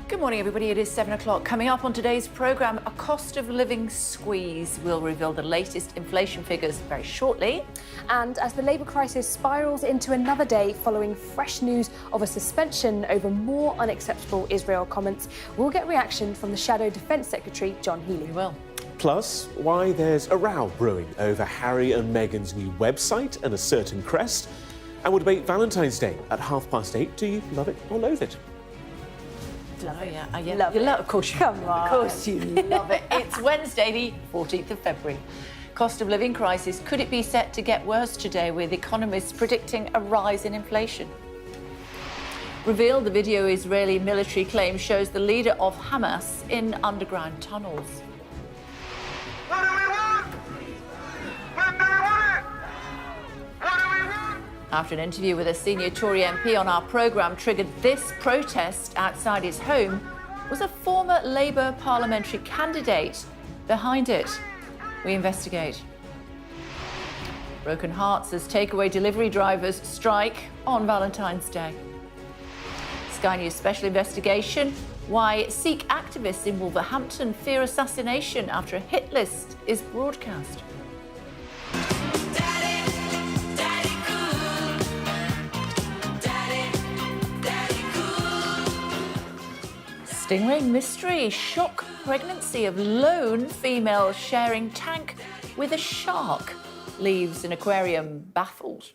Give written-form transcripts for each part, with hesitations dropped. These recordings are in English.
Good morning, everybody. It is 7 o'clock. Coming up on today's programme, a cost of living squeeze. We'll reveal the latest inflation figures very shortly. And as the Labour crisis spirals into another day following fresh news of a suspension over more unacceptable Israel comments, we'll get reaction from the Shadow Defence Secretary, John Healey. We will. Plus, why there's a row brewing over Harry and Meghan's new website and a certain crest. And we'll debate Valentine's Day at 8:30. Do you love it or loathe it? Love it. Yeah. Love You it. Of course you Come on. Of course you love it. It's Wednesday, the 14th of February. Cost of living crisis. Could it be set to get worse today, with economists predicting a rise in inflation? Revealed, the video Israeli military claim shows the leader of Hamas in underground tunnels. What do we want? When do we want it? What do we want? After an interview with a senior Tory MP on our programme triggered this protest outside his home, was a former Labour parliamentary candidate behind it? We investigate. Broken hearts as takeaway delivery drivers strike on Valentine's Day. Sky News special investigation: why Sikh activists in Wolverhampton fear assassination after a hit list is broadcast. Stingray mystery: shock pregnancy of lone female sharing tank with a shark, leaves an aquarium baffled.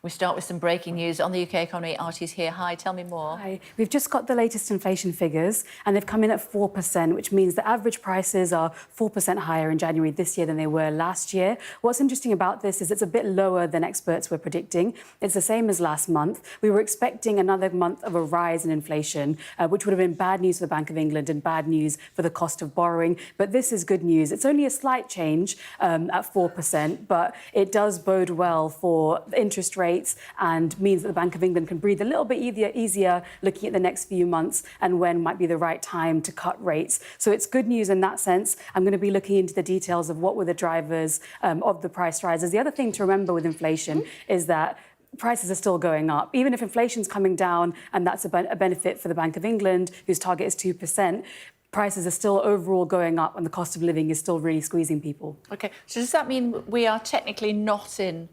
We start with some breaking news on the UK economy. Artie's here. Hi, tell me more. Hi. We've just got the latest inflation figures, and they've come in at 4%, which means the average prices are 4% higher in January this year than they were last year. What's interesting about this is it's a bit lower than experts were predicting. It's the same as last month. We were expecting another month of a rise in inflation, which would have been bad news for the Bank of England and bad news for the cost of borrowing. But this is good news. It's only a slight change at 4%, but it does bode well for interest rates and means that the Bank of England can breathe a little bit easier looking at the next few months and when might be the right time to cut rates. So it's good news in that sense. I'm going to be looking into the details of what were the drivers of the price rises. The other thing to remember with inflation is that prices are still going up. Even if inflation's coming down, and that's a benefit for the Bank of England, whose target is 2%, prices are still overall going up and the cost of living is still really squeezing people. OK, so does that mean we are technically not in...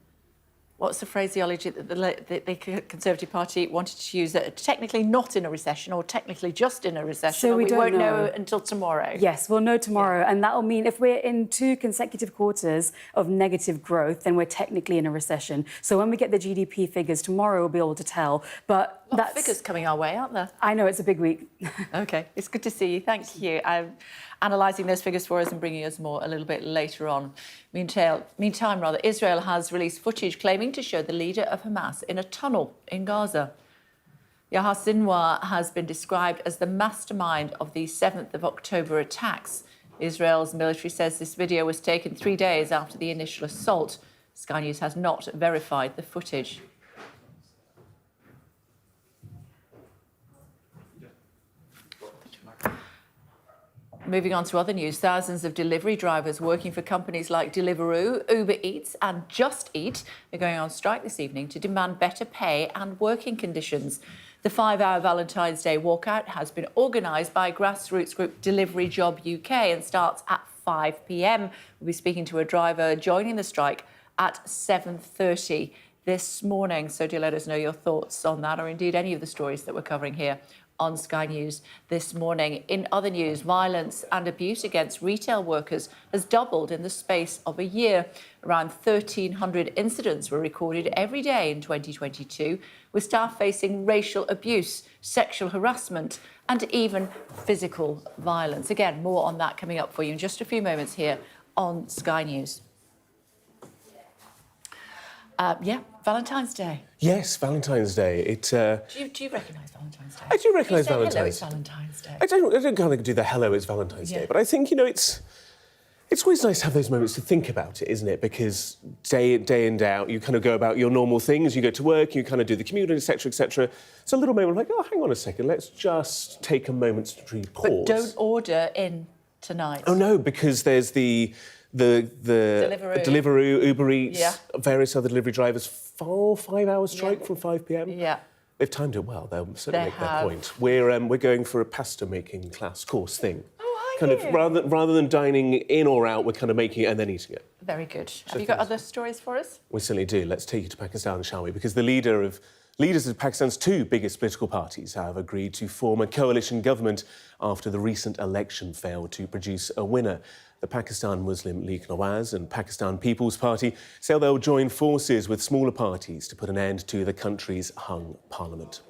What's the phraseology that the Conservative Party wanted to use? That technically not in a recession, or technically just in a recession? So we won't know know until tomorrow. Yes, we'll know tomorrow. Yeah. And that will mean if we're in 2 consecutive quarters of negative growth, then we're technically in a recession. So when we get the GDP figures tomorrow, we'll be able to tell. But that's figures coming our way, aren't there? I know, it's a big week. OK, it's good to see you. Thank you. I'm analysing those figures for us and bringing us more a little bit later on. Meantime, Israel has released footage claiming to show the leader of Hamas in a tunnel in Gaza. Yahya Sinwar has been described as the mastermind of the 7th of October attacks. Israel's military says this video was taken 3 days after the initial assault. Sky News has not verified the footage. Moving on to other news, thousands of delivery drivers working for companies like Deliveroo, Uber Eats and Just Eat are going on strike this evening to demand better pay and working conditions. The 5-hour Valentine's Day walkout has been organised by grassroots group Delivery Job UK and starts at 5 p.m. We'll be speaking to a driver joining the strike at 7:30 this morning. So do let us know your thoughts on that, or indeed any of the stories that we're covering here on Sky News this morning. In other news, violence and abuse against retail workers has doubled in the space of a year. Around 1,300 incidents were recorded every day in 2022, with staff facing racial abuse, sexual harassment and even physical violence. Again, more on that coming up for you in just a few moments here on Sky News. Valentine's Day. Yes, Valentine's Day. Do you recognise Valentine's Day? I do recognise Valentine's Day. Hello, it's Valentine's Day. I don't kind of do the hello, it's Valentine's Day, but I think, it's always nice to have those moments to think about it, isn't it? Because day in, day out, you kind of go about your normal things, you go to work, you kind of do the commute, etc., etc. It's a little moment like, oh, hang on a second, let's just take a moment to pause. But don't order in tonight. Oh, no, because there's the the Deliveroo, Uber Eats, Yeah. various other delivery drivers, 5-hour strike from 5 p.m. Yeah. They've timed it well. They'll certainly They make their have. point. We're going for a pasta making class course thing. Oh, are kind you? of rather than dining in or out, we're kind of making it and then eating it. Very good. Have you got other stories for us? We certainly do. Let's take you to Pakistan, shall we? Because the leaders of Pakistan's two biggest political parties have agreed to form a coalition government after the recent election failed to produce a winner. The Pakistan Muslim League Nawaz and Pakistan People's Party say they'll join forces with smaller parties to put an end to the country's hung parliament.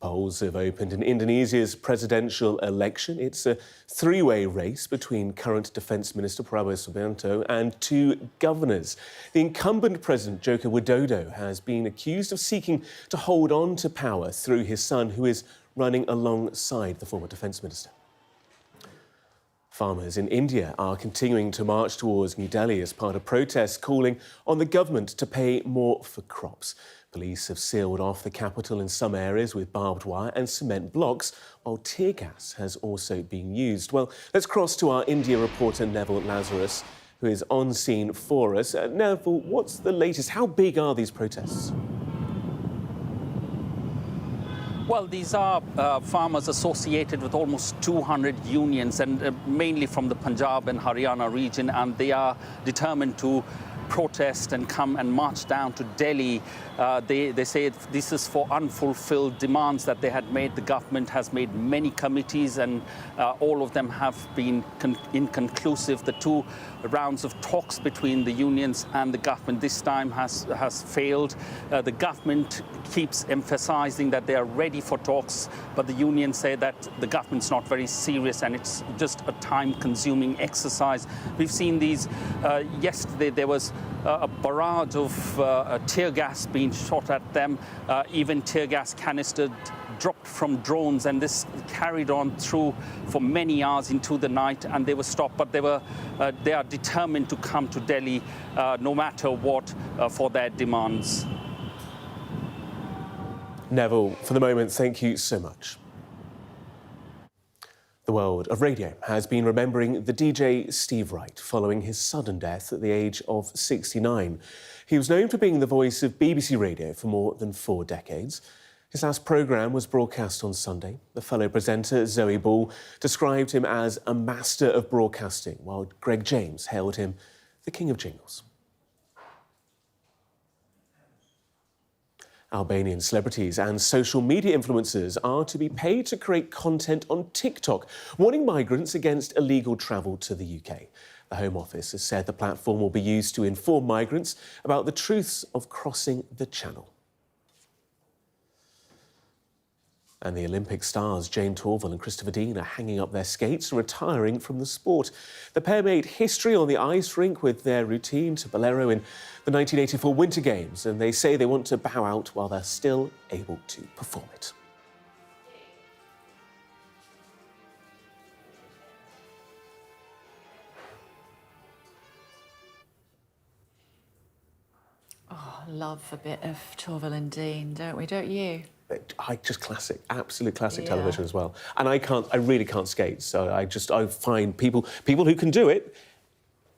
Polls have opened in Indonesia's presidential election. It's a three-way race between current Defence Minister Prabowo Subianto and two governors. The incumbent President Joko Widodo has been accused of seeking to hold on to power through his son, who is running alongside the former Defence Minister. Farmers in India are continuing to march towards New Delhi as part of protests calling on the government to pay more for crops. Police have sealed off the capital in some areas with barbed wire and cement blocks, while tear gas has also been used. Well, let's cross to our India reporter Neville Lazarus, who is on scene for us. Neville, what's the latest? How big are these protests? Well, these are farmers associated with almost 200 unions and mainly from the Punjab and Haryana region, and they are determined to protest and come and march down to Delhi. They say this is for unfulfilled demands that they had made. The government has made many committees and all of them have been inconclusive. The two rounds of talks between the unions and the government this time has failed. The government keeps emphasizing that they are ready for talks, but the unions say that the government's not very serious and it's just a time-consuming exercise. We've seen these. Yesterday there was a barrage of tear gas being shot at them, even tear gas canisters dropped from drones, and this carried on through for many hours into the night, and they were stopped. But they are determined to come to Delhi no matter what for their demands. Neville, for the moment, thank you so much. The world of radio has been remembering the DJ Steve Wright following his sudden death at the age of 69. He was known for being the voice of BBC Radio for more than 4 decades. His last programme was broadcast on Sunday. The fellow presenter, Zoe Ball, described him as a master of broadcasting, while Greg James hailed him the king of jingles. Albanian celebrities and social media influencers are to be paid to create content on TikTok, warning migrants against illegal travel to the UK. The Home Office has said the platform will be used to inform migrants about the truths of crossing the channel. And the Olympic stars Jane Torvill and Christopher Dean are hanging up their skates and retiring from the sport. The pair made history on the ice rink with their routine to Bolero in the 1984 Winter Games, and they say they want to bow out while they're still able to perform it. Oh, love a bit of Torvill and Dean, don't we? Don't you? Just classic, absolute classic television as well. And I really can't skate, so I find people who can do it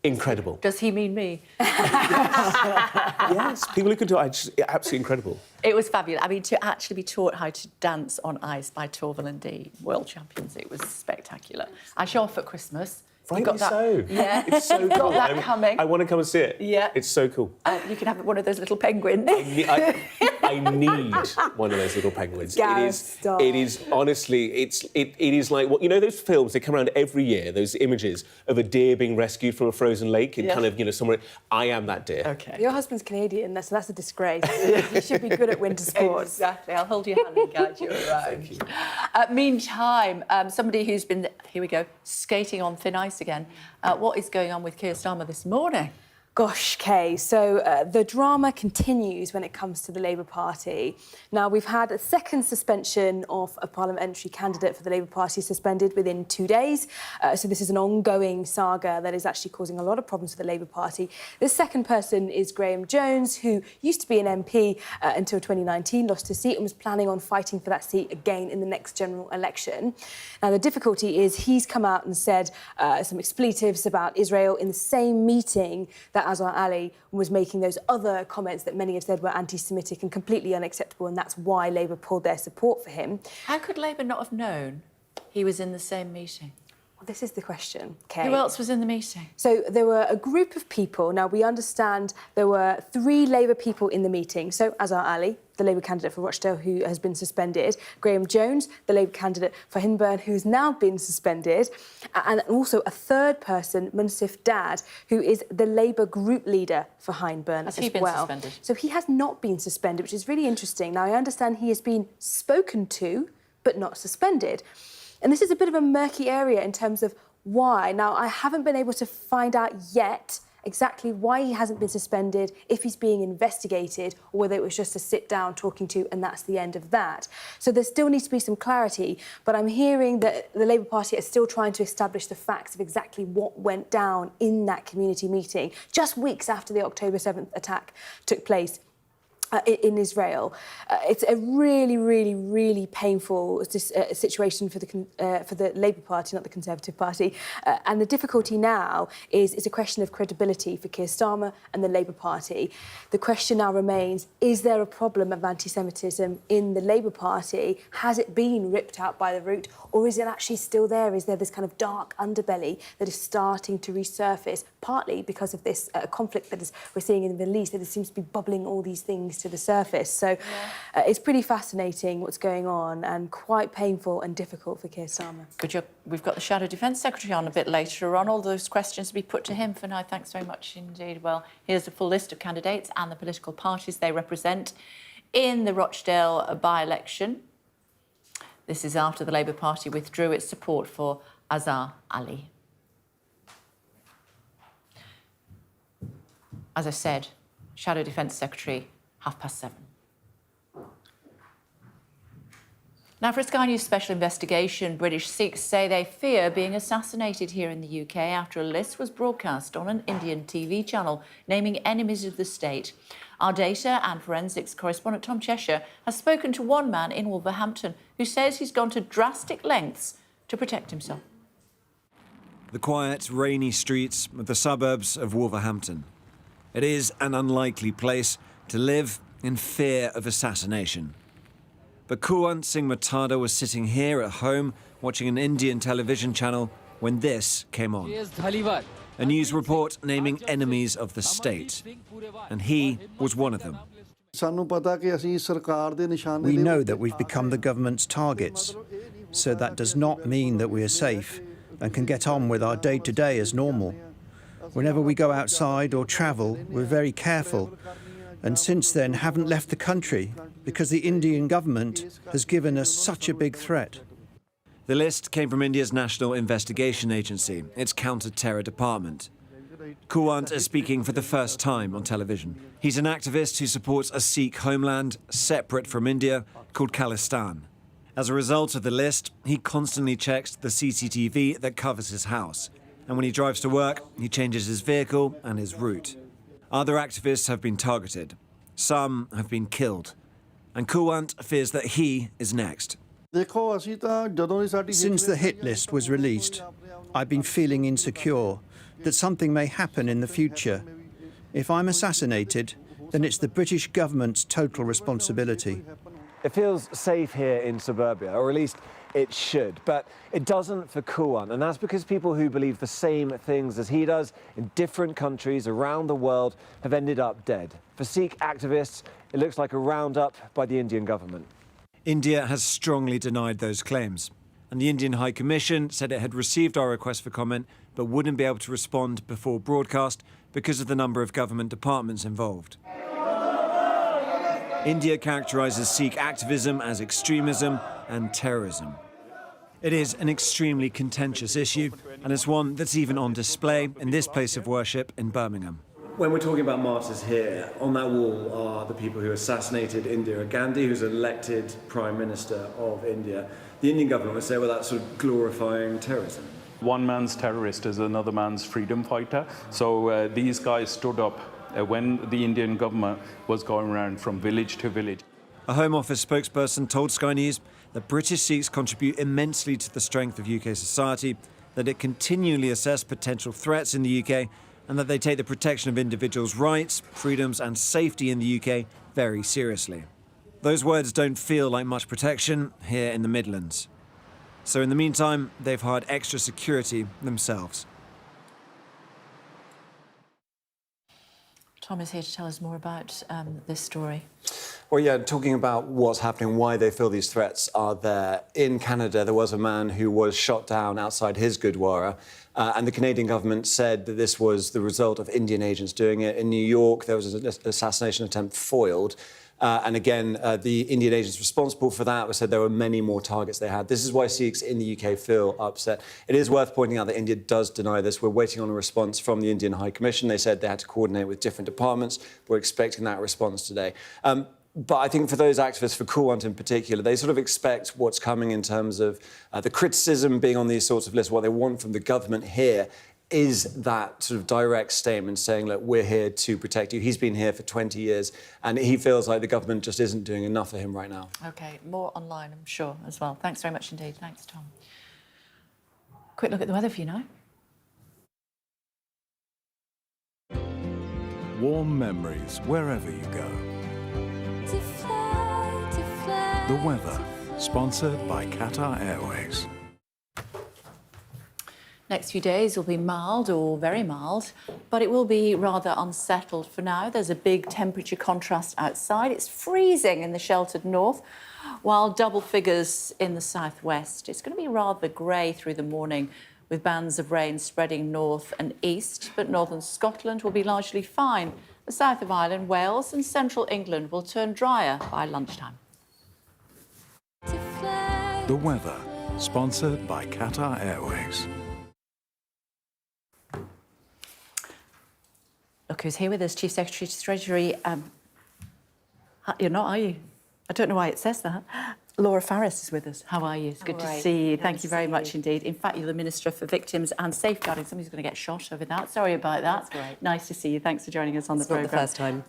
incredible. Does he mean me? Yes, people who can do it, absolutely incredible. It was fabulous. I mean, to actually be taught how to dance on ice by Torvill and Dean, world champions, it was spectacular. I show off at Christmas. Rightly so. Yeah. It's so cool. Got that coming. I want to come and see it. Yeah. It's so cool. You can have one of those little penguins. I need one of those little penguins. It is honestly, it is like what, you know those films, they come around every year, those images of a deer being rescued from a frozen lake and kind of, you know, somewhere. I am that deer. OK. Your husband's Canadian, so that's a disgrace. You should be good at winter sports. Exactly. I'll hold your hand and guide you around. Thank you. Meantime, somebody who's been, here we go, skating on thin ice again. What is going on with Keir Starmer this morning? Gosh, Kay, so the drama continues when it comes to the Labour Party. Now, we've had a second suspension of a parliamentary candidate for the Labour Party suspended within 2 days. So this is an ongoing saga that is actually causing a lot of problems for the Labour Party. This second person is Graham Jones, who used to be an MP until 2019, lost his seat and was planning on fighting for that seat again in the next general election. Now, the difficulty is he's come out and said some expletives about Israel in the same meeting that Azhar Ali was making those other comments that many have said were anti-Semitic and completely unacceptable, and that's why Labour pulled their support for him. How could Labour not have known he was in the same meeting? Well, this is the question, Kay. Who else was in the meeting? So there were a group of people. Now, we understand there were 3 Labour people in the meeting. So Azhar Ali, the Labour candidate for Rochdale, who has been suspended, Graham Jones, the Labour candidate for Hinburn, who's now been suspended, and also a third person, Munsif Dad, who is the Labour group leader for Hinburn as well. Has he been suspended? So he has not been suspended, which is really interesting. Now, I understand he has been spoken to, but not suspended. And this is a bit of a murky area in terms of why. Now, I haven't been able to find out yet exactly why he hasn't been suspended, if he's being investigated, or whether it was just a sit-down talking to, and that's the end of that. So there still needs to be some clarity, but I'm hearing that the Labour Party is still trying to establish the facts of exactly what went down in that community meeting, just weeks after the October 7th attack took place in Israel. It's a really, really, really painful situation for the Labour Party, not the Conservative Party. And the difficulty now is it's a question of credibility for Keir Starmer and the Labour Party. The question now remains, is there a problem of anti-Semitism in the Labour Party? Has it been ripped out by the root, or is it actually still there? Is there this kind of dark underbelly that is starting to resurface, partly because of this conflict that we're seeing in the Middle East, that it seems to be bubbling all these things to the surface. So it's pretty fascinating what's going on, and quite painful and difficult for Keir Starmer. Good job. We've got the Shadow Defence Secretary on a bit later on. All those questions to be put to him. For now, thanks very much indeed. Well, here's a full list of candidates and the political parties they represent in the Rochdale by-election. This is after the Labour Party withdrew its support for Azhar Ali. As I said, Shadow Defence Secretary, 7:30. Now, for a Sky News special investigation, British Sikhs say they fear being assassinated here in the UK after a list was broadcast on an Indian TV channel naming enemies of the state. Our data and forensics correspondent Tom Cheshire has spoken to one man in Wolverhampton who says he's gone to drastic lengths to protect himself. The quiet, rainy streets of the suburbs of Wolverhampton. It is an unlikely place to live in fear of assassination. But Kuwant Singh Matada was sitting here at home watching an Indian television channel when this came on. A news report naming enemies of the state. And he was one of them. We know that we've become the government's targets, so that does not mean that we are safe and can get on with our day-to-day as normal. Whenever we go outside or travel, we're very careful, and since then haven't left the country because the Indian government has given us such a big threat. The list came from India's National Investigation Agency, its counter-terror department. Kuwant is speaking for the first time on television. He's an activist who supports a Sikh homeland separate from India called Khalistan. As a result of the list, he constantly checks the CCTV that covers his house. And when he drives to work, he changes his vehicle and his route. Other activists have been targeted. Some have been killed. And Kuwant fears that he is next. Since the hit list was released, I've been feeling insecure that something may happen in the future. If I'm assassinated, then it's the British government's total responsibility. It feels safe here in suburbia, or at least it should, but it doesn't for Kuwant, and that's because people who believe the same things as he does in different countries around the world have ended up dead. For Sikh activists, it looks like a roundup by the Indian government. India has strongly denied those claims, and the Indian High Commission said it had received our request for comment but wouldn't be able to respond before broadcast because of the number of government departments involved. India characterises Sikh activism as extremism and terrorism. It is an extremely contentious issue, and it's one that's even on display in this place of worship in Birmingham. When we're talking about martyrs here, on that wall are the people who assassinated Indira Gandhi, who's elected Prime Minister of India. The Indian government would say, well, that's sort of glorifying terrorism. One man's terrorist is another man's freedom fighter. So these guys stood up when the Indian government was going around from village to village. A Home Office spokesperson told Sky News that British Sikhs contribute immensely to the strength of UK society, that it continually assesses potential threats in the UK, and that they take the protection of individuals' rights, freedoms and safety in the UK very seriously. Those words don't feel like much protection here in the Midlands. So in the meantime, they've hired extra security themselves. Tom is here to tell us more about this story. Well, yeah, talking about what's happening, why they feel these threats are there. In Canada, there was a man who was shot down outside his Gurdwara, and the Canadian government said that this was the result of Indian agents doing it. In New York, there was an assassination attempt foiled. And again, the Indian agents responsible for that said there were many more targets they had. This is why Sikhs in the UK feel upset. It is worth pointing out that India does deny this. We're waiting on a response from the Indian High Commission. They said they had to coordinate with different departments. We're expecting that response today. But I think for those activists, for Coolhunt in particular, they sort of expect what's coming in terms of the criticism being on these sorts of lists. What they want from the government here is that sort of direct statement saying, look, we're here to protect you. He's been here for 20 years, and he feels like the government just isn't doing enough for him right now. OK, more online, I'm sure, as well. Thanks very much indeed. Thanks, Tom. Quick look at the weather for you now. Warm memories wherever you go. The weather, sponsored by Qatar Airways. Next few days will be mild or very mild, but it will be rather unsettled for now. There's a big temperature contrast outside. It's freezing in the sheltered north, while double figures in the southwest. It's going to be rather grey through the morning, with bands of rain spreading north and east, but northern Scotland will be largely fine. The south of Ireland, Wales and central England will turn drier by lunchtime. The weather, sponsored by Qatar Airways. Look who's here with us, Chief Secretary to Treasury. You're not, are you? I don't know why it says that. Laura Farris is with us. How are you? It's good to see you. Thank you very much indeed. In fact, you're the Minister for Victims and Safeguarding. Somebody's going to get shot over that. Sorry about that. That's right. Nice to see you. Thanks for joining us on the programme. It's not the first time.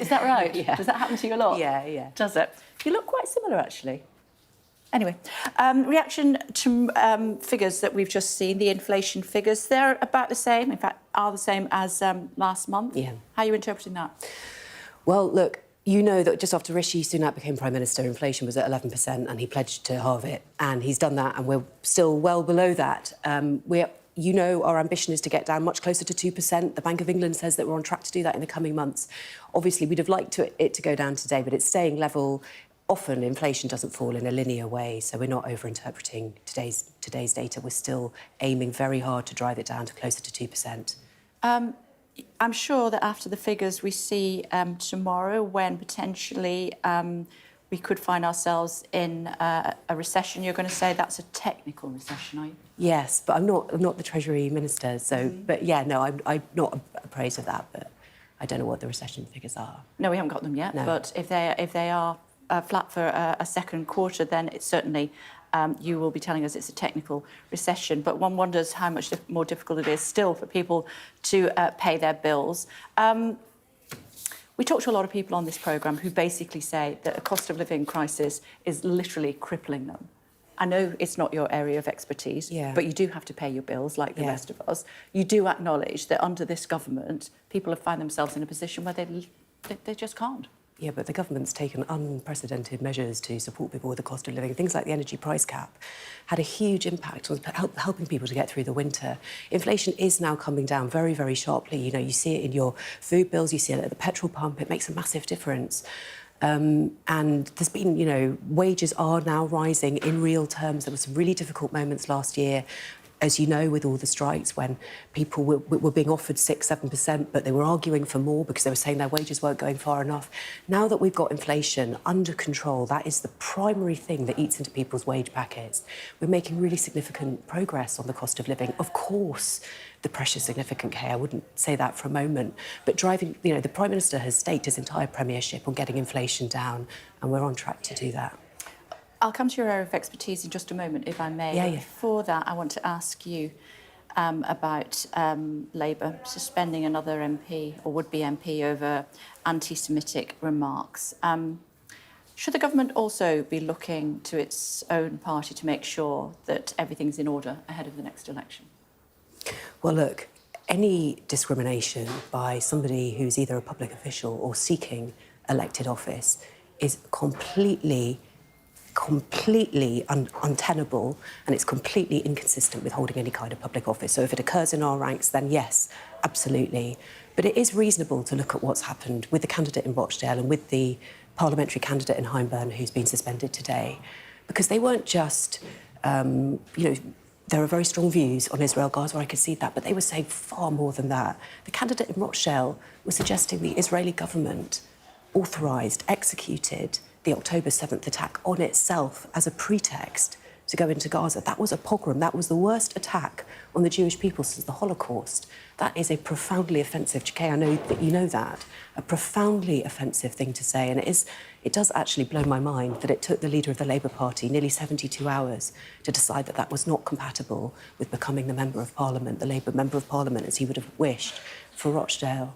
Is that right? Yeah. Does that happen to you a lot? Yeah. Does it? You look quite similar, actually. Anyway, reaction to figures that we've just seen, the inflation figures, they're about the same, in fact, are the same as last month. Yeah. How are you interpreting that? Well, look, you know that just after Rishi Sunak became Prime Minister, inflation was at 11% and he pledged to halve it. And he's done that and we're still well below that. You know our ambition is to get down much closer to 2%. The Bank of England says that we're on track to do that in the coming months. Obviously, we'd have liked it to go down today, but it's staying level. Often inflation doesn't fall in a linear way, so we're not overinterpreting today's data. We're still aiming very hard to drive it down to closer to 2%. I'm sure that after the figures we see tomorrow, when potentially we could find ourselves in a recession, you're going to say that's a technical recession, are you? Yes, but I'm not the Treasury Minister, so... But, yeah, no, I'm not appraised of that, but I don't know what the recession figures are. No, we haven't got them yet, but if they are flat for a second quarter, then it's certainly... you will be telling us it's a technical recession, but one wonders how much more difficult it is still for people to pay their bills. We talk to a lot of people on this programme who basically say that a cost of living crisis is literally crippling them. I know it's not your area of expertise, but you do have to pay your bills like the rest of us. You do acknowledge that under this government, people have found themselves in a position where they just can't. Yeah, but the government's taken unprecedented measures to support people with the cost of living. Things like the energy price cap had a huge impact on helping people to get through the winter. Inflation is now coming down very, very sharply. You know, you see it in your food bills, you see it at the petrol pump. It makes a massive difference. And there's been, you know, wages are now rising in real terms. There were some really difficult moments last year. as you know, with all the strikes, when people were being offered 6-7%, but they were arguing for more because they were saying their wages weren't going far enough. Now that we've got inflation under control, that is the primary thing that eats into people's wage packets. We're making really significant progress on the cost of living. Of course, the pressure's significant, Kay, I wouldn't say that for a moment. But driving, you know, the Prime Minister has staked his entire premiership on getting inflation down, and we're on track to do that. I'll come to your area of expertise in just a moment, if I may. Yeah, But yeah. before that, I want to ask you about Labour suspending another MP, or would-be MP, over anti-Semitic remarks. Should the government also be looking to its own party to make sure that everything's in order ahead of the next election? Well, look, any discrimination by somebody who's either a public official or seeking elected office is completely untenable, and it's completely inconsistent with holding any kind of public office. So if it occurs in our ranks, then yes, absolutely. But it is reasonable to look at what's happened with the candidate in Rochdale and with the parliamentary candidate in Hyndburn who's been suspended today, because they weren't just, you know, there are very strong views on Israel-Gaza, I concede that, but they were saying far more than that. The candidate in Rochdale was suggesting the Israeli government authorised, executed the October 7th attack on itself as a pretext to go into Gaza. That was a pogrom. That was the worst attack on the Jewish people since the Holocaust. That is a profoundly offensive, Kay, I know that you know that, a profoundly offensive thing to say. And it does actually blow my mind that it took the leader of the Labour Party nearly 72 hours to decide that that was not compatible with becoming the Member of Parliament, the Labour Member of Parliament, as he would have wished for Rochdale.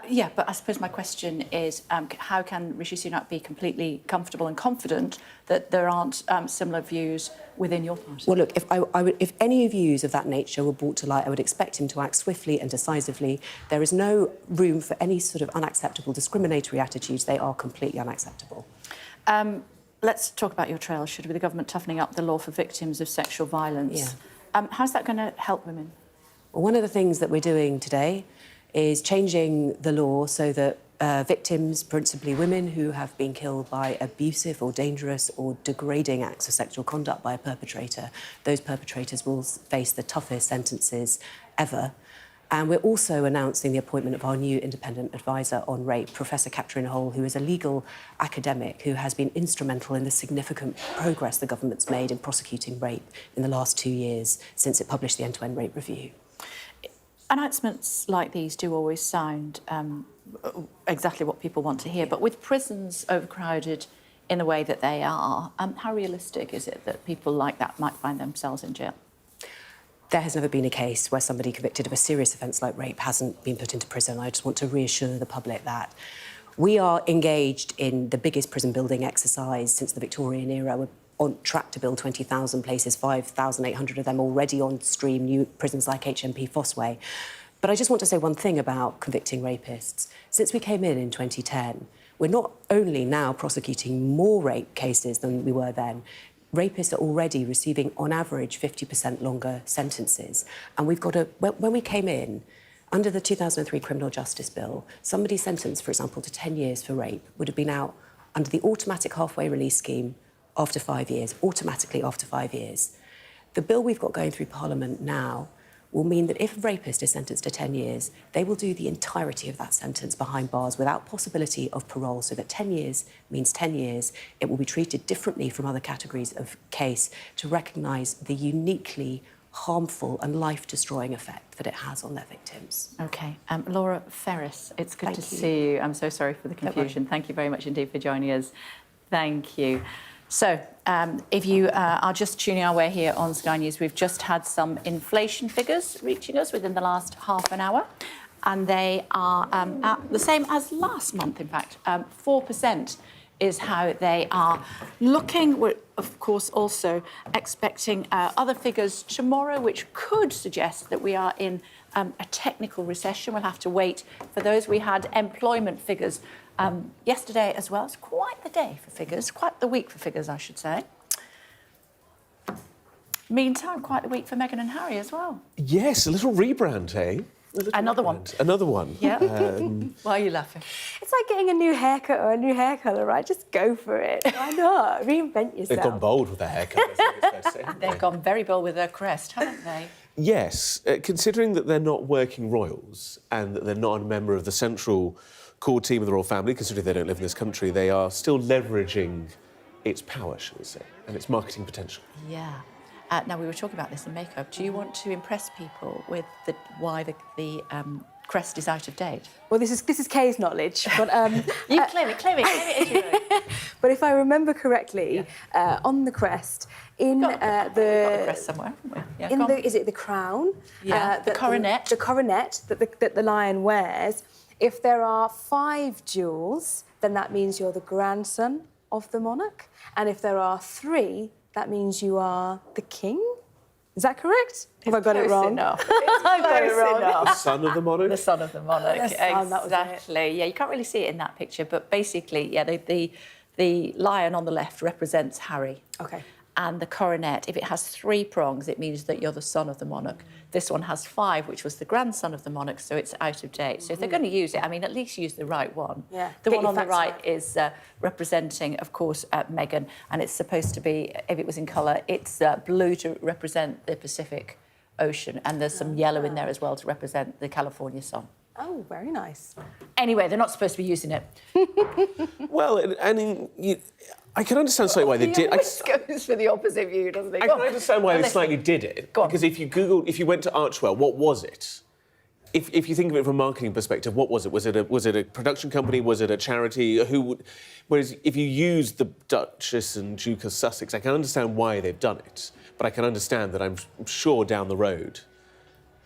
Yeah, but I suppose my question is, how can Rishi Sunak be completely comfortable and confident that there aren't similar views within your party? Well, look, if any views of that nature were brought to light, I would expect him to act swiftly and decisively. There is no room for any sort of unacceptable discriminatory attitudes. They are completely unacceptable. Let's talk about your trail, should we? The government toughening up the law for victims of sexual violence. Yeah. How's that going to help women? Well, one of the things that we're doing today is changing the law so that victims, principally women who have been killed by abusive or dangerous or degrading acts of sexual conduct by a perpetrator, those perpetrators will face the toughest sentences ever. And we're also announcing the appointment of our new independent advisor on rape, Professor Catherine Hole, who is a legal academic who has been instrumental in the significant progress the government's made in prosecuting rape in the last 2 years since it published the End-to-End Rape Review. Announcements like these do always sound exactly what people want to hear, but with prisons overcrowded in the way that they are, how realistic is it that people like that might find themselves in jail? There has never been a case where somebody convicted of a serious offence like rape hasn't been put into prison. I just want to reassure the public that we are engaged in the biggest prison building exercise since the Victorian era. We're on track to build 20,000 places, 5,800 of them already on stream, new prisons like HMP Fossway. But I just want to say one thing about convicting rapists. Since we came in 2010, we're not only now prosecuting more rape cases than we were then, rapists are already receiving, on average, 50% longer sentences. And we've got when we came in, under the 2003 Criminal Justice Bill, somebody sentenced, for example, to 10 years for rape would have been out under the automatic halfway release scheme after 5 years, automatically after 5 years. The bill we've got going through Parliament now will mean that if a rapist is sentenced to 10 years, they will do the entirety of that sentence behind bars without possibility of parole, so that 10 years means 10 years. It will be treated differently from other categories of case to recognise the uniquely harmful and life-destroying effect that it has on their victims. OK. Laura Farris, it's good to see you. I'm so sorry for the confusion. Thank you very much indeed for joining us. Thank you. So, if you are just tuning our way here on Sky News, we've just had some inflation figures reaching us within the last half an hour, and they are the same as last month, in fact. 4% is how they are looking. We're, of course, also expecting other figures tomorrow, which could suggest that we are in a technical recession. We'll have to wait for those. We had employment figures yesterday as well. It's quite the day for figures, quite the week for figures, I should say. Meantime, quite the week for Meghan and Harry as well. Yes, a little rebrand, eh? Another one. Another one. Yeah. Why are you laughing? It's like getting a new haircut or a new hair colour, right? Just go for it. Why not? Reinvent yourself. They've gone bold with their haircut. I think it's fair to say, haven't They've they? gone very bold with their crest, haven't they? Yes, considering that they're not working royals and that they're not a member of the central core team of the royal family, considering they don't live in this country, they are still leveraging its power, shall we say, and its marketing potential. Yeah. Now, we were talking about this in makeup. Do you want to impress people with why the crest is out of date? Well, this is Kay's knowledge, but You claim it as you know. but if I remember correctly, on the crest, in We've got the crest somewhere, haven't we? Yeah, in go on. is it the crown? Yeah, the coronet. The coronet that the lion wears. If there are 5 jewels, then that means you're the grandson of the monarch, and if there are 3, that means you are the king. Is that correct? Have I got it wrong? Enough. I got it wrong. The son of the monarch? The son of the monarch. The son, that was it. Exactly. Yeah, you can't really see it in that picture, but basically, yeah, the lion on the left represents Harry. Okay. And the coronet, if it has 3 prongs, it means that you're the son of the monarch. This one has 5, which was the grandson of the monarch, so it's out of date. So if they're going to use it, I mean, at least use the right one. Yeah, The get one your on the facts right right. is representing, of course, Meghan, and it's supposed to be, if it was in colour, it's blue to represent the Pacific Ocean, and there's some yellow in there as well to represent the California sun. Oh, very nice. Anyway, they're not supposed to be using it. Well, I mean, I can understand slightly why they did. He always goes for the opposite view, doesn't he? I Go can on. understand why Well, they listen. slightly did it. Go on. Because if you went to Archwell, what was it? If you think of it from a marketing perspective, what was it? Was it a production company? Was it a charity? Whereas if you use the Duchess and Duke of Sussex, I can understand why they've done it. But I can understand that I'm sure down the road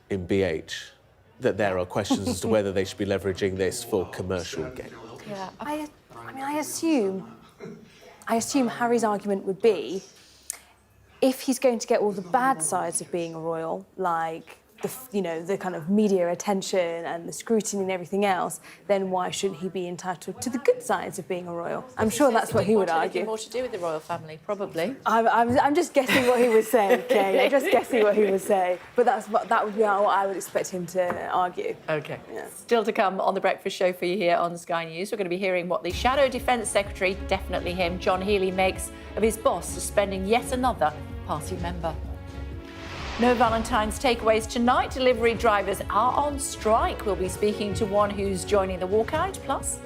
in BH that there are questions as to whether they should be leveraging this for commercial gain. Yeah. I assume Harry's argument would be, if he's going to get all the bad sides of being a royal, like the kind of media attention and the scrutiny and everything else, then why shouldn't he be entitled to the good sides of being a royal? I'm sure that's what he would argue. More to do with the royal family, probably. I'm just guessing what he would say, Kay. I'm just guessing what he would say. But that would be what I would expect him to argue. OK. Yeah. Still to come on The Breakfast Show for you here on Sky News. We're going to be hearing what the Shadow Defence Secretary, definitely him, John Healey, makes of his boss suspending yet another party member. No Valentine's takeaways tonight. Delivery drivers are on strike. We'll be speaking to one who's joining the walkout. Plus,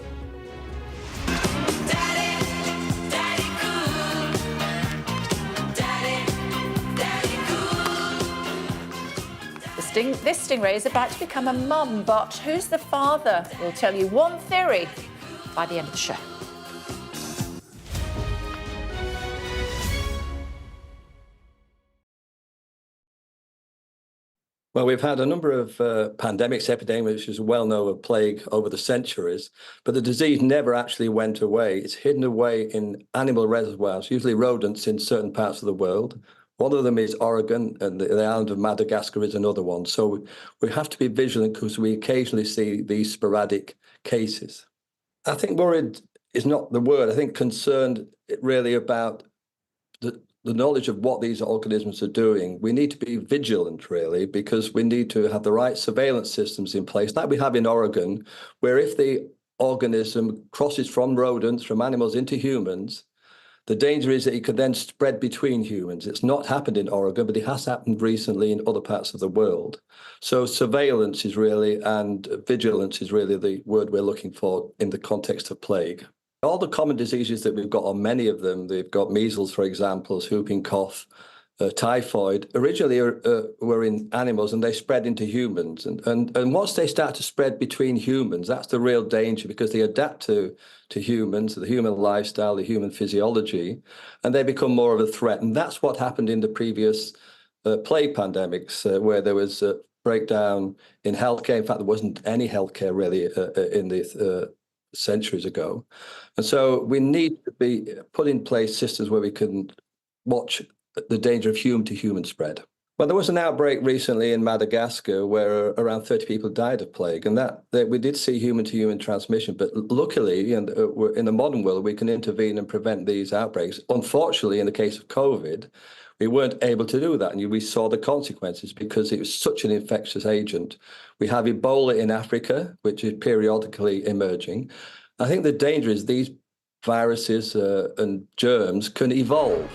this Stingray is about to become a mum, but who's the father? We'll tell you one theory by the end of the show. Well, we've had a number of pandemics, epidemics, which is well known of plague over the centuries, but the disease never actually went away. It's hidden away in animal reservoirs, usually rodents in certain parts of the world. One of them is Oregon, and the island of Madagascar is another one. So we have to be vigilant because we occasionally see these sporadic cases. I think worried is not the word. I think concerned really about the knowledge of what these organisms are doing. We need to be vigilant, really, because we need to have the right surveillance systems in place, like we have in Oregon, where if the organism crosses from rodents, from animals into humans, the danger is that it could then spread between humans. It's not happened in Oregon, but it has happened recently in other parts of the world. So surveillance is really, and vigilance is really the word we're looking for in the context of plague. All the common diseases that we've got, or many of them, they've got measles, for example, whooping cough, typhoid, originally were in animals and they spread into humans. And once they start to spread between humans, that's the real danger, because they adapt to humans, the human lifestyle, the human physiology, and they become more of a threat. And that's what happened in the previous plague pandemics, where there was a breakdown in healthcare. In fact, there wasn't any healthcare really in the centuries ago. And so we need to put in place systems where we can watch the danger of human to human spread. Well, there was an outbreak recently in Madagascar where around 30 people died of plague, and that we did see human-to-human transmission. But luckily, in the modern world, we can intervene and prevent these outbreaks. Unfortunately, in the case of COVID, we weren't able to do that, and we saw the consequences because it was such an infectious agent. We have Ebola in Africa, which is periodically emerging. I think the danger is these viruses and germs can evolve.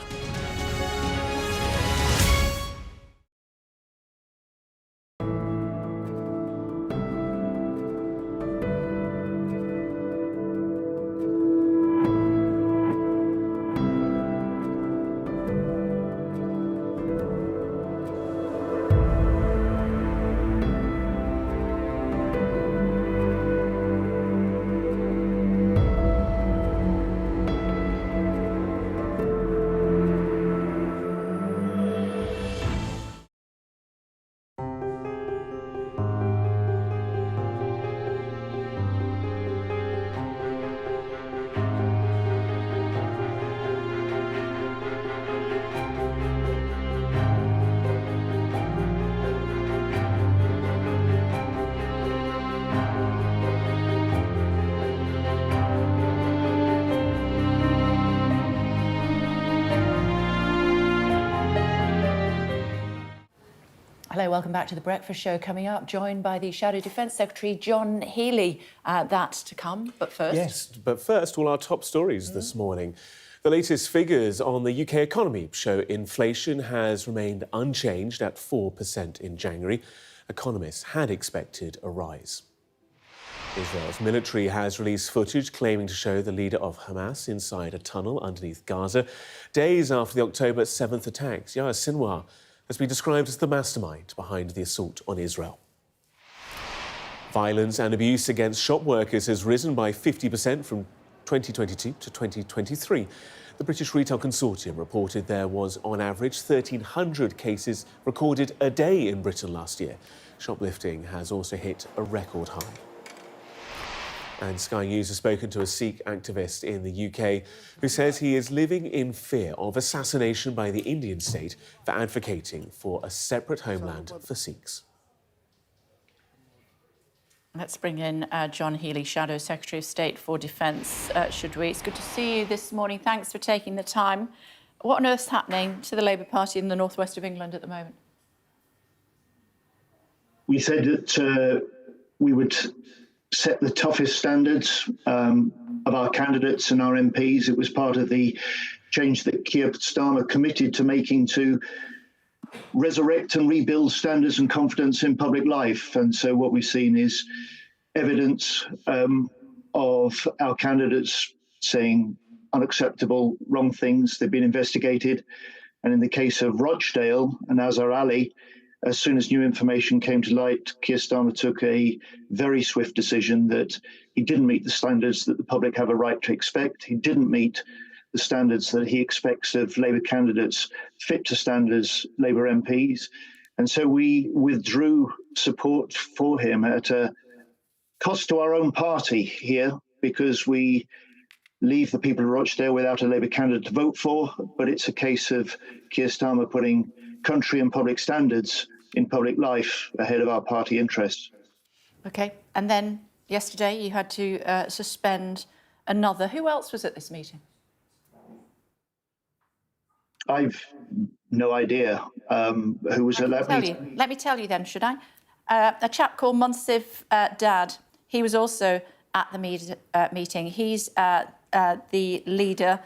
Hello, welcome back to The Breakfast Show. Coming up, joined by the Shadow Defence Secretary, John Healey. That to come, but first... Yes, but first, all our top stories this morning. The latest figures on the UK economy show inflation has remained unchanged at 4% in January. Economists had expected a rise. Israel's military has released footage claiming to show the leader of Hamas inside a tunnel underneath Gaza, days after the October 7th attacks. Yahya Sinwar has been described as the mastermind behind the assault on Israel. Violence and abuse against shop workers has risen by 50% from 2022 to 2023. The British Retail Consortium reported there was, on average, 1,300 cases recorded a day in Britain last year. Shoplifting has also hit a record high. And Sky News has spoken to a Sikh activist in the UK who says he is living in fear of assassination by the Indian state for advocating for a separate homeland for Sikhs. Let's bring in John Healey, Shadow Secretary of State for Defence, should we? It's good to see you this morning. Thanks for taking the time. What on earth's happening to the Labour Party in the northwest of England at the moment? We said that we would set the toughest standards of our candidates and our MPs. It was part of the change that Keir Starmer committed to making to resurrect and rebuild standards and confidence in public life. And so what we've seen is evidence of our candidates saying unacceptable, wrong things. They've been investigated. And in the case of Rochdale and Azhar Ali, as soon as new information came to light, Keir Starmer took a very swift decision that he didn't meet the standards that the public have a right to expect. He didn't meet the standards that he expects of Labour candidates, fit to standards Labour MPs. And so we withdrew support for him at a cost to our own party here, because we leave the people of Rochdale without a Labour candidate to vote for. But it's a case of Keir Starmer putting country and public standards in public life ahead of our party interests. OK, and then yesterday you had to suspend another. Who else was at this meeting? I've no idea who was at that meeting. Let me tell you then, should I? A chap called Munsif Dad. He was also at the meeting. He's the leader,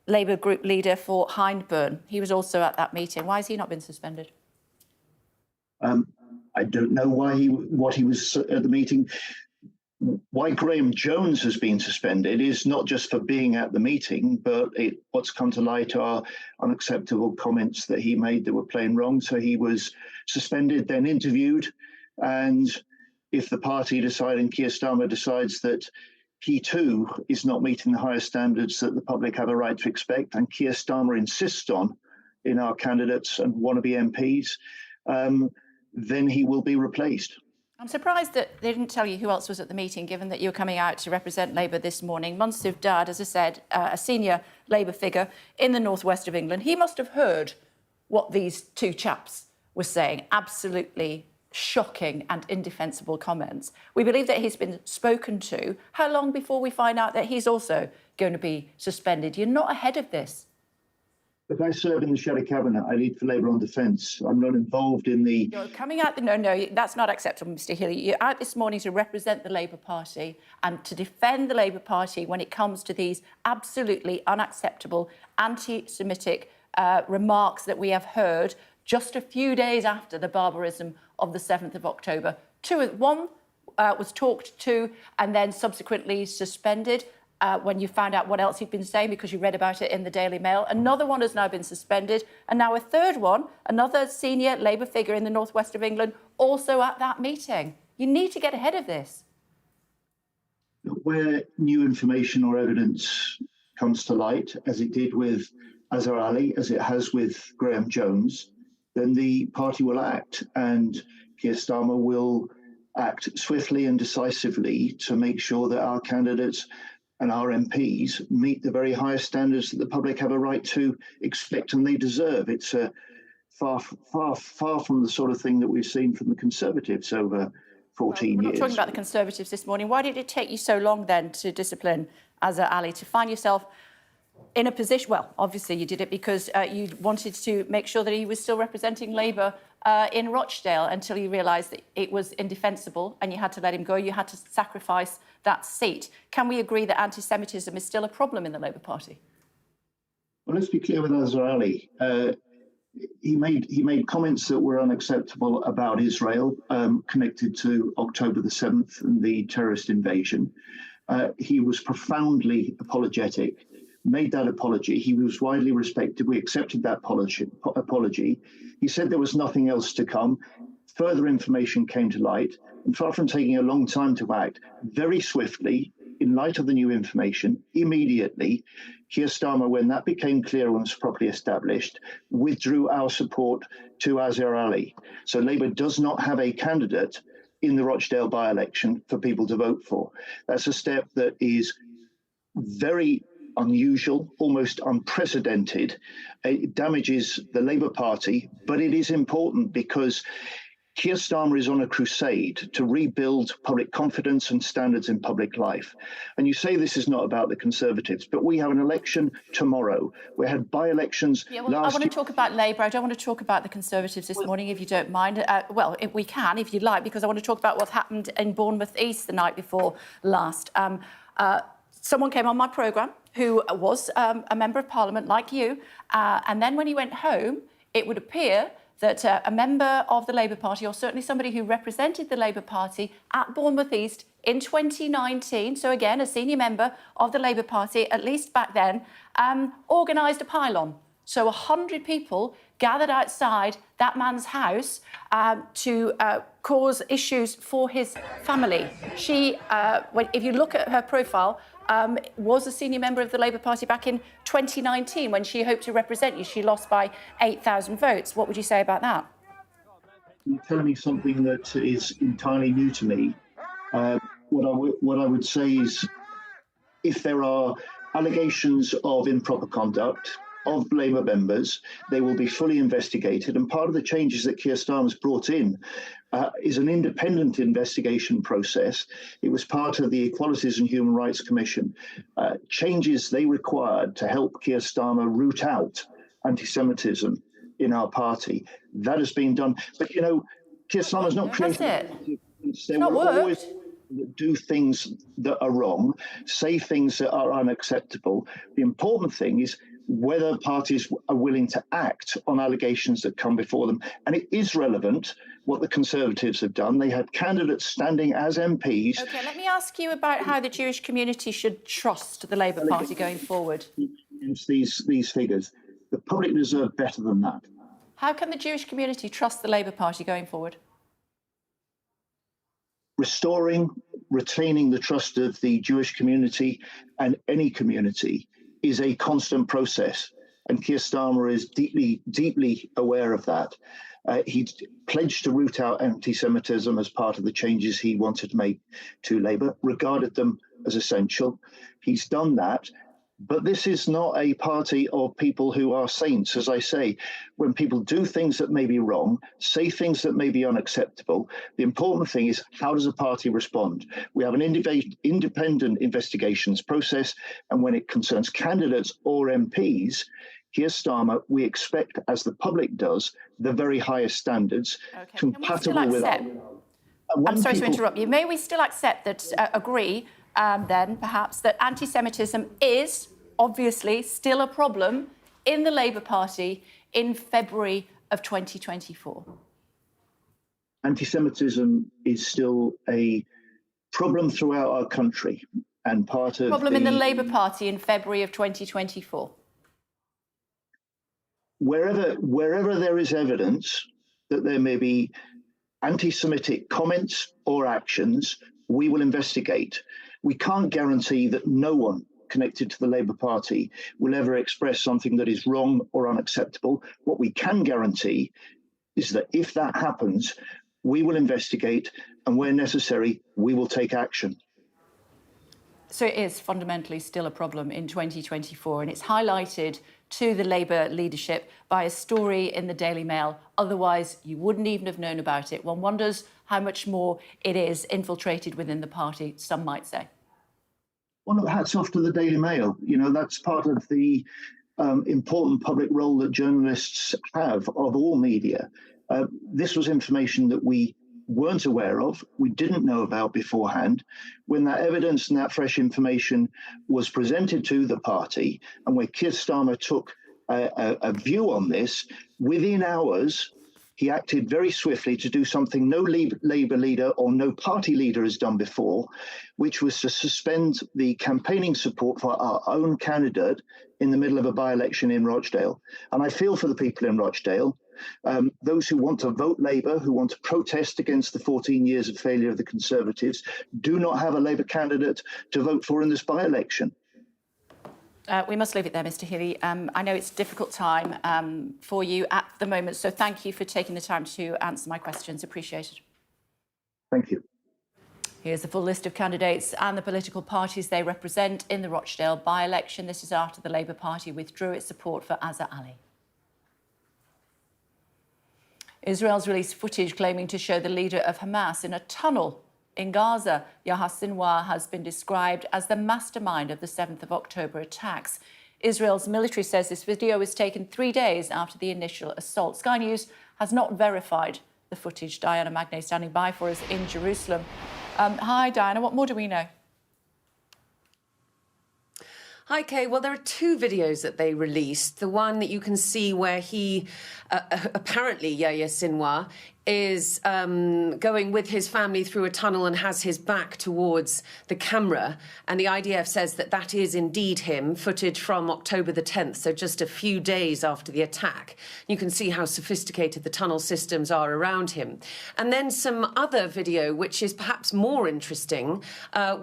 Labour group leader for Hindburn. He was also at that meeting. Why has he not been suspended? I don't know what he was at the meeting. Why Graham Jones has been suspended is not just for being at the meeting, but what's come to light are unacceptable comments that he made that were plain wrong. So he was suspended, then interviewed. And if the party decide and Keir Starmer decides that he too is not meeting the highest standards that the public have a right to expect, and Keir Starmer insists on in our candidates and wannabe MPs, then he will be replaced. I'm surprised that they didn't tell you who else was at the meeting, given that you're coming out to represent Labour this morning. Munsif Dad, as I said, a senior Labour figure in the northwest of England. He must have heard what these two chaps was saying absolutely shocking and indefensible comments. We believe that he's been spoken to. How long before we find out that he's also going to be suspended? You're not ahead of this. Look, I serve in the Shadow Cabinet. I lead for Labour on Defence. I'm not involved in the... You're coming out... No, that's not acceptable, Mr Healy. You're out this morning to represent the Labour Party and to defend the Labour Party when it comes to these absolutely unacceptable anti-Semitic remarks that we have heard just a few days after the barbarism of the 7th of October. One was talked to and then subsequently suspended when you found out what else he'd been saying because you read about it in the Daily Mail. Another one has now been suspended. And now a third one, another senior Labour figure in the northwest of England, also at that meeting. You need to get ahead of this. Where new information or evidence comes to light, as it did with Azhar Ali, as it has with Graham Jones, then the party will act, and Keir Starmer will act swiftly and decisively to make sure that our candidates and our MPs meet the very highest standards that the public have a right to expect and they deserve. It's far from the sort of thing that we've seen from the Conservatives over 14 years. We're not talking about the Conservatives this morning. Why did it take you so long then to discipline Azhar Ali, to find yourself in a position... Well, obviously you did it because you wanted to make sure that he was still representing Labour in Rochdale until you realised that it was indefensible and you had to let him go. You had to sacrifice that seat. Can we agree that anti-Semitism is still a problem in the Labour Party? Well, let's be clear with Azhar Ali. He made comments that were unacceptable about Israel, connected to October the 7th and the terrorist invasion. He was profoundly apologetic, made that apology. He was widely respected. We accepted that apology. He said there was nothing else to come. Further information came to light, and far from taking a long time to act, very swiftly, in light of the new information, immediately, Keir Starmer, when that became clear and was properly established, withdrew our support to Azhar Ali. So Labour does not have a candidate in the Rochdale by-election for people to vote for. That's a step that is very unusual, almost unprecedented. It damages the Labour Party, but it is important because Keir Starmer is on a crusade to rebuild public confidence and standards in public life. And you say this is not about the Conservatives, but we have an election tomorrow. We had by-elections I want to talk about Labour. I don't want to talk about the Conservatives this morning, if you don't mind. If we can, if you like, because I want to talk about what happened in Bournemouth East the night before last. Someone came on my programme who was a member of Parliament like you, and then when he went home, it would appear that a member of the Labour Party, or certainly somebody who represented the Labour Party at Bournemouth East in 2019, so again, a senior member of the Labour Party, at least back then, organised a pylon. So 100 people gathered outside that man's house to cause issues for his family. She, if you look at her profile, was a senior member of the Labour Party back in 2019 when she hoped to represent you. She lost by 8,000 votes. What would you say about that? You're telling me something that is entirely new to me. What I would say is, if there are allegations of improper conduct of Labour members, they will be fully investigated. And part of the changes that Keir Starmer's brought in is an independent investigation process. It was part of the Equalities and Human Rights Commission. Changes they required to help Keir Starmer root out anti-Semitism in our party. That has been done. But, you know, Keir Starmer's not created. There will always do things that are wrong, say things that are unacceptable. The important thing is whether parties are willing to act on allegations that come before them. And it is relevant what the Conservatives have done. They had candidates standing as MPs. OK, let me ask you about how the Jewish community should trust the Labour Party going forward. These figures. The public deserve better than that. How can the Jewish community trust the Labour Party going forward? Restoring, retaining the trust of the Jewish community and any community is a constant process. And Keir Starmer is deeply, deeply aware of that. He pledged to root out anti-Semitism as part of the changes he wanted to make to Labour, regarded them as essential. He's done that. But this is not a party of people who are saints, as I say. When people do things that may be wrong, say things that may be unacceptable, the important thing is, how does a party respond? We have an independent investigations process, and when it concerns candidates or MPs, Keir Starmer, we expect, as the public does, the very highest standards, compatible with our... I'm sorry to interrupt you. May we still accept that, agree, then, perhaps, that anti-Semitism is obviously still a problem in the Labour Party in February of 2024? Anti-Semitism is still a problem throughout our country and part of problem in the Labour Party in February of 2024? Wherever there is evidence that there may be anti-Semitic comments or actions, we will investigate. We can't guarantee that no one connected to the Labour Party will ever express something that is wrong or unacceptable. What we can guarantee is that if that happens, we will investigate, and where necessary, we will take action. So it is fundamentally still a problem in 2024, and it's highlighted to the Labour leadership by a story in the Daily Mail. Otherwise, you wouldn't even have known about it. One wonders how much more it is infiltrated within the party, some might say. Well, hats off to the Daily Mail. You know, that's part of the important public role that journalists have of all media. This was information that we weren't aware of, we didn't know about beforehand. When that evidence and that fresh information was presented to the party, and where Keir Starmer took a view on this, within hours, he acted very swiftly to do something no Labour leader or no party leader has done before, which was to suspend the campaigning support for our own candidate in the middle of a by-election in Rochdale. And I feel for the people in Rochdale. Those who want to vote Labour, who want to protest against the 14 years of failure of the Conservatives, do not have a Labour candidate to vote for in this by-election. We must leave it there, Mr Healy. I know it's a difficult time for you at the moment, so thank you for taking the time to answer my questions. Appreciated. Thank you. Here's the full list of candidates and the political parties they represent in the Rochdale by-election. This is after the Labour Party withdrew its support for Azza Ali. Israel's released footage claiming to show the leader of Hamas in a tunnel in Gaza. Yahya Sinwar has been described as the mastermind of the 7th of October attacks. Israel's military says this video was taken 3 days after the initial assault. Sky News has not verified the footage. Diana Magnay standing by for us in Jerusalem. Hi, Diana. What more do we know? Hi, Kay. Well, there are two videos that they released. The one that you can see where he, apparently Yahya Sinwar, is going with his family through a tunnel and has his back towards the camera. And the IDF says that that is indeed him, footage from October the 10th, so just a few days after the attack. You can see how sophisticated the tunnel systems are around him. And then some other video, which is perhaps more interesting,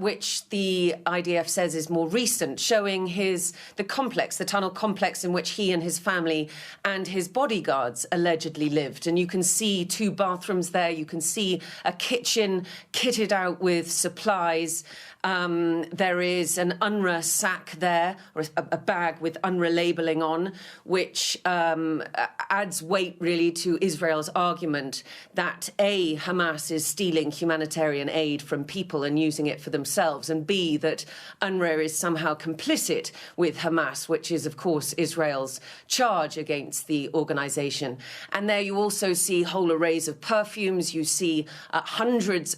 which the IDF says is more recent, showing the tunnel complex in which he and his family and his bodyguards allegedly lived. And you can see two bathrooms there. You can see a kitchen kitted out with supplies. There is an UNRWA sack there, or a bag with UNRWA labelling on, which adds weight really to Israel's argument that A, Hamas is stealing humanitarian aid from people and using it for themselves, and B, that UNRWA is somehow complicit with Hamas, which is, of course, Israel's charge against the organisation. And there you also see whole arrays of perfumes. You see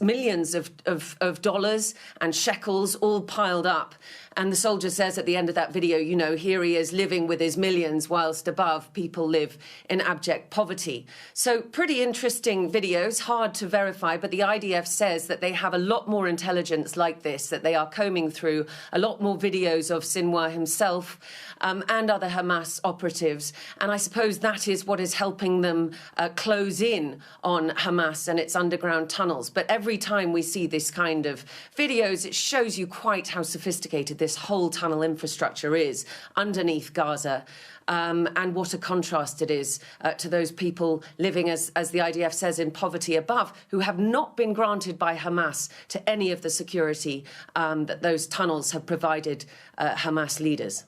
millions of dollars and shekels all piled up. And the soldier says at the end of that video, you know, here he is living with his millions whilst above people live in abject poverty. So pretty interesting videos, hard to verify, but the IDF says that they have a lot more intelligence like this, that they are combing through a lot more videos of Sinwar himself and other Hamas operatives. And I suppose that is what is helping them close in on Hamas and its underground tunnels. But every time we see this kind of videos, it shows you quite how sophisticated this whole tunnel infrastructure is underneath Gaza. And what a contrast it is to those people living, as the IDF says, in poverty above, who have not been granted by Hamas to any of the security that those tunnels have provided Hamas leaders.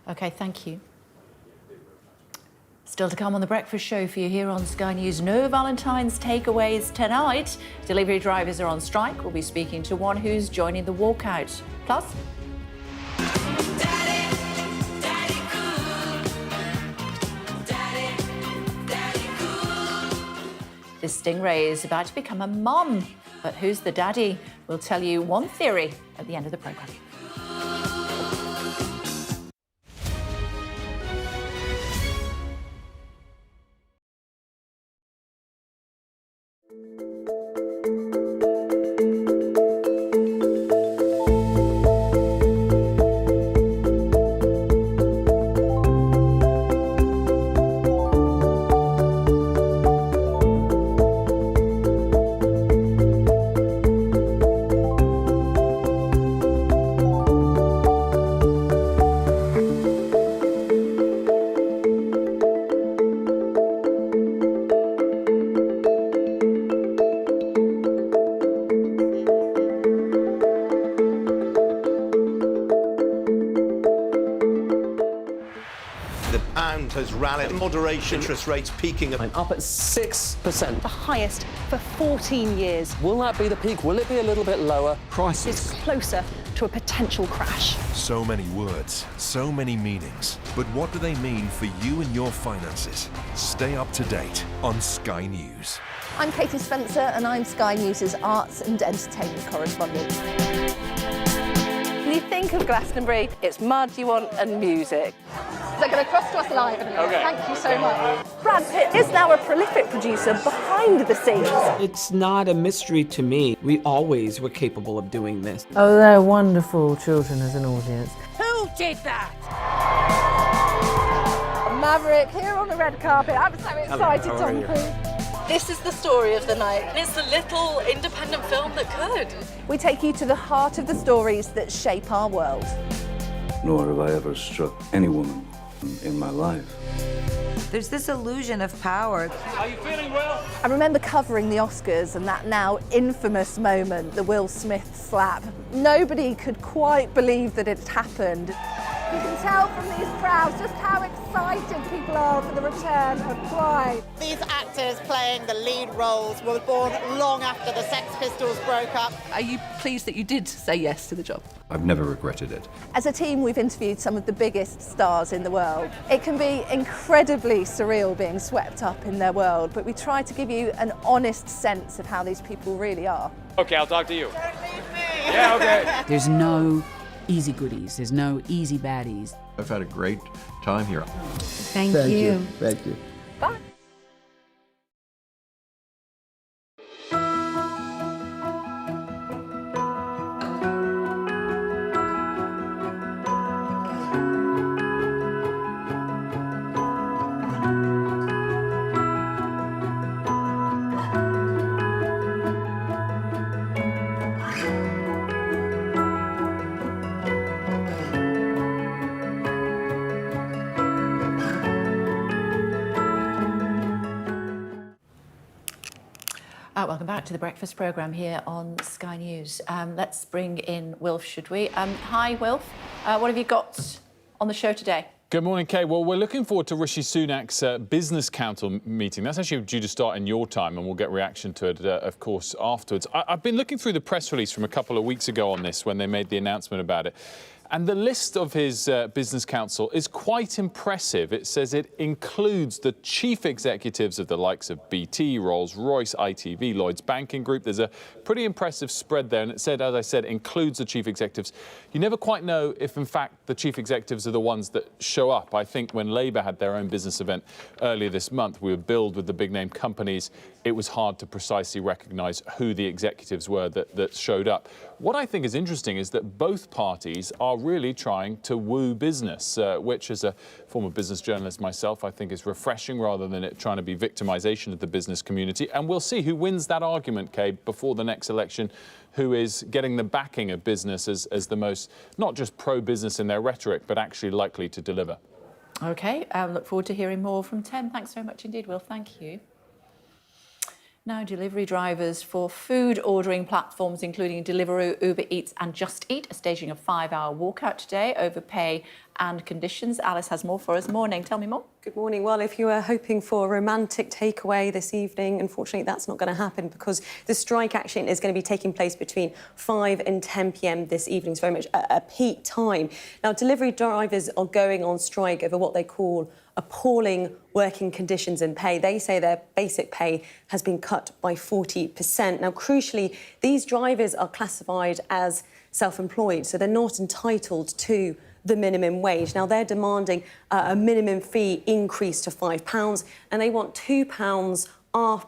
OK, thank you. Still to come on The Breakfast Show for you here on Sky News. No Valentine's takeaways tonight. Delivery drivers are on strike. We'll be speaking to one who's joining the walkout. Plus... This Stingray is about to become a mum. But who's the daddy? We'll tell you one theory at the end of the programme. Has rallied, moderation, interest rates peaking. I'm up at 6%. The highest for 14 years. Will that be the peak? Will it be a little bit lower? Prices. It's closer to a potential crash. So many words, so many meanings. But what do they mean for you and your finances? Stay up to date on Sky News. I'm Katie Spencer and I'm Sky News' arts and entertainment correspondent. When you think of Glastonbury, it's mud you want and music. They're going to cross to us live in a minute. Okay. Thank you so much. Brad Pitt is now a prolific producer behind the scenes. It's not a mystery to me. We always were capable of doing this. Oh, they're wonderful children as an audience. Who did that? Maverick here on the red carpet. I'm so excited, Tom Cruise. This is the story of the night. It's the little independent film that could. We take you to the heart of the stories that shape our world. Nor have I ever struck any woman in my life. There's this illusion of power. Are you feeling well? I remember covering the Oscars and that now infamous moment, the Will Smith slap. Nobody could quite believe that it had happened. You can tell from these crowds just how excited people are for the return of Pride. These actors playing the lead roles were born long after the Sex Pistols broke up. Are you pleased that you did say yes to the job? I've never regretted it. As a team, we've interviewed some of the biggest stars in the world. It can be incredibly surreal being swept up in their world, but we try to give you an honest sense of how these people really are. Okay, I'll talk to you. Don't leave me. Yeah, okay. There's no easy goodies. There's no easy baddies. I've had a great time here. Thank you. Thank you. Bye. Welcome back to the breakfast programme here on Sky News. Let's bring in Wilf, should we? Hi, Wilf. What have you got on the show today? Good morning, Kay. Well, we're looking forward to Rishi Sunak's Business Council meeting. That's actually due to start in your time, and we'll get reaction to it, of course, afterwards. I've been looking through the press release from a couple of weeks ago on this when they made the announcement about it. And the list of his business council is quite impressive. It says it includes the chief executives of the likes of BT, Rolls-Royce, ITV, Lloyds Banking Group. There's a pretty impressive spread there. And it said, as I said, includes the chief executives. You never quite know if, in fact, the chief executives are the ones that show up. I think when Labour had their own business event earlier this month, we were billed with the big-name companies it was hard to precisely recognise who the executives were that showed up. What I think is interesting is that both parties are really trying to woo business, which as a former business journalist myself, I think is refreshing rather than it trying to be victimisation of the business community. And we'll see who wins that argument, Kay, before the next election, who is getting the backing of business as the most, not just pro-business in their rhetoric, but actually likely to deliver. OK, look forward to hearing more from Tem. Thanks very much indeed, Will. Thank you. Now, delivery drivers for food ordering platforms, including Deliveroo, Uber Eats and Just Eat, are staging a 5-hour walkout today over pay and conditions. Alice has more for us. Morning. Tell me more. Good morning. Well, if you were hoping for a romantic takeaway this evening, unfortunately, that's not going to happen because the strike action is going to be taking place between 5 and 10 p.m. this evening. It's very much a peak time. Now, delivery drivers are going on strike over what they call appalling working conditions and pay. They say their basic pay has been cut by 40%. Now, crucially, these drivers are classified as self-employed, so they're not entitled to the minimum wage. Now, they're demanding a minimum fee increase to £5, and they want £2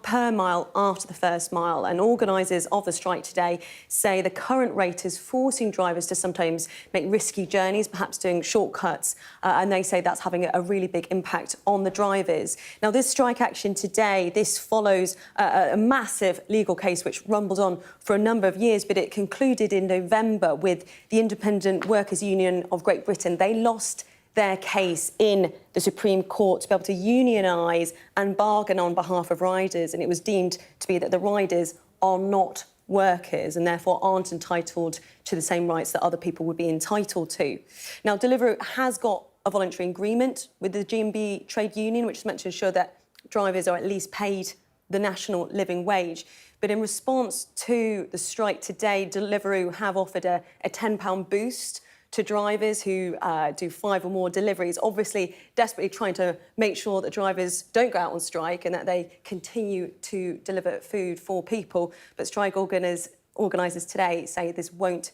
per mile after the first mile. And organisers of the strike today say the current rate is forcing drivers to sometimes make risky journeys, perhaps doing shortcuts, and they say that's having a really big impact on the drivers. Now, this strike action today, this follows a massive legal case which rumbled on for a number of years, but it concluded in November with the Independent Workers' Union of Great Britain. They lost their case in the Supreme Court to be able to unionise and bargain on behalf of riders, and it was deemed to be that the riders are not workers and therefore aren't entitled to the same rights that other people would be entitled to. Now, Deliveroo has got a voluntary agreement with the G&B trade union, which is meant to ensure that drivers are at least paid the national living wage. But in response to the strike today, Deliveroo have offered a £10 boost to drivers who do 5 or more deliveries, obviously desperately trying to make sure that drivers don't go out on strike and that they continue to deliver food for people. But strike organisers today say this won't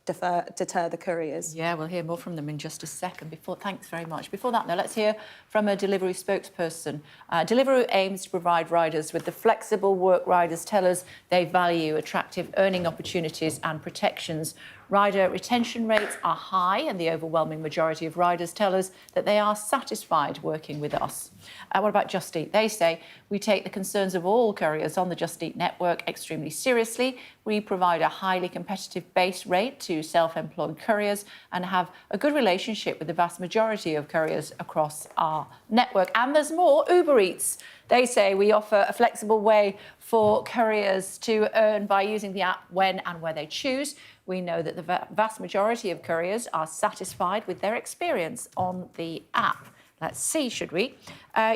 deter the couriers. Yeah, we'll hear more from them in just a second. Thanks very much. Before that, now, let's hear from a Deliveroo spokesperson. Deliveroo aims to provide riders with the flexible work riders tell us they value attractive earning opportunities and protections. Rider retention rates are high, and the overwhelming majority of riders tell us that they are satisfied working with us. What about Just Eat? They say, we take the concerns of all couriers on the Just Eat network extremely seriously. We provide a highly competitive base rate to self-employed couriers and have a good relationship with the vast majority of couriers across our network. And there's more. Uber Eats. They say we offer a flexible way for couriers to earn by using the app when and where they choose. We know that the vast majority of couriers are satisfied with their experience on the app. Let's see, should we?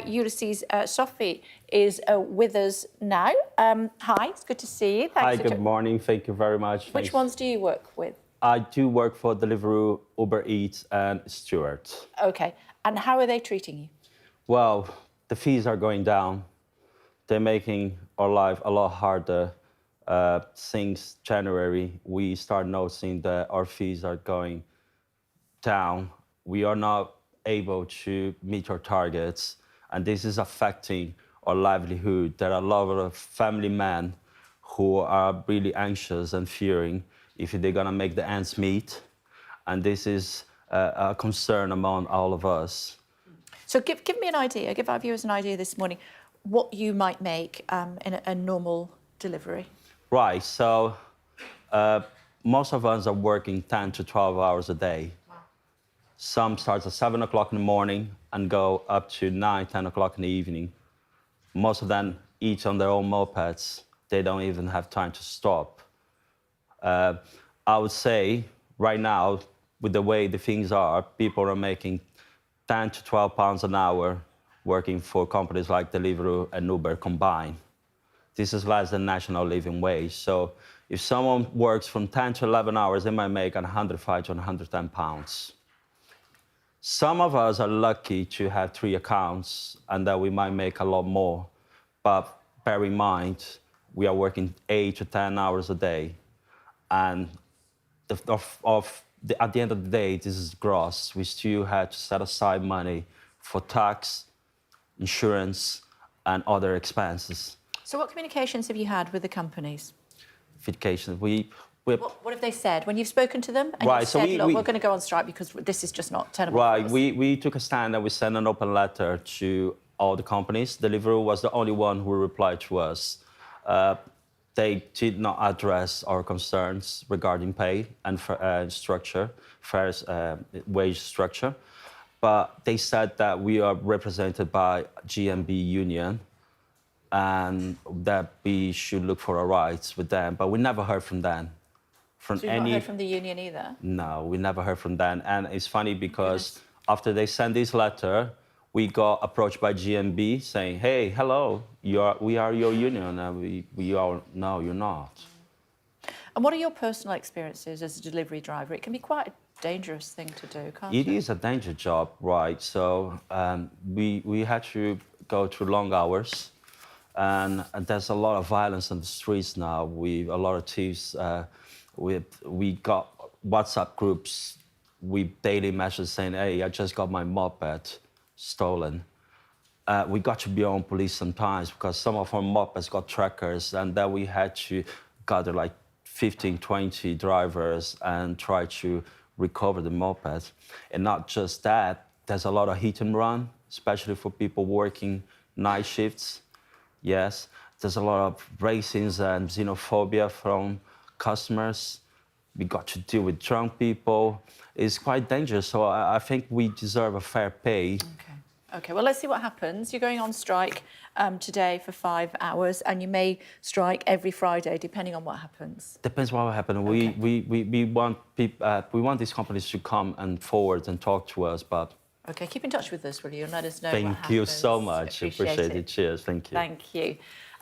Ulysses, Sophie is with us now. Hi, it's good to see you. Hi, good morning. Thank you very much. Which ones do you work with? I do work for Deliveroo, Uber Eats and Stuart. OK. And how are they treating you? Well, the fees are going down. They're making our life a lot harder. Since January, we start noticing that our fees are going down. We are not able to meet our targets, and this is affecting our livelihood. There are a lot of family men who are really anxious and fearing if they're gonna make the ends meet, and this is a concern among all of us. So give me an idea, give our viewers an idea this morning, what you might make in a normal delivery. Right, so most of us are working 10 to 12 hours a day. Wow. Some start at 7 o'clock in the morning and go up to 9, 10 o'clock in the evening. Most of them eat on their own mopeds. They don't even have time to stop. I would say right now, with the way the things are, people are making 10 to 12 pounds an hour working for companies like Deliveroo and Uber combined. This is less than national living wage. So if someone works from 10 to 11 hours, they might make 105 to 110 pounds. Some of us are lucky to have 3 accounts and that we might make a lot more. But bear in mind, we are working 8 to 10 hours a day. And at the end of the day, this is gross. We still have to set aside money for tax, insurance, and other expenses. So what communications have you had with the companies? Communications, What have they said when you've spoken to them? And Right, you so said, we- look, we- we're going to go on strike because this is just not tenable for Right, us. we took a stand and we sent an open letter to all the companies. Deliveroo was the only one who replied to us. They did not address our concerns regarding pay and structure, fair wage structure. But they said that we are represented by GMB Union and that we should look for our rights with them. But we never heard from them. So you've not heard from the union either? No, we never heard from them. And it's funny because after they sent this letter, we got approached by GMB saying, hey, hello, we are your union. And we all know you're not. And what are your personal experiences as a delivery driver? It can be quite a dangerous thing to do, can't it? It is a dangerous job, right? So we had to go through long hours. And there's a lot of violence on the streets now. A lot of thieves. We got WhatsApp groups with daily messages saying, hey, I just got my moped stolen. We got to be on police sometimes because some of our mopeds got trackers, and then we had to gather like 15, 20 drivers and try to recover the moped. And not just that, there's a lot of hit and run, especially for people working night shifts. Yes, there's a lot of racism and xenophobia from customers. We got to deal with drunk people. It's quite dangerous, so I think we deserve a fair pay. OK, well, let's see what happens. You're going on strike today for 5 hours, and you may strike every Friday, depending on what happens. Depends what will happen. Okay. We want these companies to come and forward and talk to us, but... OK, keep in touch with us, will you, and let us know what happens. Thank you so much. Appreciate it. Cheers. Thank you. Thank you.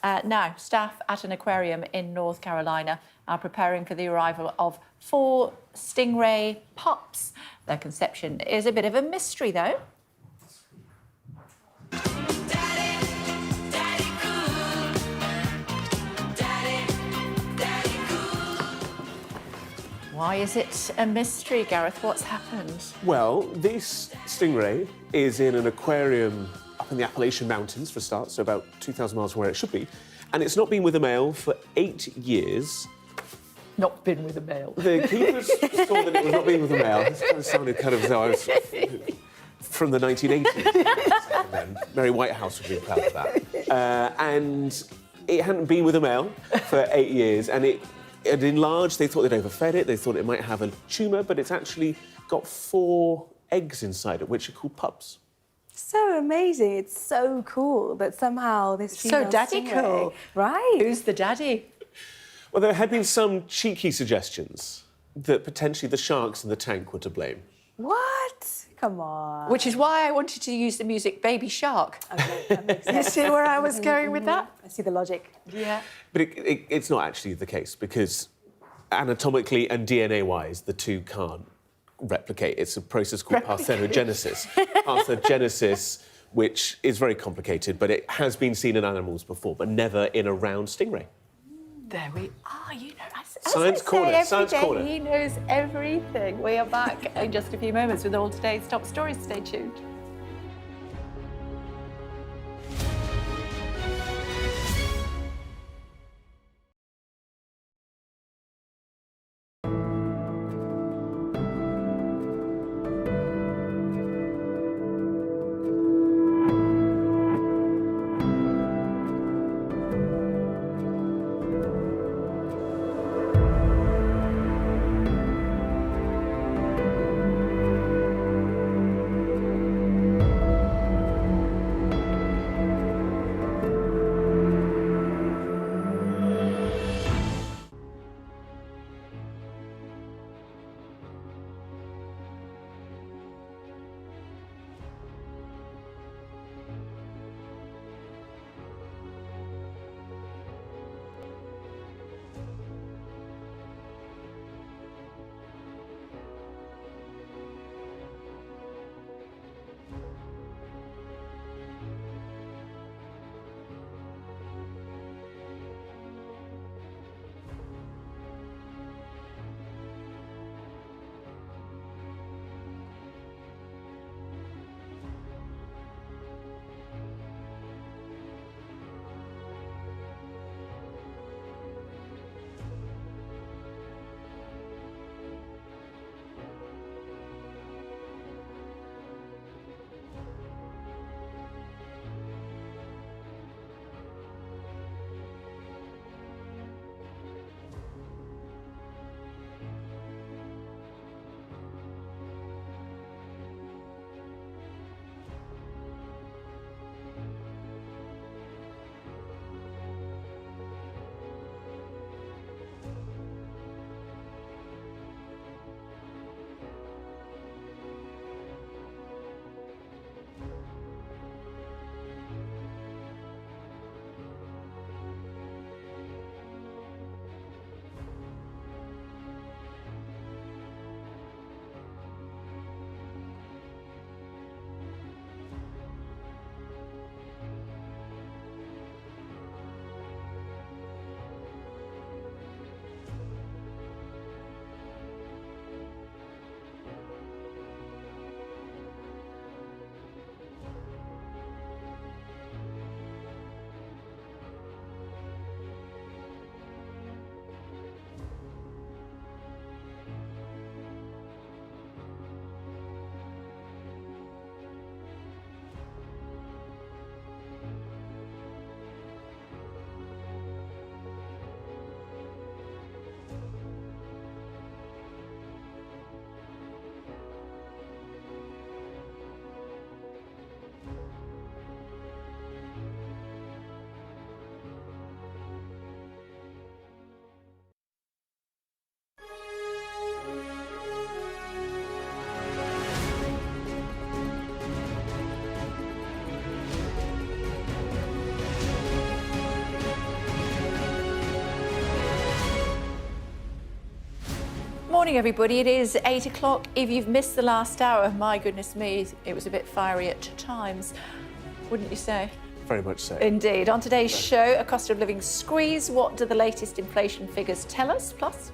Now, staff at an aquarium in North Carolina are preparing for the arrival of 4 Stingray pups. Their conception is a bit of a mystery, though. Why is it a mystery, Gareth? What's happened? Well, this stingray is in an aquarium up in the Appalachian Mountains, for a start, so about 2,000 miles from where it should be. And it's not been with a male for 8 years. Not been with a male. The keepers saw that it was not being with a male. This kind of sounded kind of as though I was from the 1980s. Mary Whitehouse would be proud of that. And it hadn't been with a male for 8 years, and it had enlarged. They thought they'd overfed it. They thought it might have a tumour, but it's actually got 4 eggs inside it, which are called pups. So amazing. It's so cool that somehow this female So daddy stingray, cool. Right. Who's the daddy? Well, there had been some cheeky suggestions that potentially the sharks in the tank were to blame. What? Come on. Which is why I wanted to use the music Baby Shark. Okay, that makes You sense. see where I was going with that? I see the logic. Yeah. But it's not actually the case, because anatomically and DNA-wise, the two can't replicate. It's a process called parthenogenesis. Parthenogenesis, which is very complicated, but it has been seen in animals before, but never in a round stingray. There we are. You know, Science Corner, Science Corner. He knows everything. We are back in just a few moments with all today's top stories. Stay tuned. morning, everybody. It is 8 o'clock. If you've missed the last hour, my goodness me, it was a bit fiery at times, wouldn't you say? Very much so. Indeed. On today's show, a cost of living squeeze. What do the latest inflation figures tell us? Plus,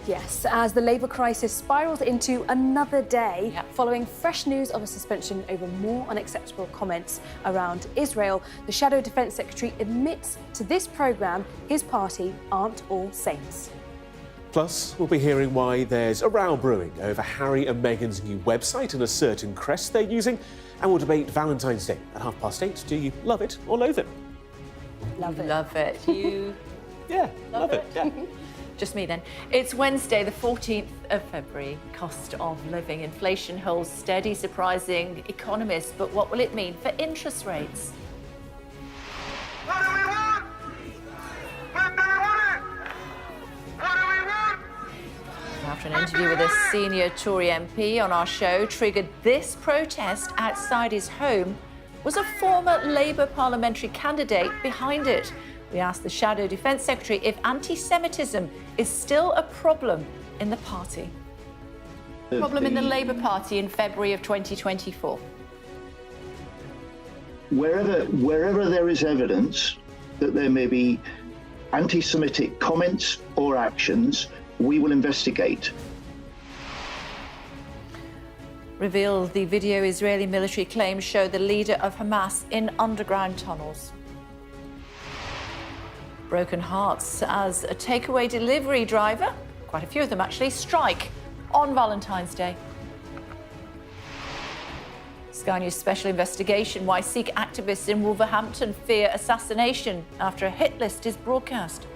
yes, as the Labour crisis spirals into another day, following fresh news of a suspension over more unacceptable comments around Israel, the Shadow Defence Secretary admits to this programme his party aren't all saints. Plus, we'll be hearing why there's a row brewing over Harry and Meghan's new website and a certain crest they're using. And we'll debate Valentine's Day at 8:30. Do you love it or loathe it? love it. Love it. You? Yeah, love it. Yeah. Just me then. It's Wednesday, the 14th of February. Cost of living. Inflation holds steady, surprising economists. But what will it mean for interest rates? What do we want? When do we want it? What do we want? After an interview with a senior Tory MP on our show triggered this protest outside his home, was a former Labour parliamentary candidate behind it. We asked the Shadow Defence Secretary if anti-Semitism is still a problem in the party. Problem in the Labour Party in February of 2024. Wherever there is evidence that there may be anti-Semitic comments or actions, we will investigate. Revealed the video Israeli military claims show the leader of Hamas in underground tunnels. Broken hearts as a takeaway delivery driver, quite a few of them actually, strike on Valentine's Day. Sky News special investigation why Sikh activists in Wolverhampton fear assassination after a hit list is broadcast.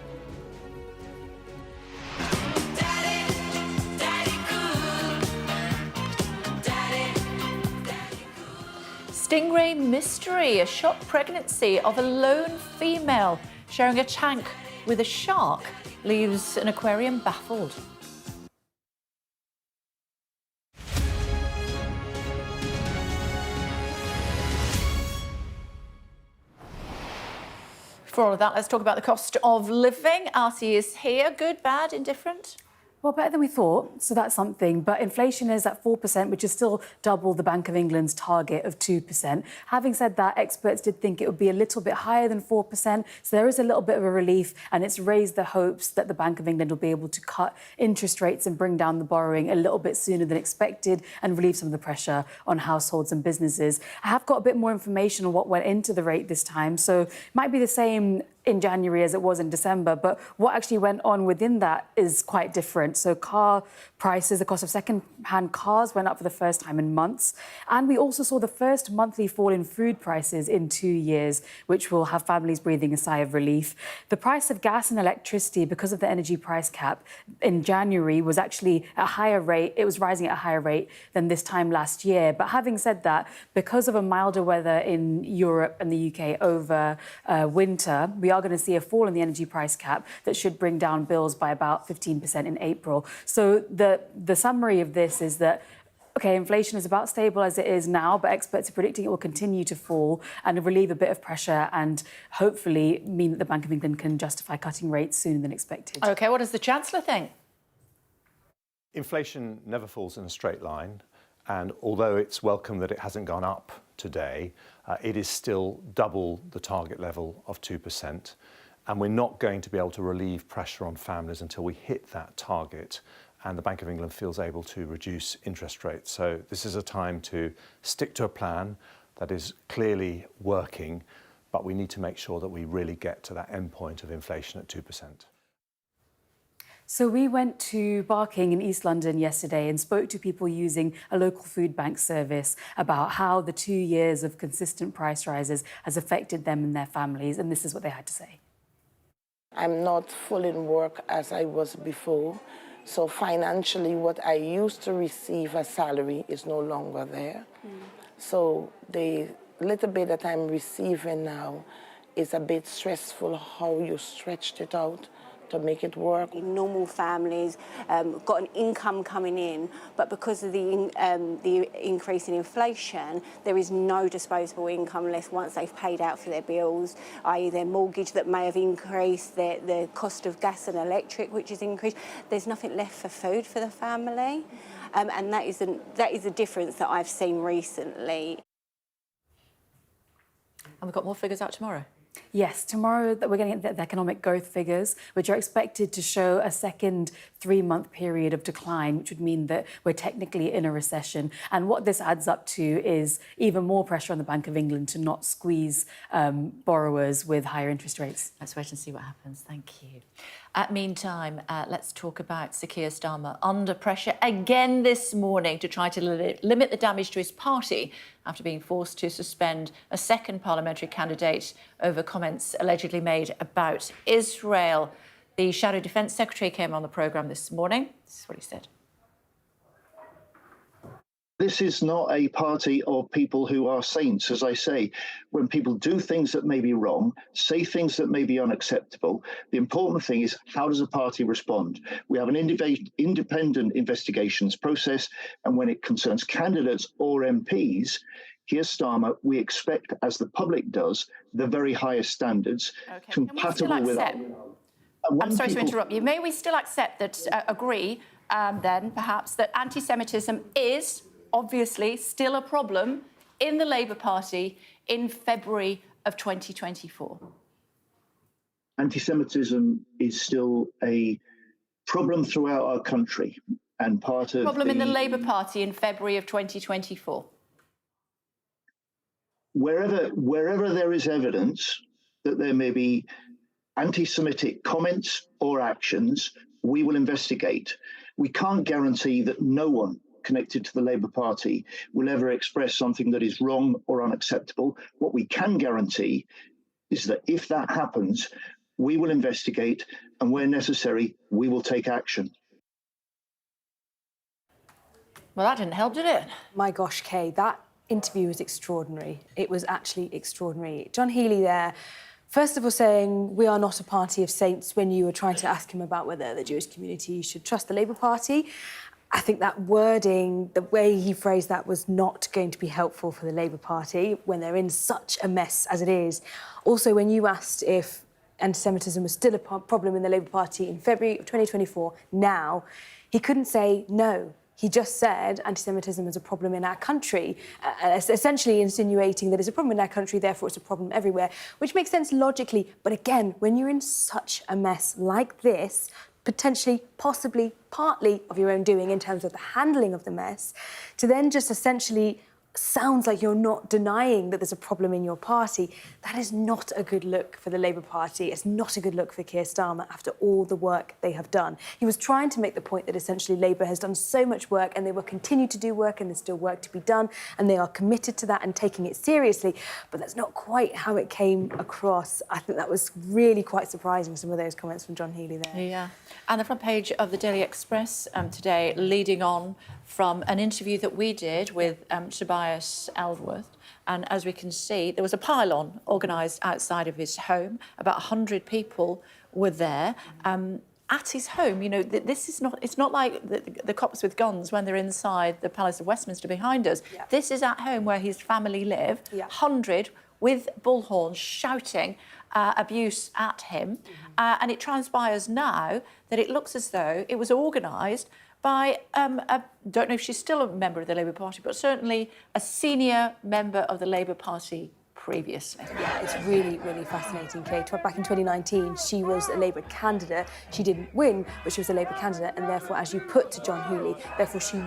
Stingray mystery, a shock pregnancy of a lone female sharing a tank with a shark leaves an aquarium baffled. For all of that, let's talk about the cost of living. Artie is here. Good, bad, indifferent? Well, better than we thought, so that's something. But inflation is at 4%, which is still double the Bank of England's target of 2%. Having said that, experts did think it would be a little bit higher than 4%. So there is a little bit of a relief, and it's raised the hopes that the Bank of England will be able to cut interest rates and bring down the borrowing a little bit sooner than expected and relieve some of the pressure on households and businesses. I have got a bit more information on what went into the rate this time. So it might be the same in January as it was in December, but what actually went on within that is quite different. So car prices, the cost of second-hand cars went up for the first time in months. And we also saw the first monthly fall in food prices in 2 years, which will have families breathing a sigh of relief. The price of gas and electricity, because of the energy price cap in January, was actually at a higher rate. It was rising at a higher rate than this time last year. But having said that, because of a milder weather in Europe and the UK over winter, we are going to see a fall in the energy price cap that should bring down bills by about 15% in April. So the summary of this is that, OK, inflation is about stable as it is now, but experts are predicting it will continue to fall and relieve a bit of pressure and hopefully mean that the Bank of England can justify cutting rates sooner than expected. OK, what does the Chancellor think? Inflation never falls in a straight line. And although it's welcome that it hasn't gone up today, it is still double the target level of 2%. And we're not going to be able to relieve pressure on families until we hit that target and the Bank of England feels able to reduce interest rates. So this is a time to stick to a plan that is clearly working, but we need to make sure that we really get to that end point of inflation at 2%. So we went to Barking in East London yesterday and spoke to people using a local food bank service about how the 2 years of consistent price rises has affected them and their families. And this is what they had to say. I'm not full in work as I was before. So financially, what I used to receive as salary is no longer there. So the little bit that I'm receiving now is a bit stressful how you stretched it out to make it work. Normal families got an income coming in, but because of the increase in inflation, there is no disposable income left once they've paid out for their bills, i.e. their mortgage that may have increased, the cost of gas and electric which has increased. There's nothing left for food for the family, and that is a difference that I've seen recently. And we've got more figures out tomorrow. Yes, tomorrow we're going to get the economic growth figures, which are expected to show a second 3-month period of decline, which would mean that we're technically in a recession. And what this adds up to is even more pressure on the Bank of England to not squeeze borrowers with higher interest rates. Let's wait and see what happens. Thank you. Meantime, let's talk about Keir Starmer under pressure again this morning to try to limit the damage to his party after being forced to suspend a second parliamentary candidate over comments allegedly made about Israel. The Shadow Defence Secretary came on the programme this morning. This is what he said. This is not a party of people who are saints, as I say. When people do things that may be wrong, say things that may be unacceptable, the important thing is, how does a party respond? We have an independent investigations process, and when it concerns candidates or MPs, Keir Starmer, we expect, as the public does, the very highest standards, compatible with... I'm sorry to interrupt you. May we still accept that, agree then, perhaps, that anti-Semitism is obviously still a problem in the Labour Party in February of 2024? Anti-Semitism is still a problem throughout our country and part of problem in the Labour Party in February of 2024? Wherever there is evidence that there may be anti-Semitic comments or actions, we will investigate. We can't guarantee that no one connected to the Labour Party will ever express something that is wrong or unacceptable. What we can guarantee is that if that happens, we will investigate, and where necessary, we will take action. Well, that didn't help, did it? My gosh, Kay, that interview was extraordinary. It was actually extraordinary. John Healey there, first of all saying we are not a party of saints when you were trying to ask him about whether the Jewish community should trust the Labour Party. I think that wording, the way he phrased that, was not going to be helpful for the Labour Party when they're in such a mess as it is. Also, when you asked if anti-Semitism was still a problem in the Labour Party in February of 2024, now, he couldn't say no. He just said anti-Semitism is a problem in our country, essentially insinuating that it's a problem in our country, therefore it's a problem everywhere, which makes sense logically. But again, when you're in such a mess like this, potentially, possibly, partly of your own doing in terms of the handling of the mess, to then just essentially sounds like you're not denying that there's a problem in your party, that is not a good look for the Labour Party. It's not a good look for Keir Starmer after all the work they have done. He was trying to make the point that essentially Labour has done so much work and they will continue to do work and there's still work to be done and they are committed to that and taking it seriously, but that's not quite how it came across. I think that was really quite surprising, some of those comments from John Healey there. Yeah. And the front page of the Daily Express today, leading on from an interview that we did with Tobias Ellsworth. And as we can see, there was a pylon organised outside of his home. About 100 people were there. At his home, you know, this is not, it's not like the cops with guns when they're inside the Palace of Westminster behind us. Yeah. This is at home where his family live. Yeah. 100 with bullhorns shouting abuse at him. And it transpires now that it looks as though it was organised by, don't know if she's still a member of the Labour Party, but certainly a senior member of the Labour Party previously. Yeah, it's really, really fascinating, Kate. Back in 2019, she was a Labour candidate. She didn't win, but she was a Labour candidate, and therefore, as you put to John Healey, therefore she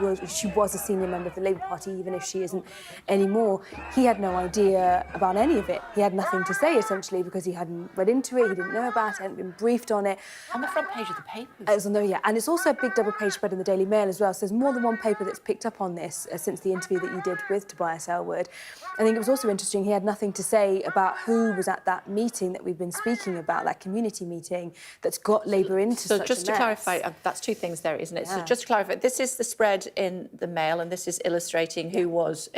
was a senior member of the Labour Party, even if she isn't anymore. He had no idea about any of it. He had nothing to say, essentially, because he hadn't read into it, he didn't know about it, hadn't been briefed on it. On the front page of the papers. And it's also a big double-page spread in the Daily Mail as well, so there's more than one paper that's picked up on this since the interview that you did with Tobias Ellsworth. I think it was also interesting, he had nothing to say about who was at that meeting that we've been speaking about, that community meeting that's got Labour into such a mess. So just to clarify, that's two things there, isn't it? Yeah. So just to clarify, this is the spread in the Mail, and this is illustrating who was,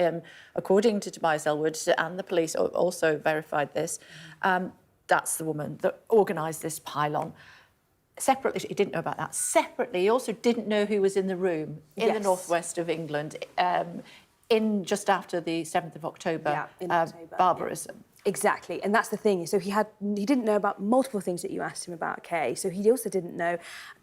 according to Tobias Ellsworth, and the police also verified this, that's the woman that organised this pylon. Separately, he didn't know about that. Separately, he also didn't know who was in the room in the northwest of England in just after the 7th of October, barbarism. Exactly, and that's the thing. So he didn't know about multiple things that you asked him about, Kay. So he also didn't know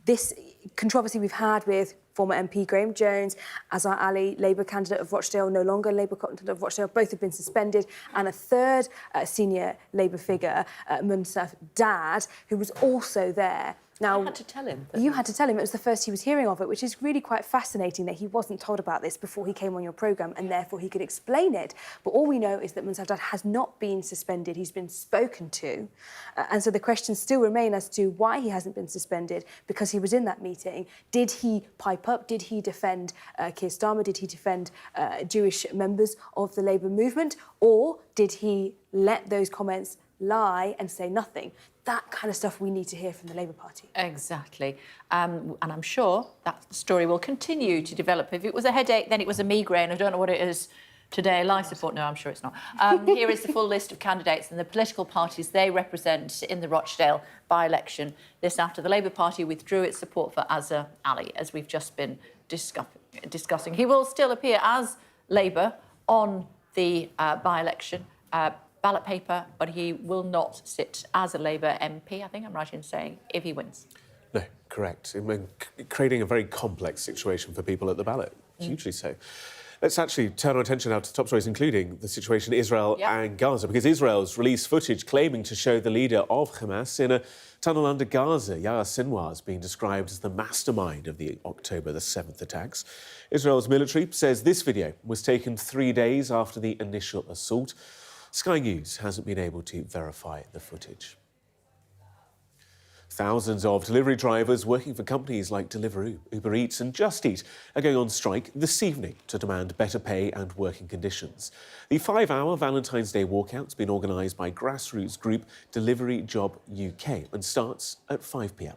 this controversy we've had with former MP Graham Jones, Azhar Ali, Labour candidate of Rochdale, no longer Labour candidate of Rochdale, both have been suspended, and a third senior Labour figure, Munsaf's dad, who was also there. Now, you had to tell him. You had to tell him. It was the first he was hearing of it, which is really quite fascinating that he wasn't told about this before he came on your programme, and therefore he could explain it. But all we know is that Munsaf's dad has not been suspended. He's been spoken to. And so the questions still remain as to why he hasn't been suspended, because he was in that meeting. Did he pipe up? Did he defend Keir Starmer? Did he defend Jewish members of the Labour movement? Or did he let those comments lie and say nothing? That kind of stuff we need to hear from the Labour Party. Exactly. And I'm sure that story will continue to develop. If it was a headache, then it was a migraine. I don't know what it is today. Life support, no, I'm sure it's not. Here is the full list of candidates and the political parties they represent in the Rochdale by-election. This after the Labour Party withdrew its support for Azhar Ali, as we've just been discussing. He will still appear as Labour on the by-election ballot paper, but he will not sit as a Labour MP, I think I'm right in saying, if he wins. No, correct. I mean, creating a very complex situation for people at the ballot, hugely so. Let's actually turn our attention now to top stories, including the situation in Israel and Gaza, because Israel's released footage claiming to show the leader of Hamas in a tunnel under Gaza. Yahya Sinwar is being described as the mastermind of the October the 7th attacks. Israel's military says this video was taken 3 days after the initial assault. Sky News hasn't been able to verify the footage. Thousands of delivery drivers working for companies like Deliveroo, Uber Eats and Just Eat are going on strike this evening to demand better pay and working conditions. The 5-hour Valentine's Day walkout's been organised by grassroots group Delivery Job UK and starts at 5 p.m.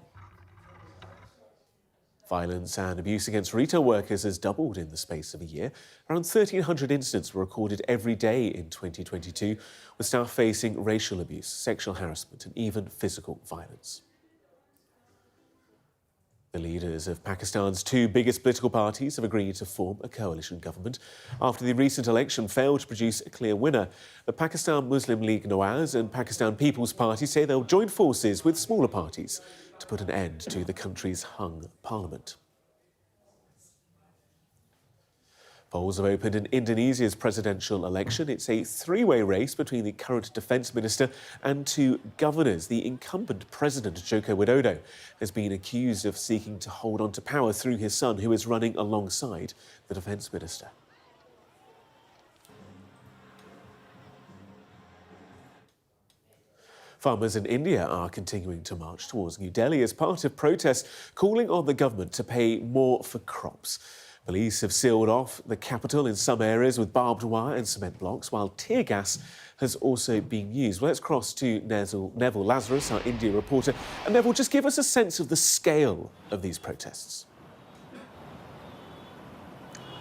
Violence and abuse against retail workers has doubled in the space of a year. Around 1,300 incidents were recorded every day in 2022, with staff facing racial abuse, sexual harassment and even physical violence. The leaders of Pakistan's two biggest political parties have agreed to form a coalition government after the recent election failed to produce a clear winner. The Pakistan Muslim League Nawaz and Pakistan People's Party say they'll join forces with smaller parties to put an end to the country's hung parliament. Polls have opened in Indonesia's presidential election. It's a three-way race between the current defence minister and two governors. The incumbent president, Joko Widodo, has been accused of seeking to hold on to power through his son, who is running alongside the defence minister. Farmers in India are continuing to march towards New Delhi as part of protests calling on the government to pay more for crops. Police have sealed off the capital in some areas with barbed wire and cement blocks, while tear gas has also been used. Well, let's cross to Neville Lazarus, our India reporter. And Neville, just give us a sense of the scale of these protests.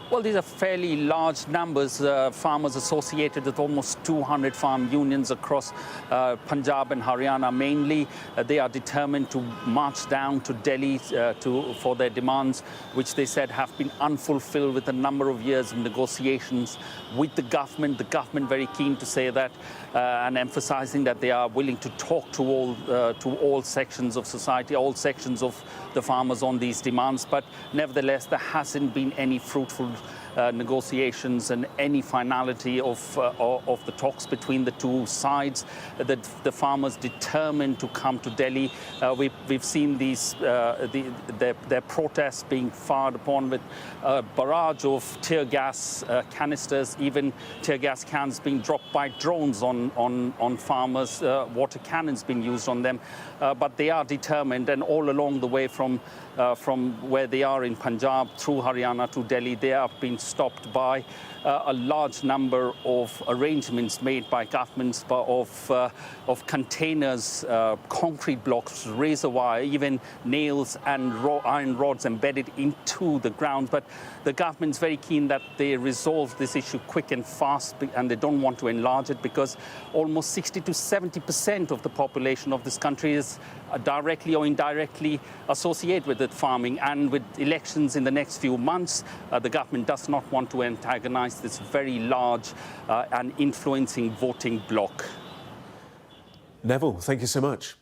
Well, these are fairly large numbers. Farmers associated with almost 200 farm unions across Punjab and Haryana mainly. They are determined to march down to Delhi for their demands, which they said have been unfulfilled with a number of years of negotiations with the government. The government very keen to say that and emphasising that they are willing to talk to all sections of society, all sections of the farmers on these demands. But nevertheless, there hasn't been any fruitful negotiations and any finality of the talks between the two sides. The farmers determined to come to Delhi. We've seen these their protests being fired upon with a barrage of tear gas canisters, even tear gas cans being dropped by drones on farmers. Water cannons being used on them, but they are determined, and all along the way from where they are in Punjab through Haryana to Delhi, they are have been stopped by a large number of arrangements made by governments of containers, concrete blocks, razor wire, even nails and iron rods embedded into the ground. But the government's very keen that they resolve this issue quick and fast, and they don't want to enlarge it because almost 60 to 70% of the population of this country is directly or indirectly associated with the farming. And with elections in the next few months, the government does not want to antagonize this very large and influencing voting bloc. Neville, thank you so much.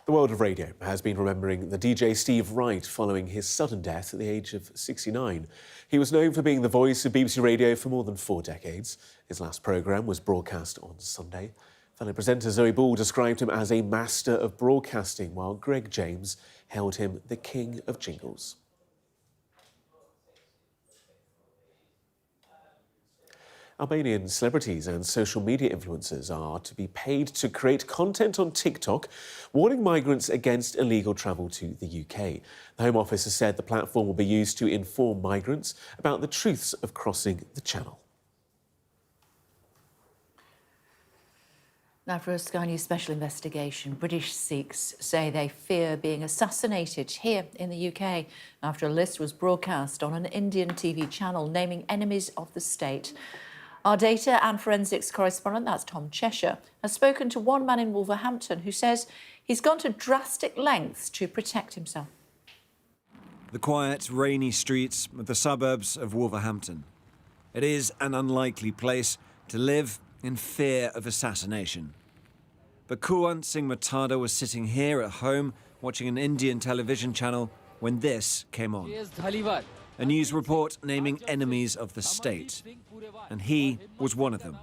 The world of radio has been remembering the DJ Steve Wright following his sudden death at the age of 69. He was known for being the voice of BBC Radio for more than 4 decades. His last programme was broadcast on Sunday. Fellow presenter Zoe Ball described him as a master of broadcasting, while Greg James hailed him the king of jingles. Albanian celebrities and social media influencers are to be paid to create content on TikTok, warning migrants against illegal travel to the UK. The Home Office has said the platform will be used to inform migrants about the truths of crossing the channel. Now, for a Sky News special investigation, British Sikhs say they fear being assassinated here in the UK after a list was broadcast on an Indian TV channel naming enemies of the state. Our data and forensics correspondent, that's Tom Cheshire, has spoken to one man in Wolverhampton who says he's gone to drastic lengths to protect himself. The quiet, rainy streets of the suburbs of Wolverhampton. It is an unlikely place to live in fear of assassination. But Kuwant Singh Matada was sitting here at home watching an Indian television channel when this came on. A news report naming enemies of the state. And he was one of them.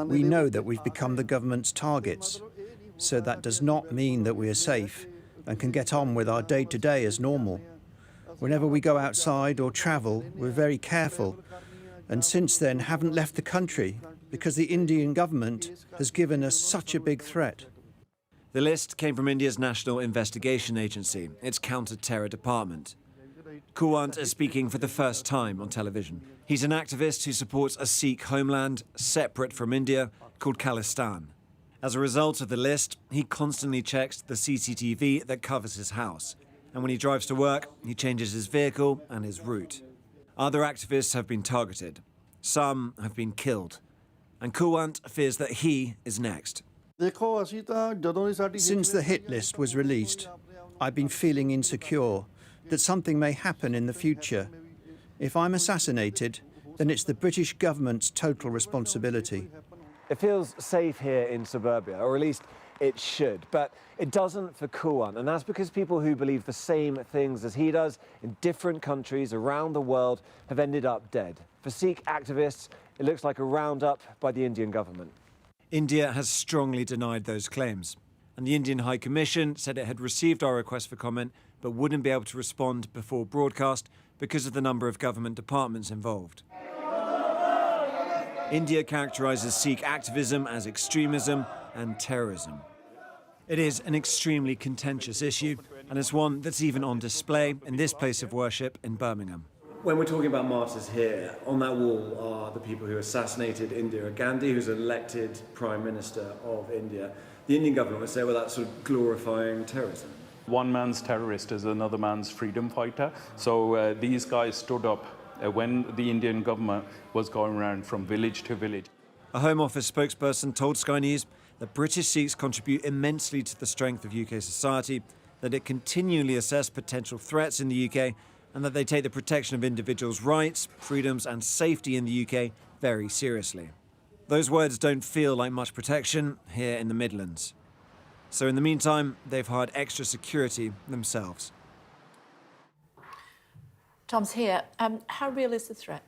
We know that we've become the government's targets, so that does not mean that we are safe and can get on with our day-to-day as normal. Whenever we go outside or travel, we're very careful, and since then haven't left the country because the Indian government has given us such a big threat. The list came from India's National Investigation Agency, its counter-terror department. Kuwant is speaking for the first time on television. He's an activist who supports a Sikh homeland separate from India called Khalistan. As a result of the list, he constantly checks the CCTV that covers his house. And when he drives to work, he changes his vehicle and his route. Other activists have been targeted. Some have been killed. And Kuwant fears that he is next. Since the hit list was released, I've been feeling insecure that something may happen in the future. If I'm assassinated, then it's the British government's total responsibility. It feels safe here in suburbia, or at least it should, but it doesn't for Kuwant, and that's because people who believe the same things as he does in different countries around the world have ended up dead. For Sikh activists, it looks like a roundup by the Indian government. India has strongly denied those claims, and the Indian High Commission said it had received our request for comment but wouldn't be able to respond before broadcast because of the number of government departments involved. India characterises Sikh activism as extremism and terrorism. It is an extremely contentious issue, and it's one that's even on display in this place of worship in Birmingham. When we're talking about martyrs here, on that wall are the people who assassinated Indira Gandhi, who's elected Prime Minister of India. The Indian government would say, well, that's sort of glorifying terrorism. One man's terrorist is another man's freedom fighter. So these guys stood up when the Indian government was going around from village to village. A Home Office spokesperson told Sky News that British Sikhs contribute immensely to the strength of UK society, that it continually assesses potential threats in the UK, and that they take the protection of individuals' rights, freedoms and safety in the UK very seriously. Those words don't feel like much protection here in the Midlands. So in the meantime, they've hired extra security themselves. Tom's here. How real is the threat?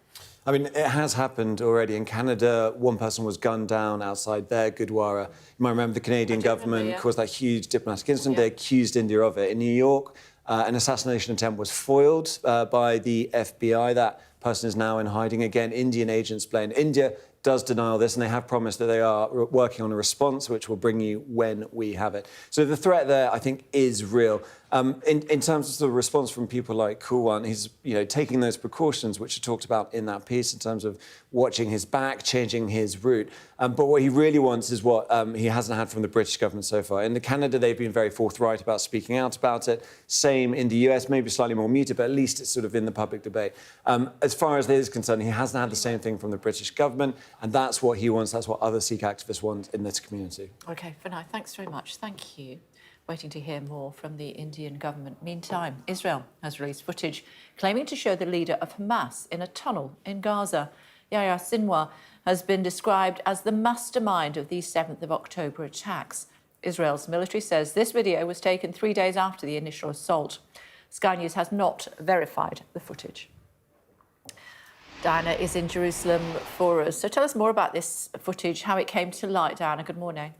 I mean, it has happened already. In Canada, one person was gunned down outside their Gurdwara. You might remember the Canadian government caused that huge diplomatic incident. They accused India of it. In New York, an assassination attempt was foiled by the FBI. That person is now in hiding. Again, Indian agents blame India does deny all this, and they have promised that they are working on a response which will bring you when we have it. So the threat there, I think, is real. In terms of the response from people like Kuwan, he's taking those precautions which are talked about in that piece in terms of watching his back, changing his route. But what he really wants is what he hasn't had from the British government so far. In Canada, they've been very forthright about speaking out about it. Same in the US, maybe slightly more muted, but at least it's sort of in the public debate. As far as this is concerned, he hasn't had the same thing from the British government, and that's what he wants. That's what other Sikh activists want in this community. OK, for now, thanks very much. Thank you. Waiting to hear more from the Indian government. Meantime, Israel has released footage claiming to show the leader of Hamas in a tunnel in Gaza. Yahya Sinwar has been described as the mastermind of these 7th of October attacks. Israel's military says this video was taken 3 days after the initial assault. Sky News has not verified the footage. Diana is in Jerusalem for us. So tell us more about this footage, how it came to light. Diana, good morning.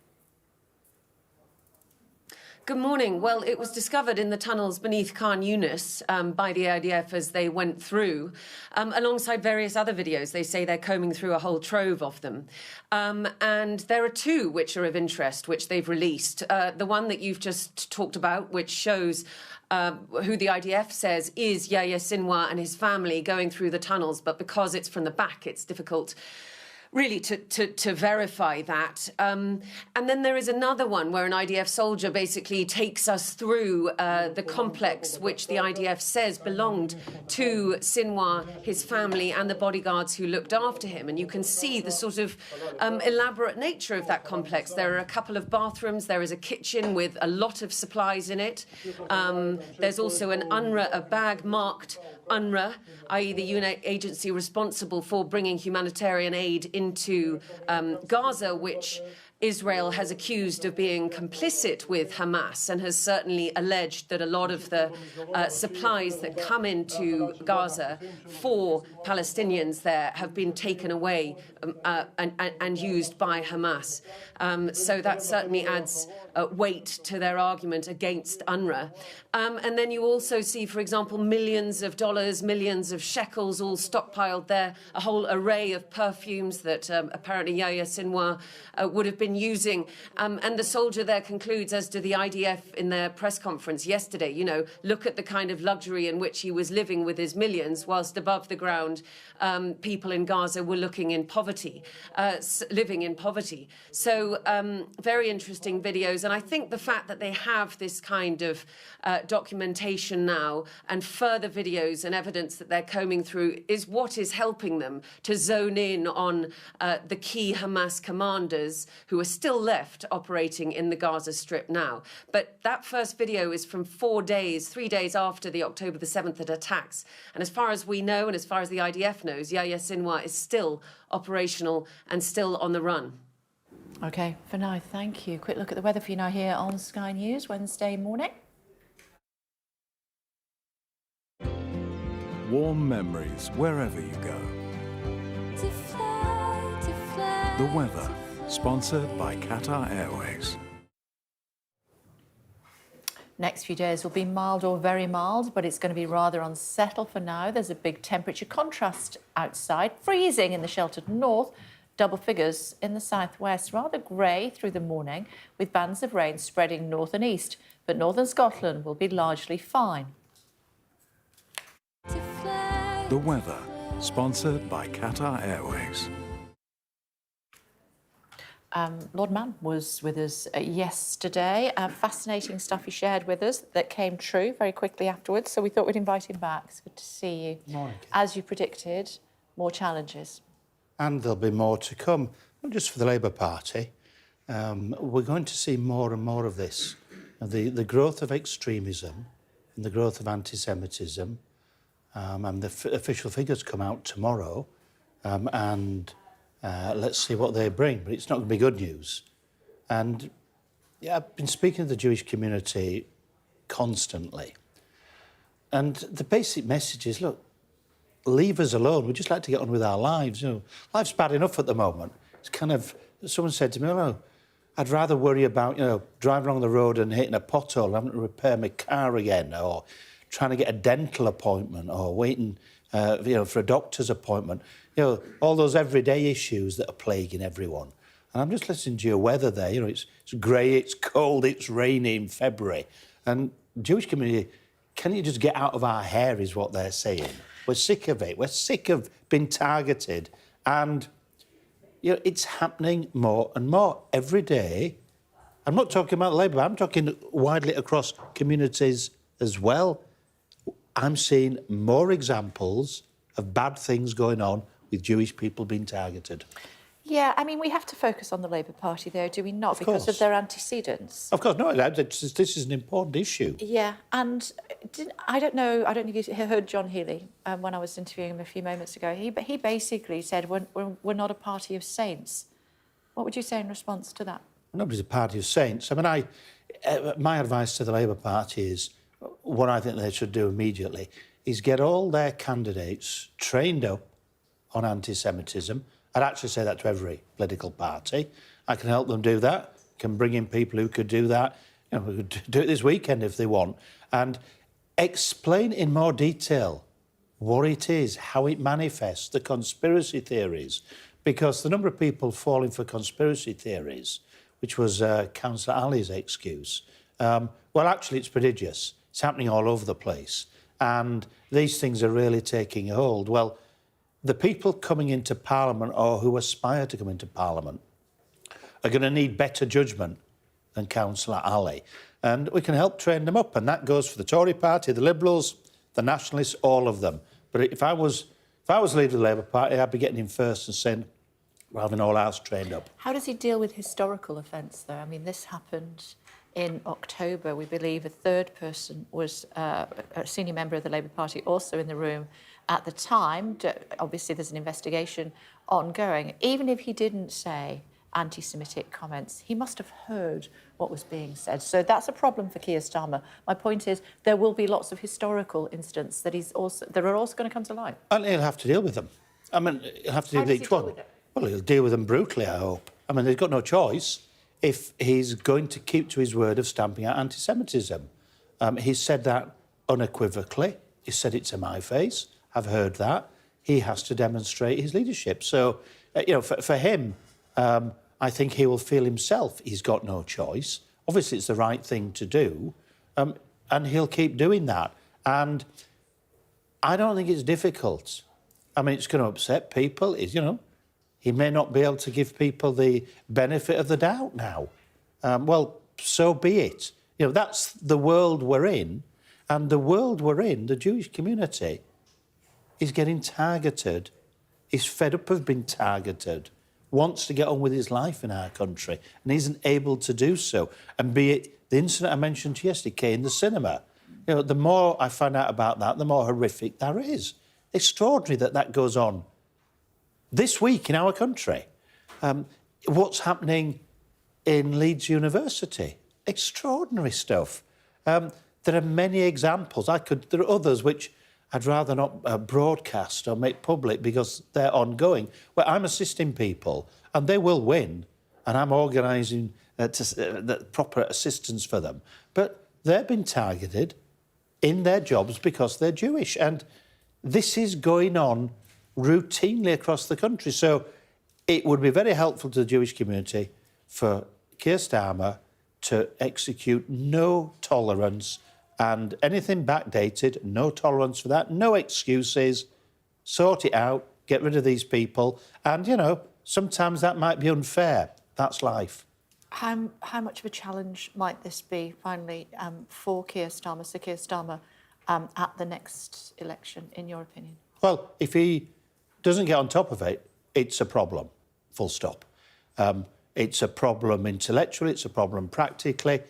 Good morning. Well, it was discovered in the tunnels beneath Khan Yunis by the IDF as they went through, alongside various other videos. They say they're combing through a whole trove of them. And there are 2 which are of interest, which they've released. The one that you've just talked about, which shows who the IDF says is Yahya Sinwar and his family going through the tunnels, but because it's from the back, it's difficult really to verify that. And then there is another one where an IDF soldier basically takes us through the complex which the IDF says belonged to Sinwar, his family and the bodyguards who looked after him. And you can see the sort of elaborate nature of that complex. There are a couple of bathrooms, there is a kitchen with a lot of supplies in it. There's also an UNRWA, a bag marked UNRWA, i.e. the UN agency responsible for bringing humanitarian aid into Gaza, which Israel has accused of being complicit with Hamas and has certainly alleged that a lot of the supplies that come into Gaza for Palestinians there have been taken away and used by Hamas. So that certainly adds weight to their argument against UNRWA. And then you also see, for example, millions of dollars, millions of shekels all stockpiled there, a whole array of perfumes that apparently Yahya Sinwar would have been using. And the soldier there concludes, as did the IDF in their press conference yesterday, look at the kind of luxury in which he was living with his millions, whilst above the ground, people in Gaza were living in poverty. So very interesting videos. And I think the fact that they have this kind of documentation now and further videos and evidence that they're combing through is what is helping them to zone in on the key Hamas commanders who are still left operating in the Gaza Strip now. But that first video is from 3 days after the October the 7th attacks. And as far as we know and as far as the IDF knows, Yahya Sinwar is still operational and still on the run. OK, for now, thank you. Quick look at the weather for you now here on Sky News, Wednesday morning. Warm memories wherever you go. The weather, sponsored by Qatar Airways. Next few days will be mild or very mild, but it's going to be rather unsettled for now. There's a big temperature contrast outside, freezing in the sheltered north, double figures in the southwest, rather grey through the morning, with bands of rain spreading north and east. But northern Scotland will be largely fine. The weather, sponsored by Qatar Airways. Lord Mann was with us yesterday. Fascinating stuff he shared with us that came true very quickly afterwards. So we thought we'd invite him back. It's good to see you. Morning. As you predicted, more challenges. And there'll be more to come, not just for the Labour Party. We're going to see more and more of this. The growth of extremism and the growth of anti-Semitism. And the official figures come out tomorrow. Let's see what they bring, but it's not going to be good news. And yeah, I've been speaking to the Jewish community constantly. And the basic message is, look, leave us alone. We'd just like to get on with our lives. Life's bad enough at the moment. It's kind of, someone said to me, oh, I'd rather worry about, driving along the road and hitting a pothole, having to repair my car again, or trying to get a dental appointment, or waiting for a doctor's appointment. All those everyday issues that are plaguing everyone. And I'm just listening to your weather there. It's grey, it's cold, it's rainy in February. And Jewish community, can you just get out of our hair is what they're saying. We're sick of it. We're sick of being targeted. And, it's happening more and more every day. I'm not talking about Labour, I'm talking widely across communities as well. I'm seeing more examples of bad things going on with Jewish people being targeted. Yeah, I mean, we have to focus on the Labour Party, though, do we not? Because of their antecedents. Of course, no, this is an important issue. Yeah, and I don't think you heard John Healey when I was interviewing him a few moments ago. He basically said, we're not a party of saints. What would you say in response to that? Nobody's a party of saints. I mean, my advice to the Labour Party is, what I think they should do immediately is get all their candidates trained up on anti-Semitism. I'd actually say that to every political party. I can help them do that, can bring in people who could do that. We could do it this weekend if they want. And explain in more detail what it is, how it manifests, the conspiracy theories. Because the number of people falling for conspiracy theories, which was Councillor Ali's excuse, well, actually, it's prodigious. It's happening all over the place. And these things are really taking hold. Well, the people coming into Parliament or who aspire to come into Parliament are going to need better judgment than Councillor Ali. And we can help train them up. And that goes for the Tory party, the Liberals, the Nationalists, all of them. But if I was leader of the Labour Party, I'd be getting in first and saying, we're having all ours trained up. How does he deal with historical offence, though? I mean, this happened in October. We believe a third person was a senior member of the Labour Party also in the room at the time. Obviously, there's an investigation ongoing. Even if he didn't say anti-Semitic comments, he must have heard what was being said. So that's a problem for Keir Starmer. My point is, there will be lots of historical incidents that are also going to come to light. And he'll have to deal with them. I mean, he'll have to deal with each one. Well, he'll deal with them brutally, I hope. I mean, he's got no choice if he's going to keep to his word of stamping out anti-Semitism. He's said that unequivocally. He said it to my face. I've heard that. He has to demonstrate his leadership. So, for him, I think he will feel himself he's got no choice. Obviously, it's the right thing to do, and he'll keep doing that. And I don't think it's difficult. I mean, it's going to upset people. He may not be able to give people the benefit of the doubt now. Well, so be it. That's the world we're in. And the world we're in, the Jewish community, is getting targeted, is fed up of being targeted, wants to get on with his life in our country, and isn't able to do so. And be it the incident I mentioned to you yesterday, Kay, in the cinema, the more I find out about that, the more horrific that is. Extraordinary that goes on this week in our country. What's happening in Leeds University? Extraordinary stuff. There are many examples. There are others which I'd rather not broadcast or make public because they're ongoing, where I'm assisting people and they will win, and I'm organising the proper assistance for them. But they've been targeted in their jobs because they're Jewish. And this is going on routinely across the country. So it would be very helpful to the Jewish community for Keir Starmer to execute no tolerance, and anything backdated, no tolerance for that, no excuses, sort it out, get rid of these people. And, sometimes that might be unfair. That's life. How much of a challenge might this be, finally, for Keir Starmer, Sir Keir Starmer, at the next election, in your opinion? Well, if he doesn't get on top of it, it's a problem, full stop. It's a problem intellectually, it's a problem practically.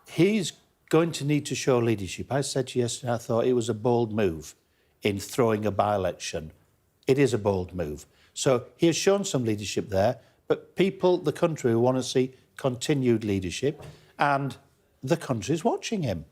He's going to need to show leadership. I said to you yesterday, I thought it was a bold move in throwing a by-election. It is a bold move. So he has shown some leadership there, but people, the country, want to see continued leadership, and the country's watching him.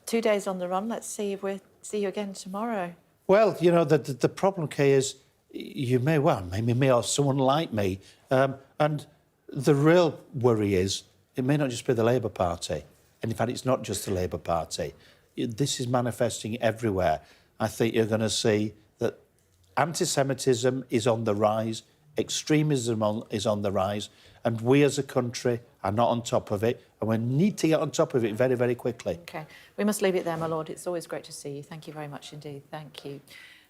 2 days on the run. Let's see if we'll see you again tomorrow. Well, the problem, Kay, is you may, or someone like me, and the real worry is it may not just be the Labour Party. And in fact, it's not just the Labour Party. This is manifesting everywhere. I think you're going to see that anti-Semitism is on the rise, extremism is on the rise, and we as a country are not on top of it, and we need to get on top of it very, very quickly. OK. We must leave it there, my lord. It's always great to see you. Thank you very much indeed. Thank you.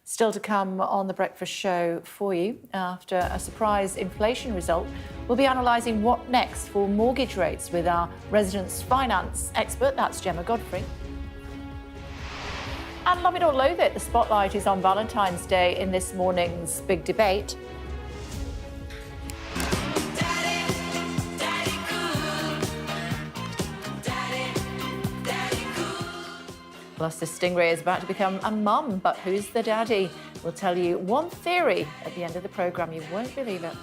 Still to come on The Breakfast Show for you. After a surprise inflation result, we'll be analysing what next for mortgage rates with our residence finance expert, that's Gemma Godfrey. And love it or loathe it, the spotlight is on Valentine's Day in this morning's big debate. Plus, the Stingray is about to become a mum, but who's the daddy? We'll tell you one theory at the end of the programme. You won't believe it.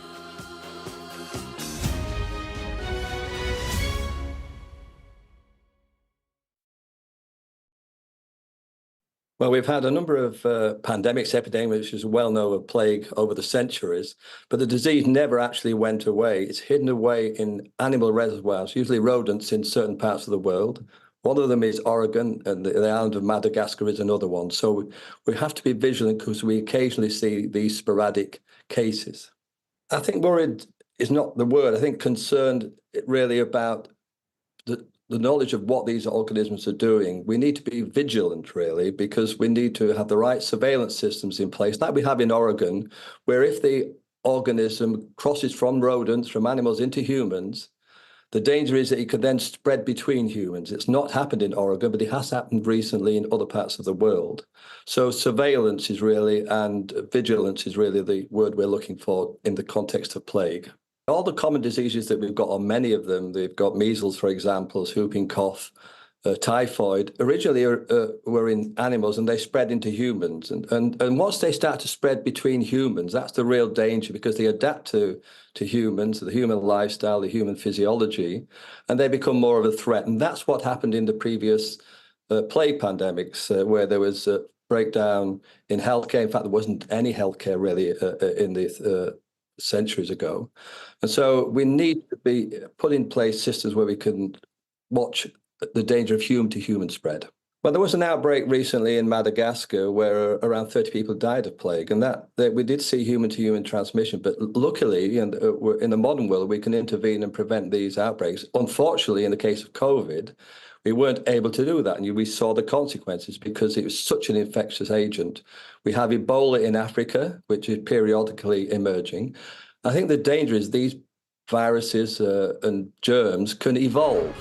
Well, we've had a number of pandemics, epidemics, which is well known of plague over the centuries, but the disease never actually went away. It's hidden away in animal reservoirs, usually rodents in certain parts of the world. One of them is Oregon, and the island of Madagascar is another one. So we have to be vigilant because we occasionally see these sporadic cases. I think worried is not the word. I think concerned really about the knowledge of what these organisms are doing. We need to be vigilant, really, because we need to have the right surveillance systems in place, like we have in Oregon, where if the organism crosses from rodents, from animals into humans, the danger is that it could then spread between humans. It's not happened in Oregon, but it has happened recently in other parts of the world. So surveillance is really, and vigilance is really the word we're looking for in the context of plague. All the common diseases that we've got, or many of them, they've got measles, for example, whooping cough, typhoid, originally were in animals and they spread into humans. And once they start to spread between humans, that's the real danger because they adapt to humans, the human lifestyle, the human physiology, and they become more of a threat. And that's what happened in the previous plague pandemics, where there was a breakdown in healthcare. In fact, there wasn't any healthcare really in the centuries ago. And so we need to be put in place systems where we can watch the danger of human-to-human spread. Well, there was an outbreak recently in Madagascar where around 30 people died of plague, and that we did see human-to-human transmission. But luckily, in the modern world, we can intervene and prevent these outbreaks. Unfortunately, in the case of COVID, we weren't able to do that, and we saw the consequences because it was such an infectious agent. We have Ebola in Africa, which is periodically emerging. I think the danger is these viruses and germs can evolve.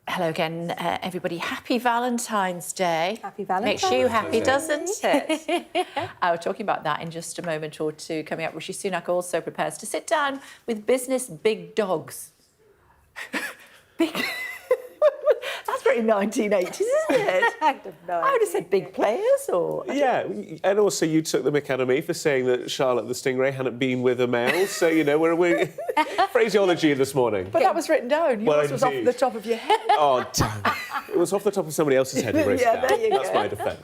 Hello again, everybody. Happy Valentine's Day. Happy Valentine's Makes you happy, Day. doesn't it? We're talking about that in just a moment or two. Coming up, Rishi Sunak also prepares to sit down with business big dogs. Big... That's very 1980s, isn't it? I would have said big players or... Yeah, and also you took the mick out of me for saying that Charlotte the Stingray hadn't been with a male, so, you know, we're phraseology this morning. But that was written down. Yours was off the top of your head. Oh, damn. It was off the top of somebody else's head. Yeah, there you go. That's my defence.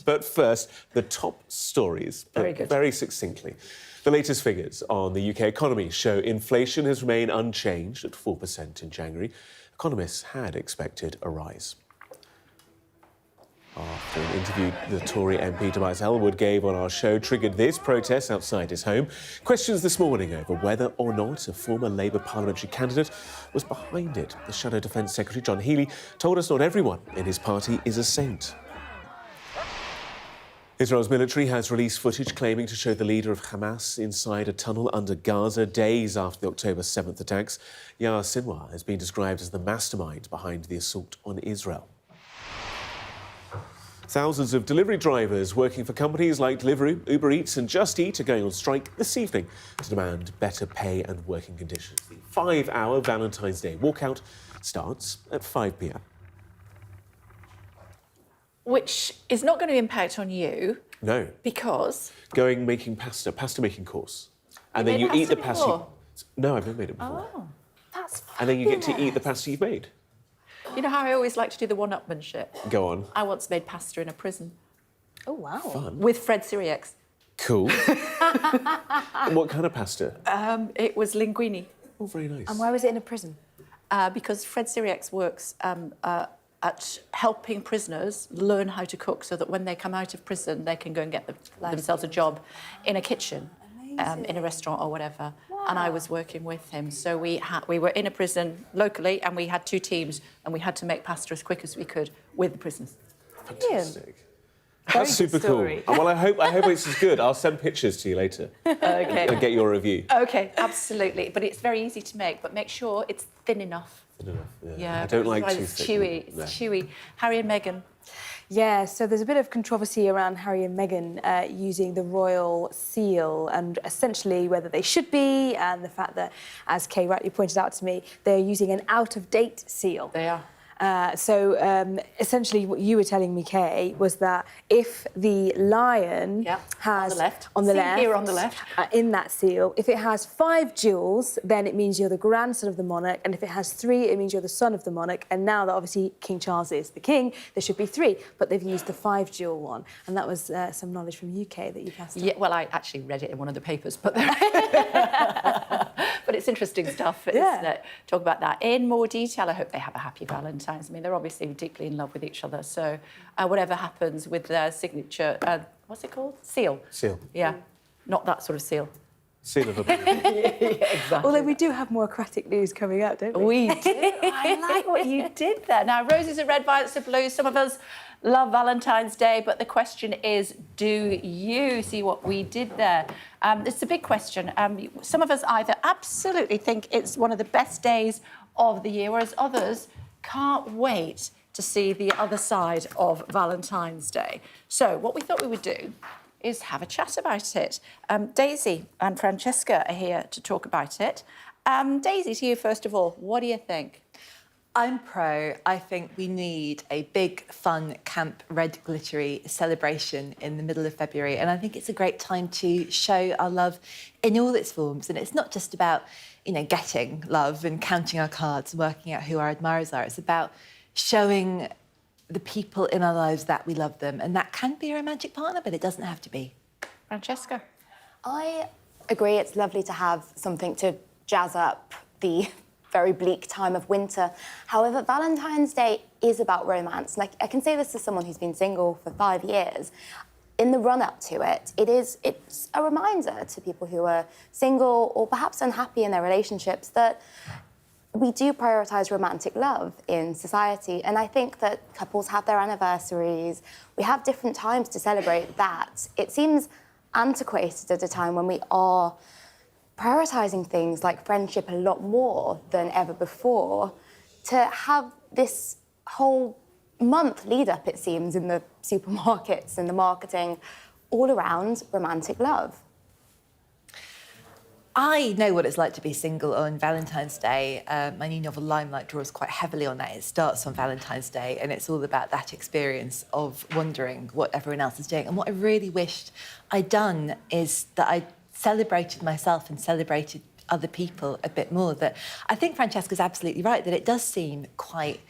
But first, the top stories, very good. Very succinctly. The latest figures on the UK economy show inflation has remained unchanged at 4% in January. Economists had expected a rise. After an interview the Tory MP Tobias Ellwood gave on our show triggered this protest outside his home. Questions this morning over whether or not a former Labour parliamentary candidate was behind it. The Shadow Defence Secretary John Healey told us not everyone in his party is a saint. Israel's military has released footage claiming to show the leader of Hamas inside a tunnel under Gaza days after the October 7th attacks. Yahya Sinwar has been described as the mastermind behind the assault on Israel. Thousands of delivery drivers working for companies like Deliveroo, Uber Eats and Just Eat are going on strike this evening to demand better pay and working conditions. The 5-hour Valentine's Day walkout starts at 5 p.m. Which is not going to impact on you. No. Because? Going making pasta making course. And You then made you eat the pasta pasta. before? No, I've never made it before. Oh, that's And then you get to eat the fabulous. pasta you've made. You know how I always like to do the one-upmanship? Go on. I once made pasta in a prison. Oh, wow. Fun. With Fred Syriacs. Cool. What kind of pasta? It was linguine. Oh, very nice. And why was it in a prison? Because Fred Syriacs works at helping prisoners learn how to cook so that when they come out of prison, they can go and get themselves a job in a kitchen, in a restaurant or whatever. Wow. And I was working with him. So we were in a prison locally and we had 2 teams and we had to make pasta as quick as we could with the prisoners. Fantastic. That's super cool. Well, I hope it's as good. I'll send pictures to you later. Okay. And get your review. Okay, absolutely. But it's very easy to make, but make sure it's thin enough. Thin enough, yeah. Yeah, I don't like otherwise too it's thick. chewy. It's No. chewy. Harry and Meghan. Yeah, so there's a bit of controversy around Harry and Meghan using the royal seal and essentially whether they should be, and the fact that, as Kay rightly pointed out to me, they're using an out-of-date seal. They are. Essentially what you were telling me, Kay, was that if the lion has on the left, here on the left, in that seal, if it has 5 jewels, then it means you're the grandson of the monarch, and if it has 3, it means you're the son of the monarch. And now that obviously King Charles is the king, there should be 3, but they've used the 5 jewel one, and that was some knowledge from UK that you passed on. Yeah, well, I actually read it in one of the papers, but but it's interesting stuff, isn't it? Talk about that in more detail. I hope they have a happy Valentine's. I mean, they're obviously deeply in love with each other. So whatever happens with their signature, what's it called? Seal. Seal. Yeah, not that sort of seal. Seal of a... Exactly. Although we do have more aquatic news coming up, don't we? We do. I like what you did there. Now, roses are red, violets are blue. Some of us love Valentine's Day, but the question is, do you see what we did there? It's a big question. Some of us either absolutely think it's one of the best days of the year, whereas others can't wait to see the other side of Valentine's Day. So what we thought we would do is have a chat about it. Daisy and Francesca are here to talk about it. Daisy, to you first of all, what do you think? I'm pro. I think we need a big, fun, camp, red, glittery celebration in the middle of February. And I think it's a great time to show our love in all its forms. And it's not just about, getting love and counting our cards and working out who our admirers are. It's about showing the people in our lives that we love them. And that can be a romantic partner, but it doesn't have to be. Francesca? I agree. It's lovely to have something to jazz up the very bleak time of winter. However, Valentine's Day is about romance. And I can say this as someone who's been single for 5 years. In the run-up to it, it's a reminder to people who are single or perhaps unhappy in their relationships that we do prioritise romantic love in society. And I think that couples have their anniversaries. We have different times to celebrate that. It seems antiquated at a time when we are prioritising things like friendship a lot more than ever before, to have this whole month lead up, it seems, in the supermarkets and the marketing all around romantic love. I know what it's like to be single on Valentine's Day. My new novel, Limelight, draws quite heavily on that. It starts on Valentine's Day, and it's all about that experience of wondering what everyone else is doing. And what I really wished I'd done is that I celebrated myself and celebrated other people a bit more. That I think Francesca's absolutely right, that it does seem quite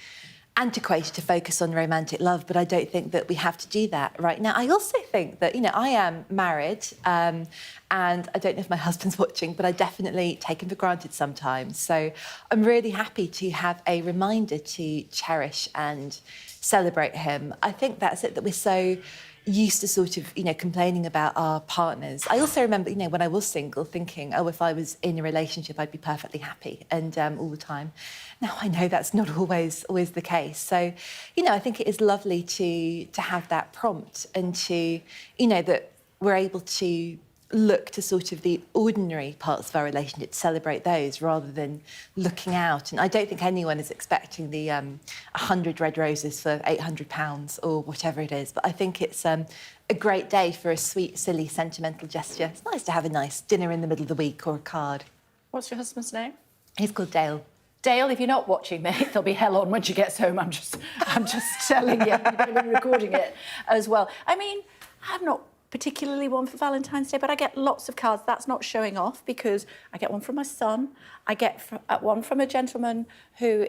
antiquated to focus on romantic love, but I don't think that we have to do that right now. I also think that, you know, I am married, and I don't know if my husband's watching, but I definitely take him for granted sometimes. So I'm really happy to have a reminder to cherish and celebrate him. I think that's it, that we're so used to sort of, you know, complaining about our partners. I also remember, you know, when I was single, thinking, oh, if I was in a relationship, I'd be perfectly happy and all the time. Now I know that's not always the case. So, you know, I think it is lovely to have that prompt and to, you know, that we're able to look to sort of the ordinary parts of our relationship, to celebrate those rather than looking out. And I don't think anyone is expecting the 100 red roses for £800 or whatever it is. But I think it's a great day for a sweet, silly, sentimental gesture. It's nice to have a nice dinner in the middle of the week or a card. What's your husband's name? He's called Dale. Dale, if you're not watching, mate, there'll be hell on when she gets home. I'm just telling you, I'm recording it as well. I mean, I'm not particularly one for Valentine's Day, but I get lots of cards. That's not showing off, because I get one from my son. I get one from a gentleman who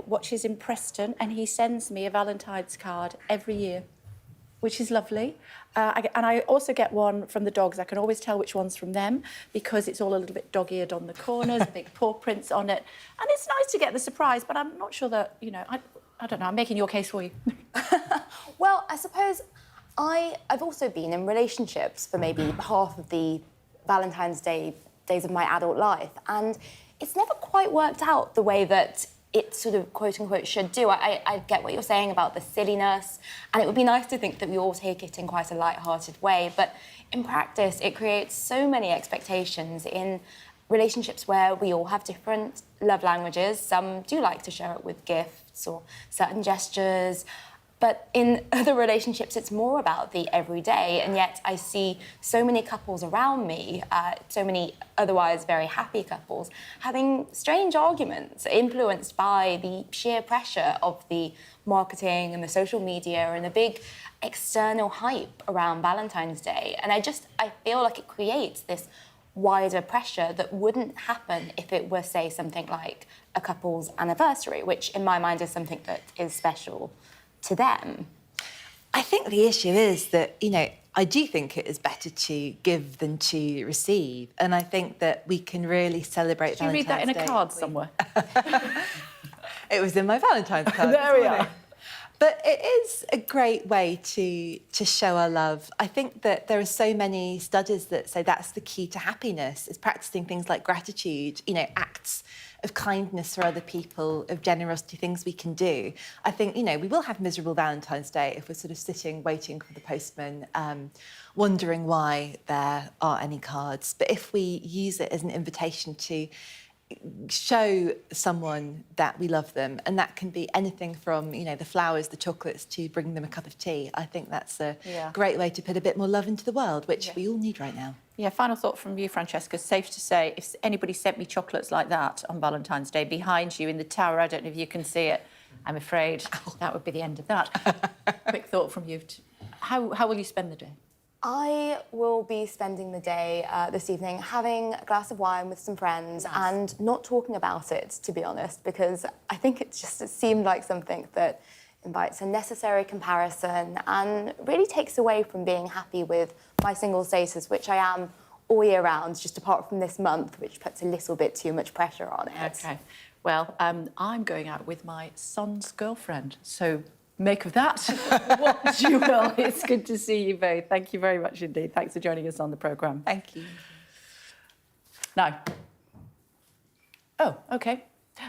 watches in Preston, and he sends me a Valentine's card every year, which is lovely. And I also get one from the dogs. I can always tell which one's from them, because it's all a little bit dog-eared on the corners, big paw prints on it. And it's nice to get the surprise, but I'm not sure that, you know, I don't know, I'm making your case for you. Well, I suppose I've also been in relationships for maybe half of the Valentine's Day days of my adult life, and it's never quite worked out the way that it sort of quote-unquote should do. I get what you're saying about the silliness, and it would be nice to think that we all take it in quite a light-hearted way, but in practice it creates so many expectations in relationships where we all have different love languages. Some do like to share it with gifts or certain gestures, but in other relationships, it's more about the everyday, and yet I see so many couples around me, so many otherwise very happy couples, having strange arguments influenced by the sheer pressure of the marketing and the social media and the big external hype around Valentine's Day. And I feel like it creates this wider pressure that wouldn't happen if it were, say, something like a couple's anniversary, which in my mind is something that is special to them. I think the issue is that, you know, I do think it is better to give than to receive, and I think that we can really celebrate Valentine's Day. Did you read that in a card somewhere? It was in my Valentine's card. There we are. But it is a great way to show our love. I think that there are so many studies that say that's the key to happiness, is practicing things like gratitude, you know, acts of kindness for other people, of generosity, things we can do. I think, you know, we will have miserable Valentine's Day if we're sort of sitting, waiting for the postman, wondering why there aren't any cards. But if we use it as an invitation to show someone that we love them, and that can be anything from, you know, the flowers, the chocolates, to bringing them a cup of tea. I think that's a great way to put a bit more love into the world, which we all need right now. Yeah, final thought from you, Francesca. Safe to say, if anybody sent me chocolates like that on Valentine's Day behind you in the tower, I don't know if you can see it, I'm afraid that would be the end of that. Quick thought from you. How will you spend the day? I will be spending the day this evening having a glass of wine with some friends and not talking about it, to be honest, because I think it seemed like something that invites unnecessary comparison and really takes away from being happy with my single status, which I am all year round, just apart from this month, which puts a little bit too much pressure on it. OK. Well, I'm going out with my son's girlfriend, so make of that what you will. It's good to see you both. Thank you very much indeed. Thanks for joining us on the programme. Thank you. Now, OK.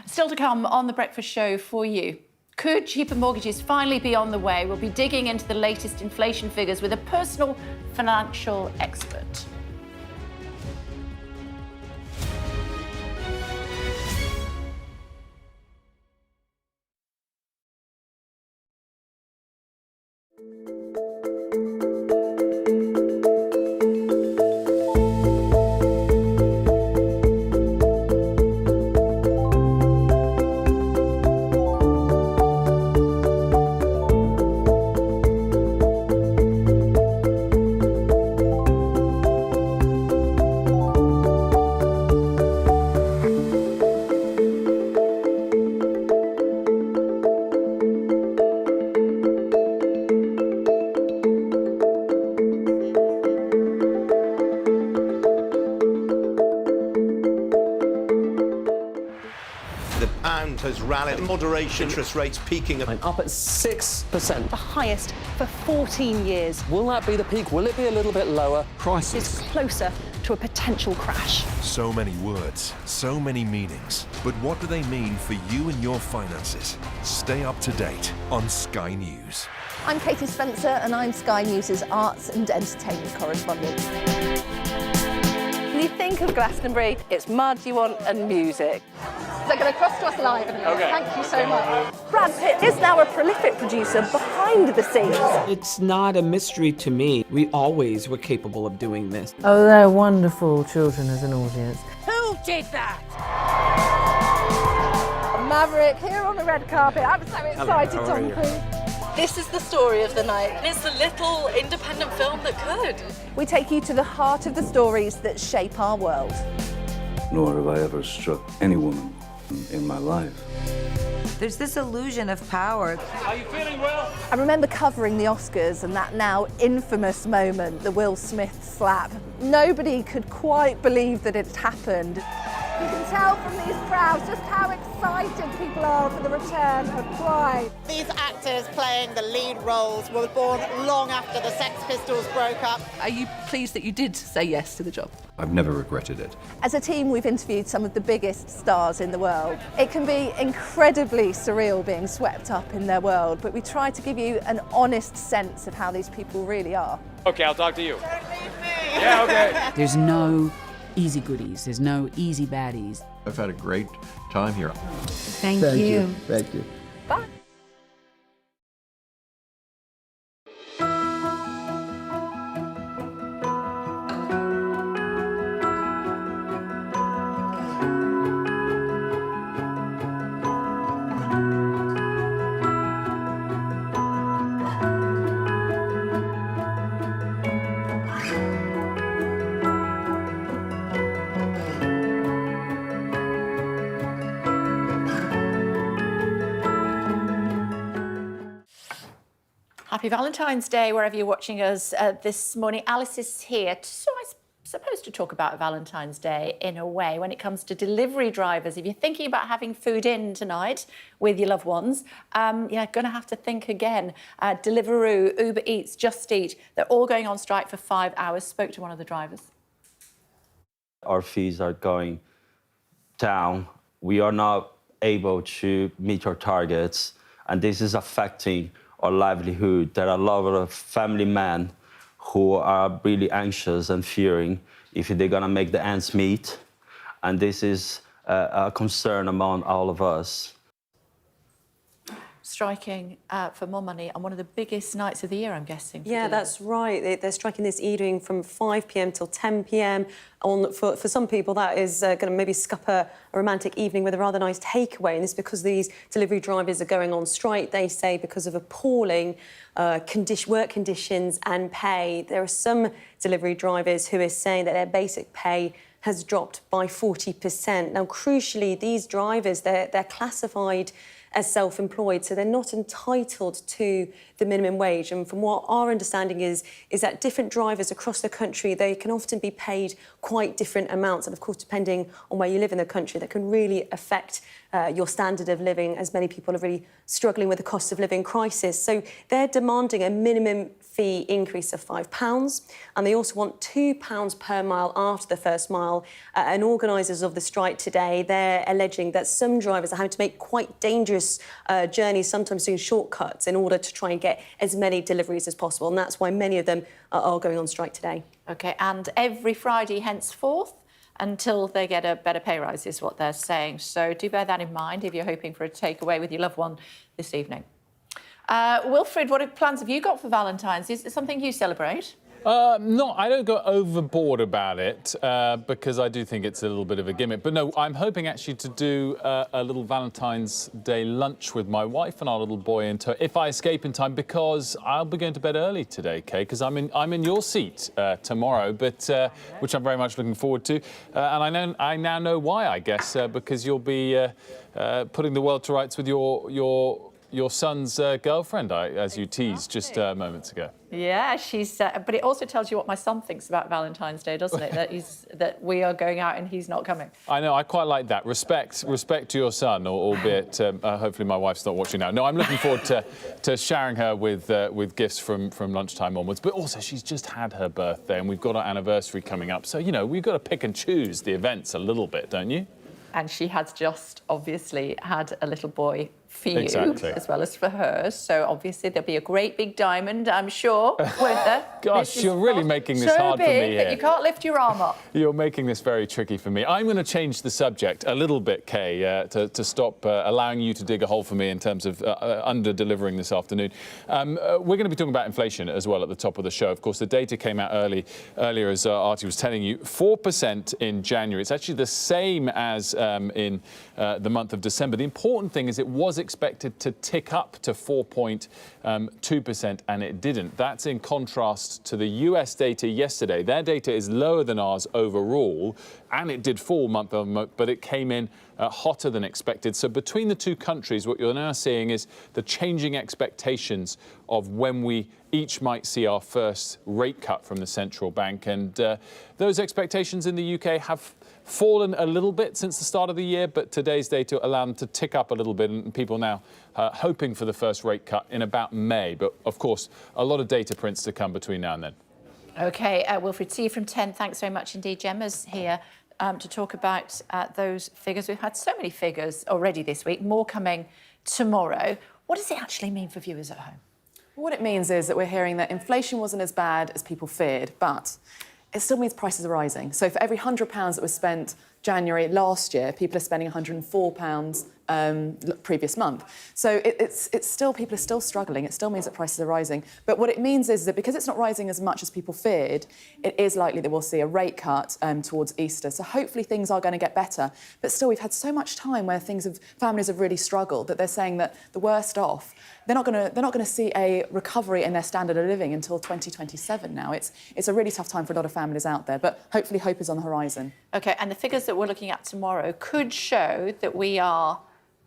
Still to come on The Breakfast Show for you. Could cheaper mortgages finally be on the way? We'll be digging into the latest inflation figures with a personal financial expert. The pound has rallied. Moderation. Interest rates peaking. Up at 6%. The highest for 14 years. Will that be the peak? Will it be a little bit lower? Crisis. It's closer to a potential crash. So many words, so many meanings. But what do they mean for you and your finances? Stay up to date on Sky News. I'm Katie Spencer and I'm Sky News' arts and entertainment correspondent. When you think of Glastonbury, it's mud you want and music. They're going to cross to us live in a minute. Okay. Thank you so much. Brad Pitt is now a prolific producer behind the scenes. It's not a mystery to me. We always were capable of doing this. Oh, they're wonderful children as an audience. Who did that? Maverick here on the red carpet. I'm so excited, Tom Cruise. This is the story of the night. It's the little independent film that could. We take you to the heart of the stories that shape our world. Nor have I ever struck any woman in my life. There's this illusion of power. Are you feeling well? I remember covering the Oscars and that now infamous moment, the Will Smith slap. Nobody could quite believe that it had happened. You can tell from these crowds just how excited people are for the return of Pride. These actors playing the lead roles were born long after the Sex Pistols broke up. Are you pleased that you did say yes to the job? I've never regretted it. As a team, we've interviewed some of the biggest stars in the world. It can be incredibly surreal being swept up in their world, but we try to give you an honest sense of how these people really are. Okay, I'll talk to you. Don't leave me. Yeah, okay. There's no easy goodies. There's no easy baddies. I've had a great time here. Thank you. Thank you. Bye. Happy Valentine's Day, wherever you're watching us this morning. Alice is here, so I suppose to talk about Valentine's Day in a way when it comes to delivery drivers. If you're thinking about having food in tonight with your loved ones, you're going to have to think again. Deliveroo, Uber Eats, Just Eat, they're all going on strike for 5 hours. Spoke to one of the drivers. Our fees are going down. We are not able to meet our targets, and this is affecting our livelihood. There are a lot of family men who are really anxious and fearing if they're gonna make the ends meet. And this is a concern among all of us. Striking for more money on one of the biggest nights of the year, I'm guessing. Yeah, that's right. They're striking this evening from 5 p.m. till 10 p.m. For some people, that is going to maybe scupper a romantic evening with a rather nice takeaway. And this is because these delivery drivers are going on strike, they say, because of appalling work conditions and pay. There are some delivery drivers who are saying that their basic pay has dropped by 40%. Now, crucially, these drivers, they're classified as self-employed, so they're not entitled to the minimum wage. And from what our understanding is that different drivers across the country, they can often be paid quite different amounts. And of course, depending on where you live in the country, that can really affect your standard of living, as many people are really struggling with the cost of living crisis. So they're demanding a minimum fee increase of £5, and they also want £2 per mile after the first mile. And organisers of the strike today, they're alleging that some drivers are having to make quite dangerous journeys, sometimes doing shortcuts, in order to try and get as many deliveries as possible. And that's why many of them are going on strike today. OK, and every Friday henceforth until they get a better pay rise is what they're saying. So do bear that in mind if you're hoping for a takeaway with your loved one this evening. Wilfred, what plans have you got for Valentine's? Is it something you celebrate? No, I don't go overboard about it because I do think it's a little bit of a gimmick. But no, I'm hoping actually to do a little Valentine's Day lunch with my wife and our little boy in tow, if I escape in time, because I'll be going to bed early today, Kay, because I'm in your seat tomorrow, but which I'm very much looking forward to. And I now know why, I guess, because you'll be putting the world to rights with your your son's girlfriend, as you teased just moments ago. Yeah, she's. But it also tells you what my son thinks about Valentine's Day, doesn't it? That we are going out and he's not coming. I know. I quite like that. Respect to your son, albeit hopefully my wife's not watching now. No, I'm looking forward to showering her with gifts from lunchtime onwards. But also, she's just had her birthday, and we've got our anniversary coming up. So we've got to pick and choose the events a little bit, don't you? And she has just obviously had a little boy for you, as well as for her. So obviously there'll be a great big diamond, I'm sure, won't there? Gosh, you're really making this hard for me here. That you can't lift your arm up. You're making this very tricky for me. I'm going to change the subject a little bit, Kay, to stop allowing you to dig a hole for me in terms of under-delivering this afternoon. We're going to be talking about inflation as well at the top of the show. Of course, the data came out earlier, as Artie was telling you, 4% in January. It's actually the same as in the month of December. The important thing is it was expected to tick up to 4.2%, and it didn't. That's in contrast to the US data yesterday. Their data is lower than ours overall, and it did fall month on month, but it came in hotter than expected. So between the two countries, what you're now seeing is the changing expectations of when we each might see our first rate cut from the central bank. And those expectations in the UK have fallen a little bit since the start of the year, but today's data allow them to tick up a little bit, and people now hoping for the first rate cut in about May. But of course, a lot of data prints to come between now and then. OK, Wilfred, see you from 10. Thanks very much indeed. Gemma's here to talk about those figures. We've had so many figures already this week, more coming tomorrow. What does it actually mean for viewers at home? What it means is that we're hearing that inflation wasn't as bad as people feared, but it still means prices are rising. So for every £100 that was spent January last year, people are spending £104 previous month. So it's still, people are still struggling. It still means that prices are rising. But what it means is that because it's not rising as much as people feared, it is likely that we'll see a rate cut towards Easter. So hopefully things are going to get better. But still, we've had so much time where families have really struggled that they're saying that the worst off, they're not going to see a recovery in their standard of living until 2027 now. It's a really tough time for a lot of families out there, but hopefully hope is on the horizon. OK, and the figures that we're looking at tomorrow could show that we are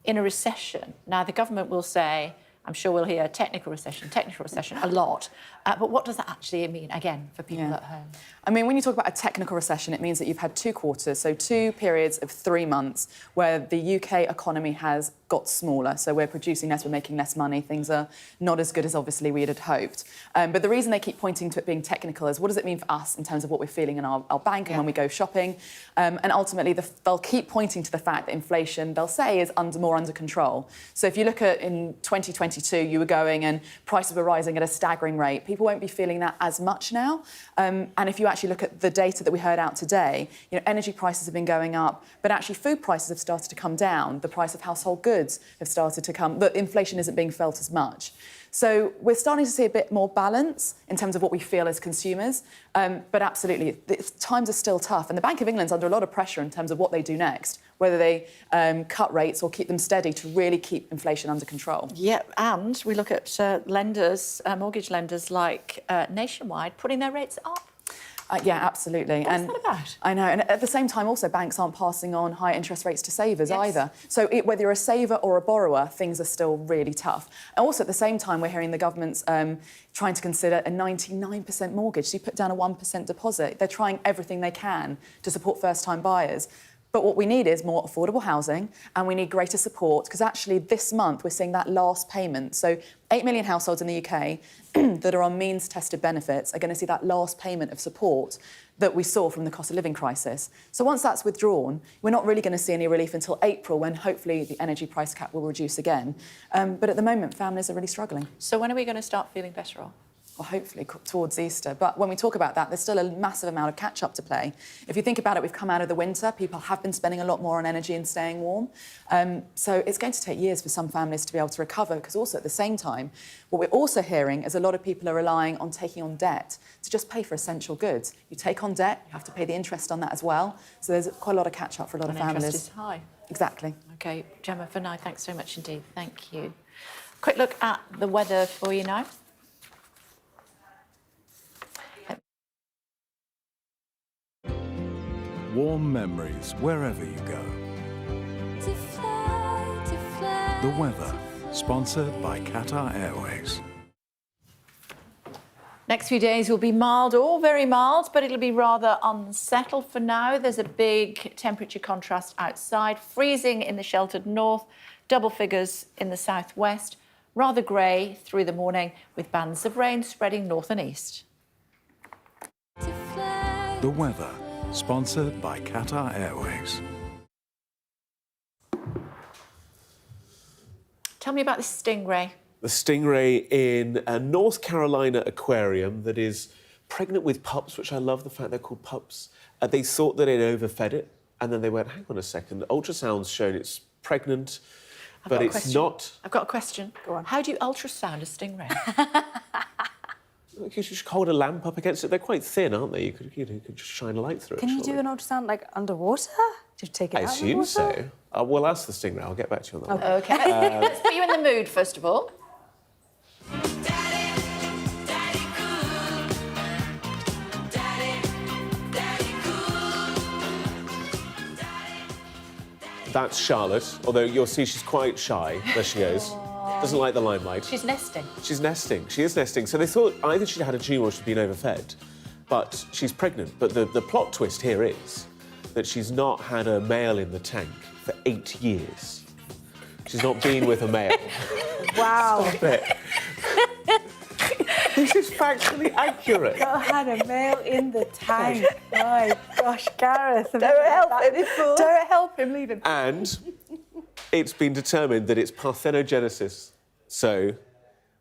in a recession. Now, the government will say, I'm sure we'll hear technical recession a lot. But what does that actually mean, again, for people at home? I mean, when you talk about a technical recession, it means that you've had 2 quarters, so 2 periods of 3 months where the UK economy has got smaller. So we're producing less, we're making less money. Things are not as good as obviously we had hoped. But the reason they keep pointing to it being technical is what does it mean for us in terms of what we're feeling in our bank and when we go shopping? And ultimately, they'll keep pointing to the fact that inflation, they'll say, is more under control. So if you look at in 2022, you were going and prices were rising at a staggering rate. People won't be feeling that as much now. And if you actually look at the data that we heard out today, energy prices have been going up, but actually food prices have started to come down. The price of household goods have started to come, but inflation isn't being felt as much. So we're starting to see a bit more balance in terms of what we feel as consumers. But absolutely, times are still tough. And the Bank of England's under a lot of pressure in terms of what they do next, whether they cut rates or keep them steady to really keep inflation under control. Yeah, and we look at lenders, mortgage lenders like Nationwide, putting their rates up. Yeah, absolutely. What's that about? I know. And at the same time, also, banks aren't passing on high interest rates to savers either. So whether you're a saver or a borrower, things are still really tough. And also, at the same time, we're hearing the government's trying to consider a 99% mortgage. So you put down a 1% deposit. They're trying everything they can to support first-time buyers. But what we need is more affordable housing, and we need greater support, because actually this month we're seeing that last payment. So 8 million households in the UK that are on means-tested benefits are going to see that last payment of support that we saw from the cost of living crisis. So once that's withdrawn, we're not really going to see any relief until April, when hopefully the energy price cap will reduce again. But at the moment, families are really struggling. So when are we going to start feeling better off? Well, hopefully towards Easter. But when we talk about that, there's still a massive amount of catch-up to play. If you think about it, we've come out of the winter. People have been spending a lot more on energy and staying warm. So it's going to take years for some families to be able to recover, because also at the same time, what we're also hearing is a lot of people are relying on taking on debt to just pay for essential goods. You take on debt, you have to pay the interest on that as well. So there's quite a lot of catch-up for a lot of families. Interest is high. Exactly. OK, Gemma, for now, thanks so much indeed. Thank you. Quick look at the weather for you now. Warm memories wherever you go. The weather. sponsored by Qatar Airways. Next few days will be mild or very mild, but it'll be rather unsettled for now. There's a big temperature contrast outside, freezing in the sheltered north, double figures in the southwest, rather grey through the morning with bands of rain spreading north and east. The weather, sponsored by Qatar Airways. Tell me about this stingray. The stingray in a North Carolina aquarium that is pregnant with pups, which I love the fact they're called pups. They thought that it overfed it, and then they went, hang on a second, ultrasound's shown it's pregnant, but it's not. I've got a question. Go on. How do you ultrasound a stingray? You could just hold a lamp up against it. They're quite thin, aren't they? You could just shine a light through it. Can you do an ultrasound like underwater? Do you take it I out assume of the water? so. We'll ask the stingray. I'll get back to you on that. Okay. Let's put you in the mood, first of all. That's Charlotte, although you'll see she's quite shy. There she goes. Doesn't like the limelight. She's nesting. She's nesting. She is nesting. So they thought either she'd had a tumour or she'd been overfed, but she's pregnant. But the plot twist here is that she's not had a male in the tank for 8 years. She's not been with a male. Wow. Stop it. This is factually accurate. Not had a male in the tank. My gosh, Gareth. Don't help him. Don't help him. Leave him. And it's been determined that it's parthenogenesis. So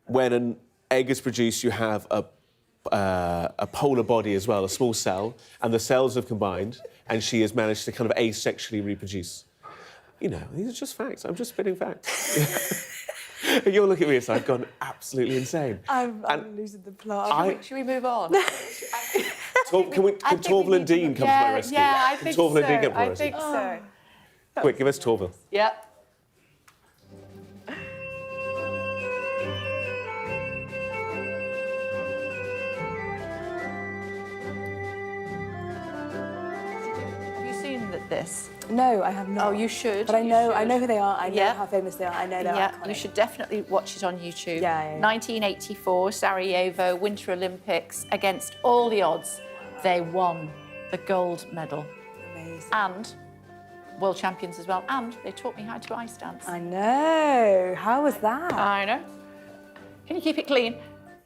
when an egg is produced, you have a polar body as well, a small cell, and the cells have combined, and she has managed to kind of asexually reproduce. You know, these are just facts. I'm just spitting facts. You're looking at me as I've gone absolutely insane. I'm losing the plot. Should we move on? Can Torval and Dean come to my rescue? Yeah, I think Torval so. and Dean come to my I rescue? think so. Quick, give us Torval. Yep. Have you seen this? No, I have not. Oh, you should. But I know who they are. I know Yeah. how famous they are. I know they're iconic. You should definitely watch it on YouTube. Yeah. 1984, Sarajevo Winter Olympics. Against all the odds, they won the gold medal. Amazing. And world champions as well. And they taught me how to ice dance. I know. How was that? I know. Can you keep it clean?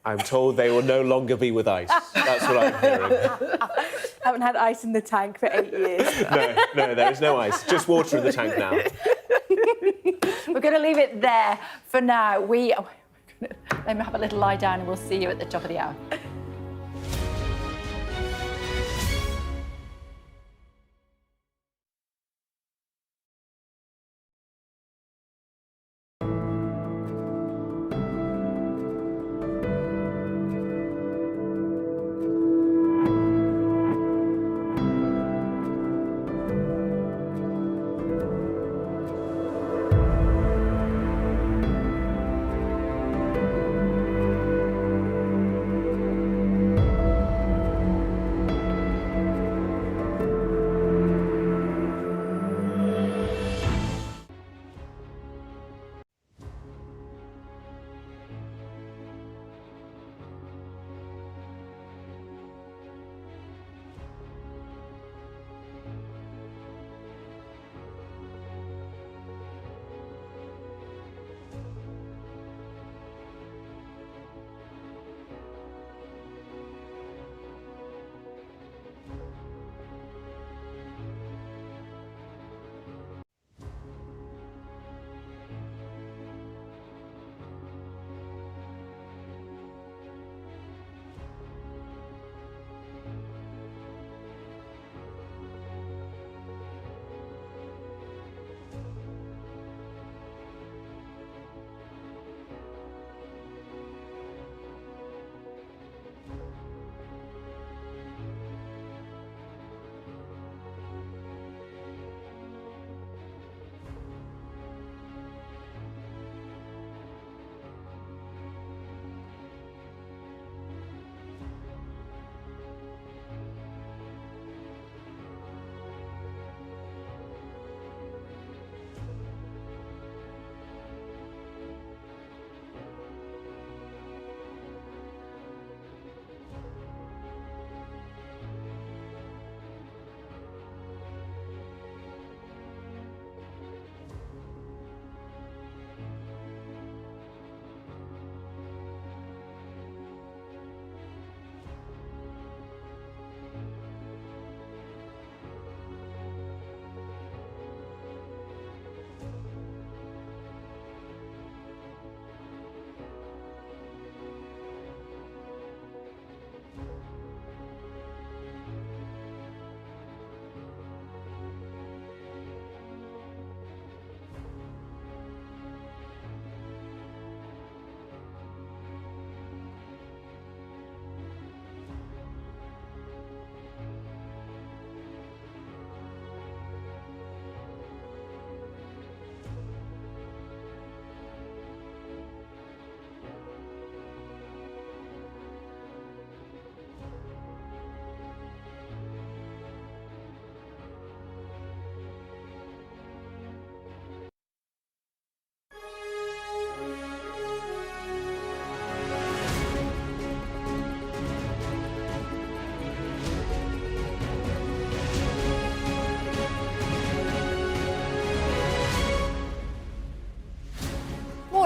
I'm told they will no longer be with ice. That's what I'm hearing. Haven't had ice in the tank for 8 years. No, there is no ice. Just water in the tank now. We're going to leave it there for now. Let me have a little lie down and we'll see you at the top of the hour.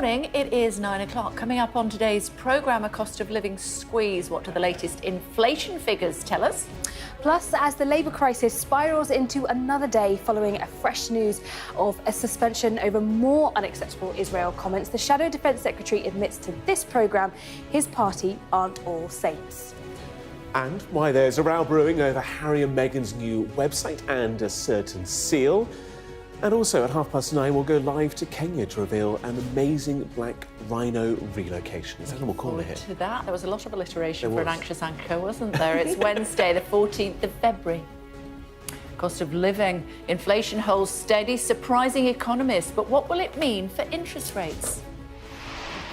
morning, it is 9 o'clock. Coming up on today's programme, a cost of living squeeze. What do the latest inflation figures tell us? Plus, as the Labour crisis spirals into another day following a fresh news of a suspension over more unacceptable Israel comments, the Shadow Defence Secretary admits to this programme his party aren't all saints. And why there's a row brewing over Harry and Meghan's new website and a certain seal. And also at 9:30, we'll go live to Kenya to reveal an amazing black rhino relocation. Is that what we'll call it here? To that, there was a lot of alliteration There for an was. anxious anchor, wasn't there? It's Wednesday, the 14th of February. Cost of living, inflation holds steady, surprising economists. But what will it mean for interest rates?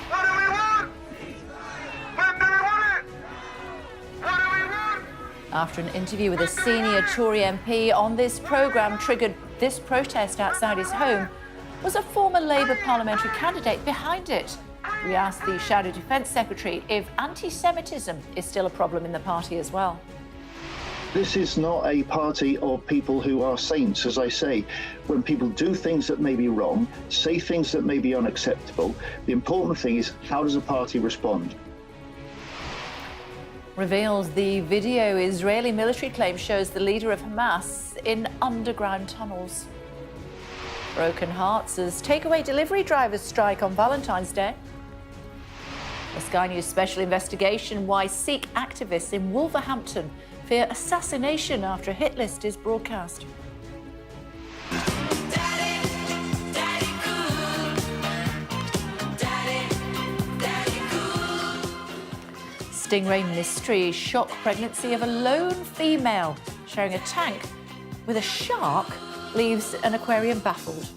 What do we want? When do we want it? What do we want? After an interview with a senior Tory MP on this programme triggered this protest outside his home, was a former Labour parliamentary candidate behind it? We asked the Shadow Defence Secretary if anti-Semitism is still a problem in the party as well. This is not a party of people who are saints, as I say. When people do things that may be wrong, say things that may be unacceptable, the important thing is, how does a party respond? Reveals the video Israeli military claim shows the leader of Hamas in underground tunnels. Broken hearts as takeaway delivery drivers strike on Valentine's Day. A Sky News special investigation why Sikh activists in Wolverhampton fear assassination after a hit list is broadcast. Stingray mystery, shock pregnancy of a lone female sharing a tank with a shark leaves an aquarium baffled.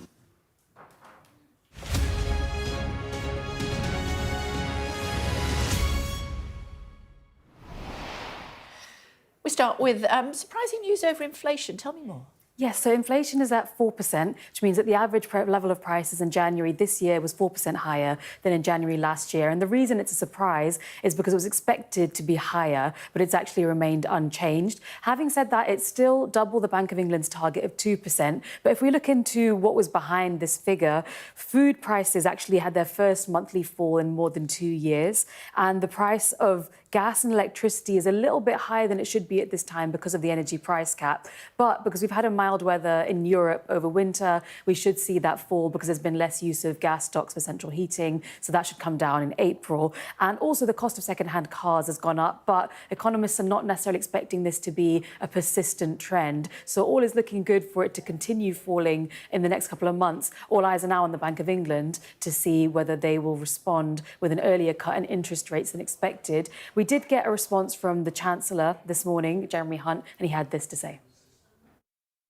We start with surprising news over inflation. Tell me more. Yes, so inflation is at 4%, which means that the average level of prices in January this year was 4% higher than in January last year. And the reason it's a surprise is because it was expected to be higher, but it's actually remained unchanged. Having said that, it's still double the Bank of England's target of 2%. But if we look into what was behind this figure, food prices actually had their first monthly fall in more than 2 years. And the price of gas and electricity is a little bit higher than it should be at this time because of the energy price cap. But because we've had a mild weather in Europe over winter, we should see that fall because there's been less use of gas stocks for central heating. So that should come down in April. And also the cost of second-hand cars has gone up, but economists are not necessarily expecting this to be a persistent trend. So all is looking good for it to continue falling in the next couple of months. All eyes are now on the Bank of England to see whether they will respond with an earlier cut in interest rates than expected. We did get a response from the Chancellor this morning, Jeremy Hunt, and he had this to say.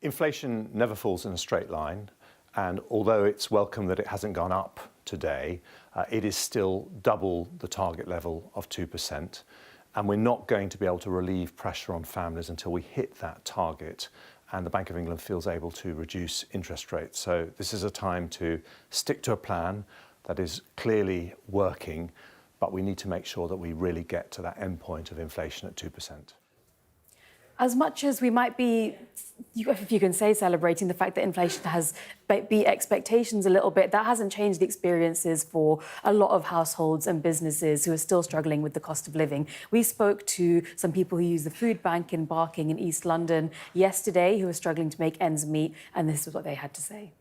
Inflation never falls in a straight line, and although it's welcome that it hasn't gone up today, it is still double the target level of 2%, and we're not going to be able to relieve pressure on families until we hit that target and the Bank of England feels able to reduce interest rates. So this is a time to stick to a plan that is clearly working, but we need to make sure that we really get to that end point of inflation at 2%. As much as we might be, if you can say, celebrating the fact that inflation has beat expectations a little bit, that hasn't changed the experiences for a lot of households and businesses who are still struggling with the cost of living. We spoke to some people who use the food bank in Barking in East London yesterday who are struggling to make ends meet, and this is what they had to say.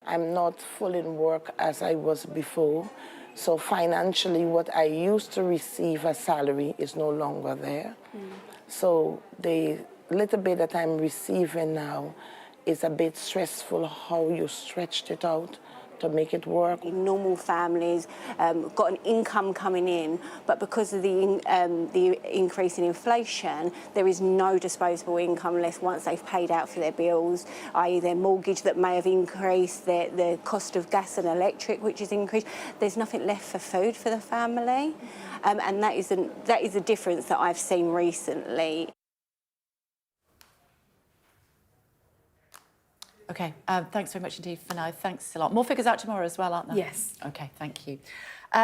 I'm not full in work as I was before. So financially, what I used to receive as salary is no longer there. So the little bit that I'm receiving now is a bit stressful, how you stretched it out to make it work. Normal families got an income coming in, but because of the increase in inflation, there is no disposable income left once they've paid out for their bills, i.e. their mortgage that may have increased, the cost of gas and electric which has increased. There's nothing left for food for the family, and that is a difference that I've seen recently. OK, thanks very much indeed for now. Thanks a lot. More figures out tomorrow as well, aren't there? Yes. OK, thank you.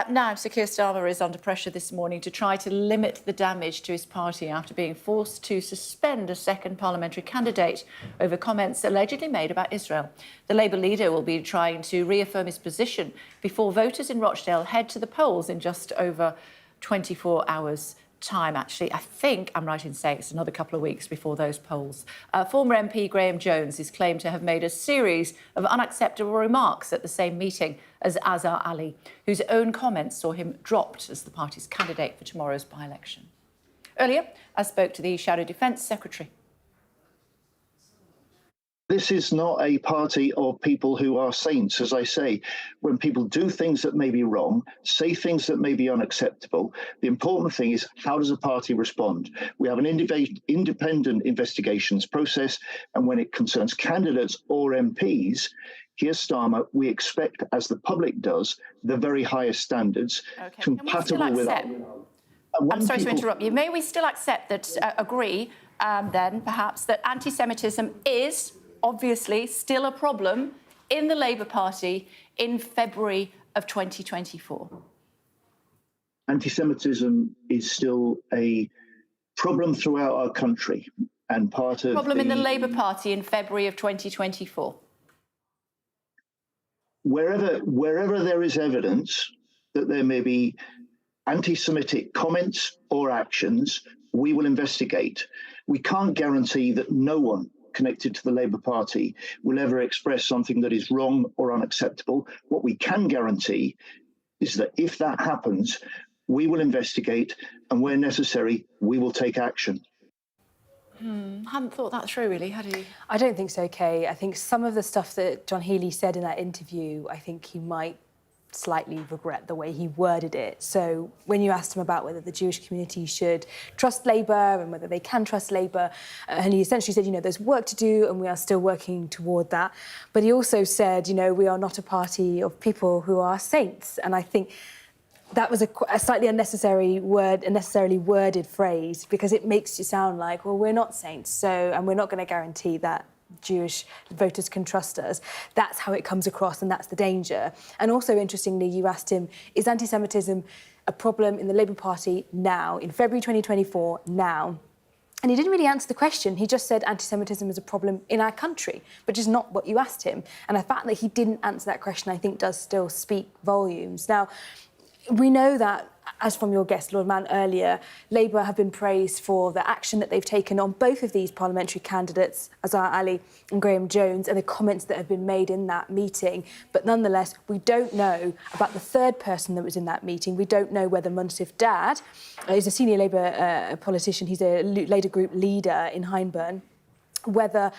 Now, Sir Keir Starmer is under pressure this morning to try to limit the damage to his party after being forced to suspend a second parliamentary candidate over comments allegedly made about Israel. The Labour leader will be trying to reaffirm his position before voters in Rochdale head to the polls in just over 24 hours' time. Actually, I think I'm right in saying it's another couple of weeks before those polls. Former MP Graham Jones is claimed to have made a series of unacceptable remarks at the same meeting as Azhar Ali, whose own comments saw him dropped as the party's candidate for tomorrow's by-election. Earlier, I spoke to the Shadow Defence Secretary. This is not a party of people who are saints, as I say. When people do things that may be wrong, say things that may be unacceptable, the important thing is, how does a party respond? We have an independent investigations process, and when it concerns candidates or MPs, Keir Starmer, we expect, as the public does, the very highest standards, compatible with... I'm sorry to interrupt you. May we still accept that, agree, then, perhaps, that anti-Semitism is obviously still a problem in the Labour Party in February of 2024? Anti-Semitism is still a problem throughout our country and part of problem in the Labour Party in February of 2024? Wherever there is evidence that there may be anti-Semitic comments or actions, we will investigate. We can't guarantee that no one connected to the Labour Party will ever express something that is wrong or unacceptable. What we can guarantee is that if that happens, we will investigate, and where necessary, we will take action. Hadn't thought that through, really, had you? I don't think so, Kay. I think some of the stuff that John Healey said in that interview, I think he might slightly regret the way he worded it. So when you asked him about whether the Jewish community should trust Labour and whether they can trust Labour, and he essentially said, you know, there's work to do and we are still working toward that. But he also said, you know, we are not a party of people who are saints. And I think that was a slightly unnecessarily worded phrase, because it makes you sound like, well, we're not saints, so, and we're not going to guarantee that Jewish voters can trust us. That's how it comes across, and that's the danger. And also, interestingly, you asked him, is anti-Semitism a problem in the Labour Party now, in February 2024, now? And he didn't really answer the question. He just said anti-Semitism is a problem in our country, which is not what you asked him. And the fact that he didn't answer that question, I think, does still speak volumes. Now, we know that, as from your guest, Lord Mann, earlier, Labour have been praised for the action that they've taken on both of these parliamentary candidates, Azhar Ali and Graham Jones, and the comments that have been made in that meeting. But nonetheless, we don't know about the third person that was in that meeting. We don't know whether Munsif Dad is a senior Labour politician. He's a Labour group leader in Hyndburn. Whether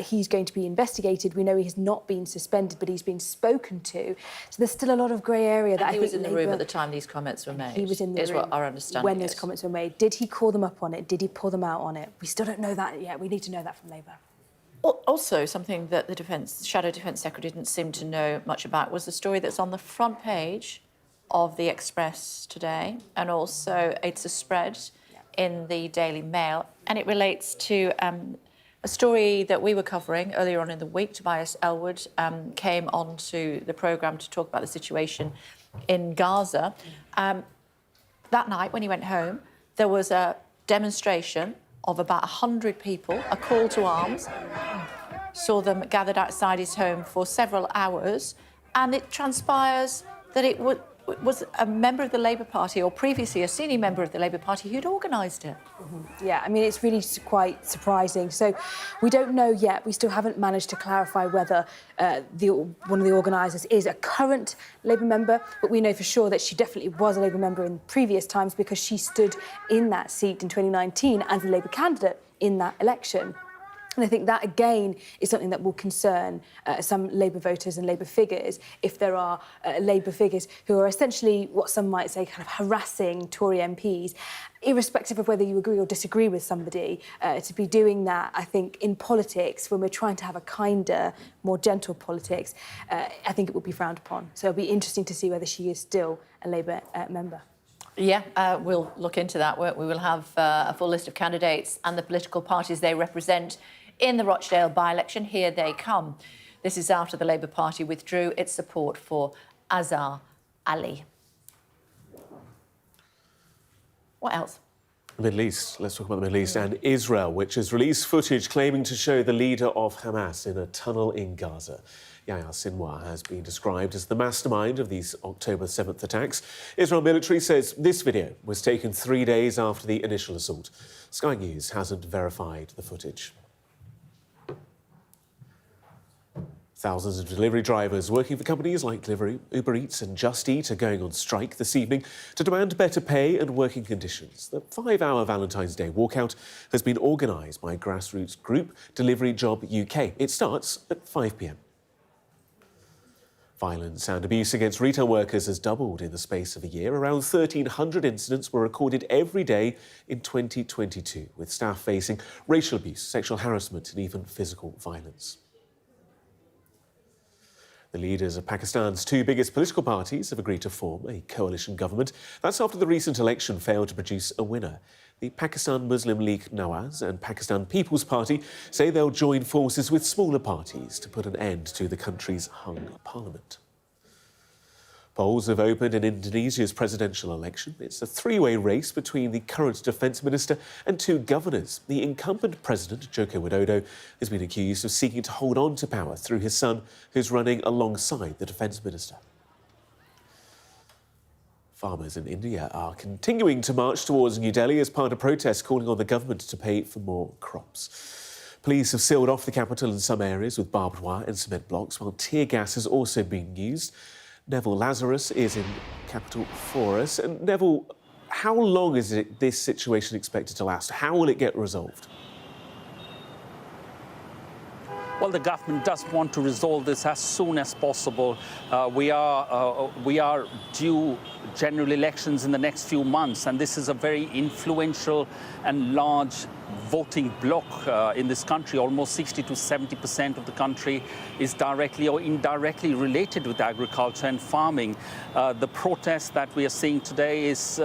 he's going to be investigated. We know he has not been suspended, but he's been spoken to. So there's still a lot of grey area. That he was in the room at the time these comments were made. He was in the room. Is what our understanding when those comments were made. Did he call them up on it? Did he pull them out on it? We still don't know that yet. We need to know that from Labour. Also, something that the Shadow Defence Secretary didn't seem to know much about was the story that's on the front page of the Express today, and also it's a spread in the Daily Mail, and it relates to a story that we were covering earlier on in the week. Tobias Elwood came onto the programme to talk about the situation in Gaza. That night, when he went home, there was a demonstration of about 100 people, a call to arms. Saw them gathered outside his home for several hours, and it transpires that it was a member of the Labour Party, or previously a senior member of the Labour Party, who'd organised it. Yeah, I mean, it's really quite surprising. So we don't know yet. We still haven't managed to clarify whether one of the organisers is a current Labour member, but we know for sure that she definitely was a Labour member in previous times, because she stood in that seat in 2019 as a Labour candidate in that election. And I think that, again, is something that will concern some Labour voters and Labour figures, if there are Labour figures who are essentially what some might say kind of harassing Tory MPs, irrespective of whether you agree or disagree with somebody. To be doing that, I think, in politics, when we're trying to have a kinder, more gentle politics, I think it would be frowned upon. So it'll be interesting to see whether she is still a Labour member. Yeah, we'll look into that. We will have a full list of candidates and the political parties they represent in the Rochdale by-election. Here they come. This is after the Labour Party withdrew its support for Azhar Ali. What else? The Middle East. Let's talk about the Middle East and Israel, which has released footage claiming to show the leader of Hamas in a tunnel in Gaza. Yahya Sinwar has been described as the mastermind of these October 7th attacks. Israel military says this video was taken 3 days after the initial assault. Sky News hasn't verified the footage. Thousands of delivery drivers working for companies like Deliveroo, Uber Eats and Just Eat are going on strike this evening to demand better pay and working conditions. The 5-hour Valentine's Day walkout has been organised by grassroots group Delivery Job UK. It starts at 5 p.m. Violence and abuse against retail workers has doubled in the space of a year. Around 1,300 incidents were recorded every day in 2022, with staff facing racial abuse, sexual harassment and even physical violence. The leaders of Pakistan's two biggest political parties have agreed to form a coalition government. That's after the recent election failed to produce a winner. The Pakistan Muslim League Nawaz and Pakistan People's Party say they'll join forces with smaller parties to put an end to the country's hung parliament. Polls have opened in Indonesia's presidential election. It's a three-way race between the current defence minister and two governors. The incumbent president, Joko Widodo, has been accused of seeking to hold on to power through his son, who's running alongside the defence minister. Farmers in India are continuing to march towards New Delhi as part of protests calling on the government to pay for more crops. Police have sealed off the capital in some areas with barbed wire and cement blocks, while tear gas has also been used. Neville Lazarus is in Capital for us. And Neville, how long is this situation expected to last? How will it get resolved? Well, the government does want to resolve this as soon as possible. We are due general elections in the next few months, and this is a very influential and large voting bloc in this country. Almost 60 to 70% of the country is directly or indirectly related with agriculture and farming. The protest that we are seeing today is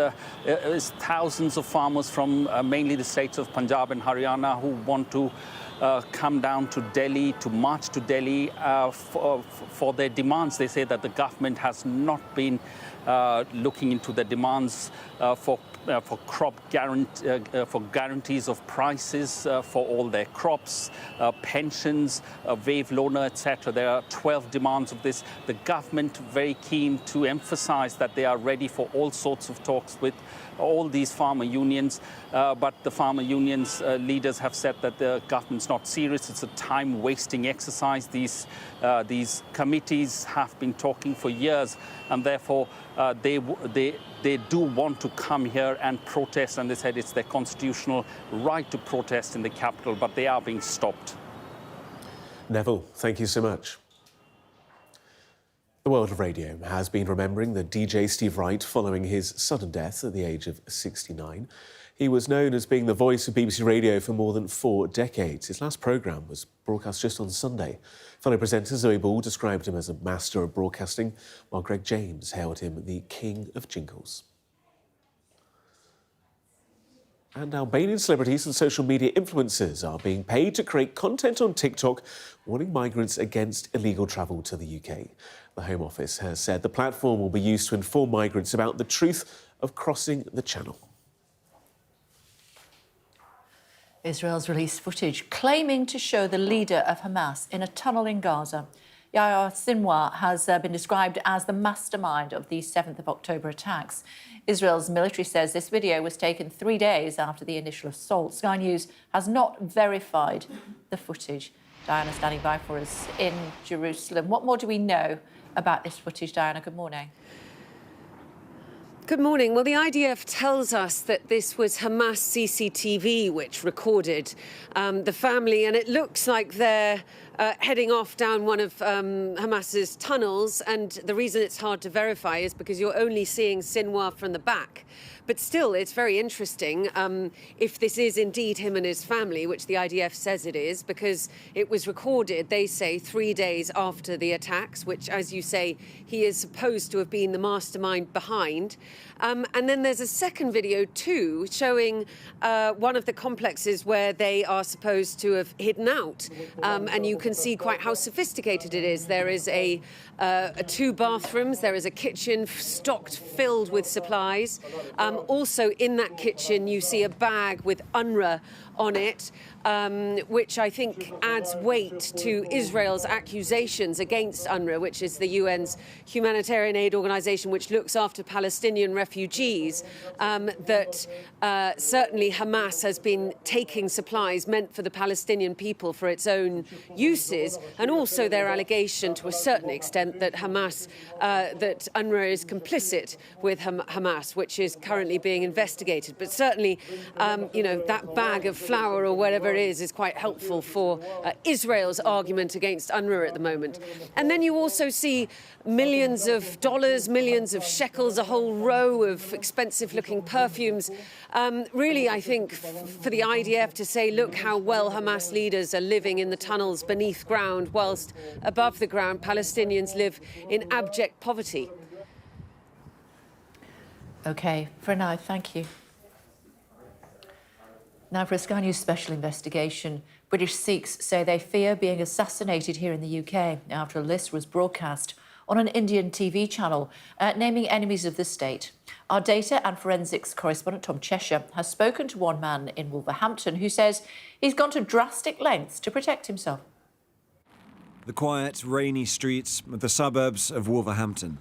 thousands of farmers from mainly the states of Punjab and Haryana who want to come down to Delhi, to march to Delhi for their demands. They say that the government has not been looking into the demands for guarantees of prices for all their crops, pensions, wave loaner, etc. There are 12 demands of this. The government very keen to emphasize that they are ready for all sorts of talks with all these farmer unions, but the farmer unions leaders have said that the government's not serious. It's a time-wasting exercise. These committees have been talking for years, and therefore they do want to come here and protest, and they said it's their constitutional right to protest in the capital, but they are being stopped. Neville, thank you so much. The world of radio has been remembering the DJ Steve Wright following his sudden death at the age of 69. He was known as being the voice of BBC Radio for more than 4 decades. His last programme was broadcast just on Sunday. Fellow presenter Zoe Ball described him as a master of broadcasting, while Greg James hailed him the king of jingles. And Albanian celebrities and social media influencers are being paid to create content on TikTok warning migrants against illegal travel to the UK. The Home Office has said the platform will be used to inform migrants about the truth of crossing the channel. Israel's released footage claiming to show the leader of Hamas in a tunnel in Gaza. Yahya Sinwar has been described as the mastermind of the 7th of October attacks. Israel's military says this video was taken 3 days after the initial assault. Sky News has not verified the footage. Diana standing by for us in Jerusalem. What more do we know about this footage, Diana? Good morning. Good morning. Well, the IDF tells us that this was Hamas CCTV which recorded the family, and it looks like they're heading off down one of Hamas's tunnels, and the reason it's hard to verify is because you're only seeing Sinwar from the back. But still, it's very interesting if this is indeed him and his family, which the IDF says it is, because it was recorded, they say, 3 days after the attacks, which, as you say, he is supposed to have been the mastermind behind. And then there's a second video, too, showing one of the complexes where they are supposed to have hidden out. And you can see quite how sophisticated it is. There is 2 bathrooms, there is a kitchen stocked, filled with supplies. Also in that kitchen, you see a bag with UNRWA on it, which I think adds weight to Israel's accusations against UNRWA, which is the UN's humanitarian aid organisation which looks after Palestinian refugees, that certainly Hamas has been taking supplies meant for the Palestinian people for its own uses, and also their allegation to a certain extent that that UNRWA is complicit with Hamas, which is currently being investigated. But certainly, that bag of flour or whatever it is quite helpful for Israel's argument against UNRWA at the moment. And then you also see millions of dollars, millions of shekels, a whole row of expensive-looking perfumes. Really, I think, for the IDF to say, look how well Hamas leaders are living in the tunnels beneath ground, whilst above the ground, Palestinians live in abject poverty. OK, for now, thank you. Now, for a Sky News special investigation, British Sikhs say they fear being assassinated here in the UK after a list was broadcast on an Indian TV channel naming enemies of the state. Our data and forensics correspondent Tom Cheshire has spoken to one man in Wolverhampton who says he's gone to drastic lengths to protect himself. The quiet, rainy streets of the suburbs of Wolverhampton.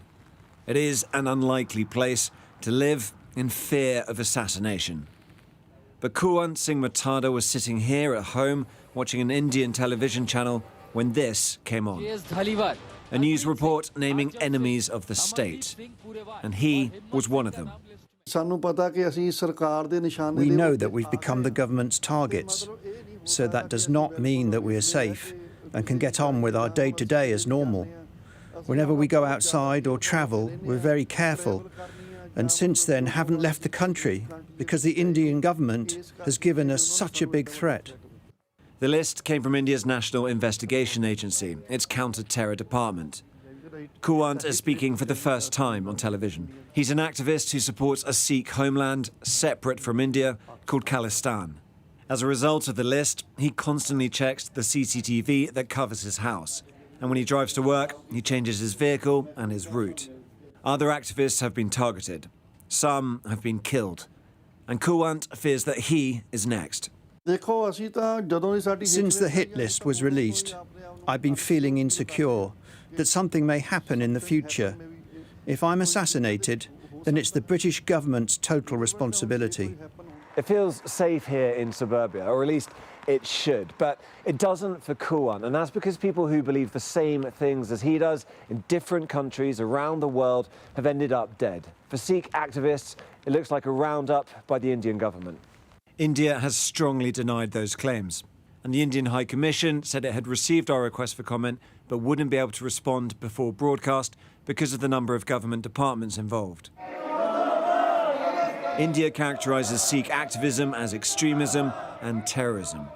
It is an unlikely place to live in fear of assassination. But Kuwant Singh Matada was sitting here at home watching an Indian television channel when this came on. A news report naming enemies of the state. And he was one of them. We know that we've become the government's targets, so that does not mean that we are safe and can get on with our day-to-day as normal. Whenever we go outside or travel, we're very careful, and since then haven't left the country because the Indian government has given us such a big threat. The list came from India's National Investigation Agency, its counter-terror department. Kuwant is speaking for the first time on television. He's an activist who supports a Sikh homeland separate from India called Khalistan. As a result of the list, he constantly checks the CCTV that covers his house. And when he drives to work, he changes his vehicle and his route. Other activists have been targeted. Some have been killed. And Kuwant fears that he is next. Since the hit list was released, I've been feeling insecure that something may happen in the future. If I'm assassinated, then it's the British government's total responsibility. It feels safe here in suburbia, or at least it should, but it doesn't for Kuwant, and that's because people who believe the same things as he does in different countries around the world have ended up dead. For Sikh activists, it looks like a roundup by the Indian government. India has strongly denied those claims, and the Indian High Commission said it had received our request for comment but wouldn't be able to respond before broadcast because of the number of government departments involved. India characterises Sikh activism as extremism and terrorism.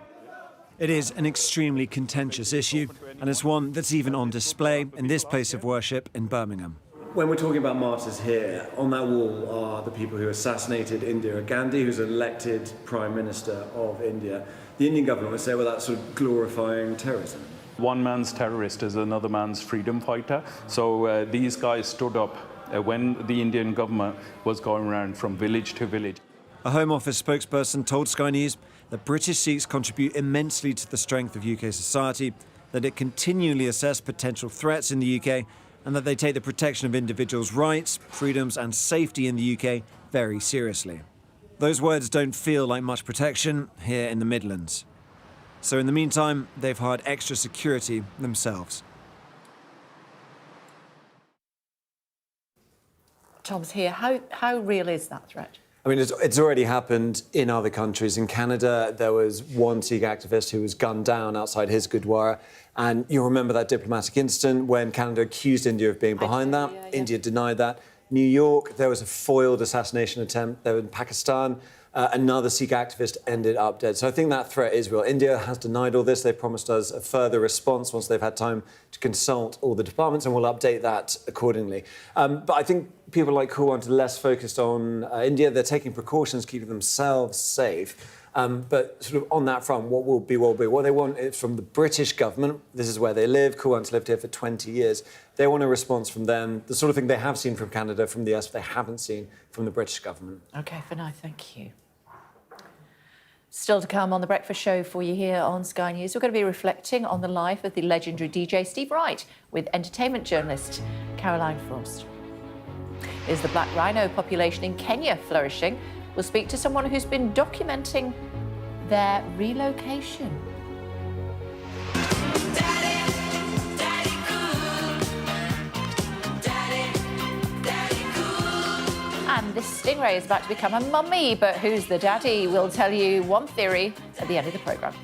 It is an extremely contentious issue, and it's one that's even on display in this place of worship in Birmingham. When we're talking about martyrs here, on that wall are the people who assassinated Indira Gandhi, who's elected Prime Minister of India. The Indian government would say, well, that's sort of glorifying terrorism. One man's terrorist is another man's freedom fighter. So these guys stood up when the Indian government was going around from village to village. A Home Office spokesperson told Sky News that British Sikhs contribute immensely to the strength of UK society, that it continually assesses potential threats in the UK, and that they take the protection of individuals' rights, freedoms and safety in the UK very seriously. Those words don't feel like much protection here in the Midlands. So in the meantime, they've hired extra security themselves. Tom's here. How real is that threat? I mean, it's already happened in other countries. In Canada, there was one Sikh activist who was gunned down outside his Gurdwara. And you'll remember that diplomatic incident when Canada accused India of being behind that. India denied that. New York, there was a foiled assassination attempt. There in Pakistan, another Sikh activist ended up dead. So I think that threat is real. India has denied all this. They promised us a further response once they've had time to consult all the departments, and we'll update that accordingly. But I think people like Kuwant are less focused on India. They're taking precautions, keeping themselves safe. But sort of on that front, what will be. What they want is from the British government. This is where they live. Kuwant's lived here for 20 years. They want a response from them, the sort of thing they have seen from Canada, from the US, they haven't seen from the British government. OK, for now, thank you. Still to come on The Breakfast Show for you here on Sky News. We're going to be reflecting on the life of the legendary DJ Steve Wright with entertainment journalist Caroline Frost. Is the black rhino population in Kenya flourishing? We'll speak to someone who's been documenting their relocation. And this Stingray is about to become a mummy, but who's the daddy? We'll tell you one theory at the end of the programme.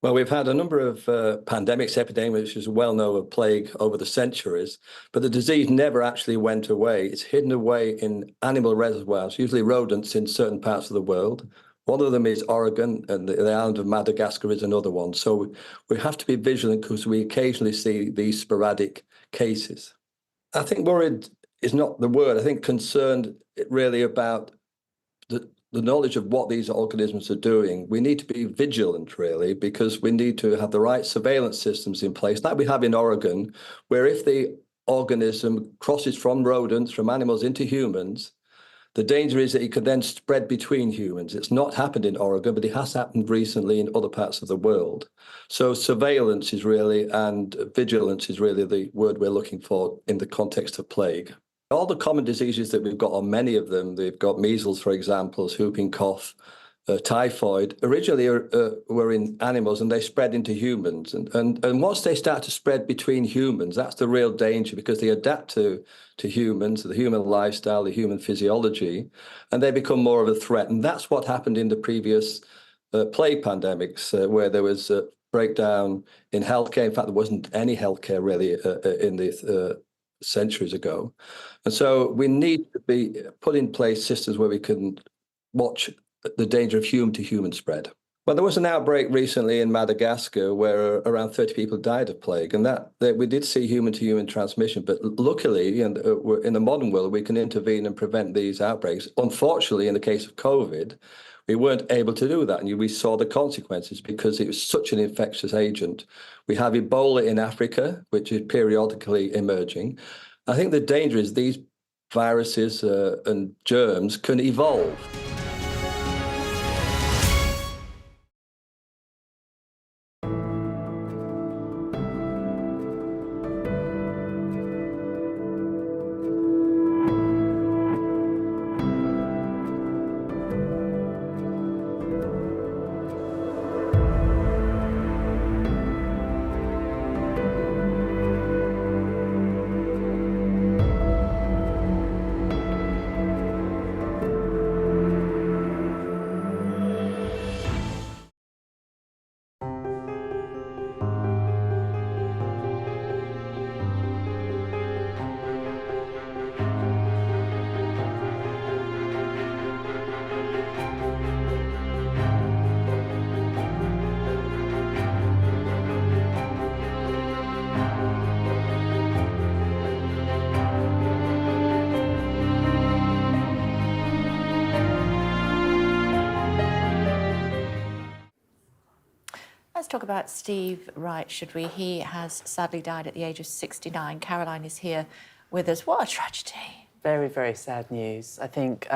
Well, we've had a number of pandemics, epidemics, which is well known of plague over the centuries, but the disease never actually went away. It's hidden away in animal reservoirs, usually rodents in certain parts of the world. One of them is Oregon, and the island of Madagascar is another one. So we have to be vigilant because we occasionally see these sporadic cases. I think worried is not the word. I think concerned really about the knowledge of what these organisms are doing. We need to be vigilant, really, because we need to have the right surveillance systems in place, like we have in Oregon, where if the organism crosses from rodents, from animals into humans, the danger is that it could then spread between humans. It's not happened in Oregon, but it has happened recently in other parts of the world. So surveillance is really, and vigilance is really the word we're looking for in the context of plague. All the common diseases that we've got, or many of them, they've got measles, for example, whooping cough, typhoid, originally were in animals and they spread into humans. And once they start to spread between humans, that's the real danger because they adapt to humans, the human lifestyle, the human physiology, and they become more of a threat. And that's what happened in the previous plague pandemics, where there was a breakdown in healthcare. In fact, there wasn't any healthcare really in the centuries ago. And so we need to be put in place systems where we can watch the danger of human-to-human spread. Well, there was an outbreak recently in Madagascar where around 30 people died of plague, and that we did see human-to-human transmission. But luckily, in the modern world, we can intervene and prevent these outbreaks. Unfortunately, in the case of COVID, we weren't able to do that, and we saw the consequences because it was such an infectious agent. We have Ebola in Africa, which is periodically emerging. I think the danger is these viruses and germs can evolve. Let's talk about Steve Wright, should we? He has sadly died at the age of 69. Caroline is here with us. What a tragedy. Very, very sad news. I think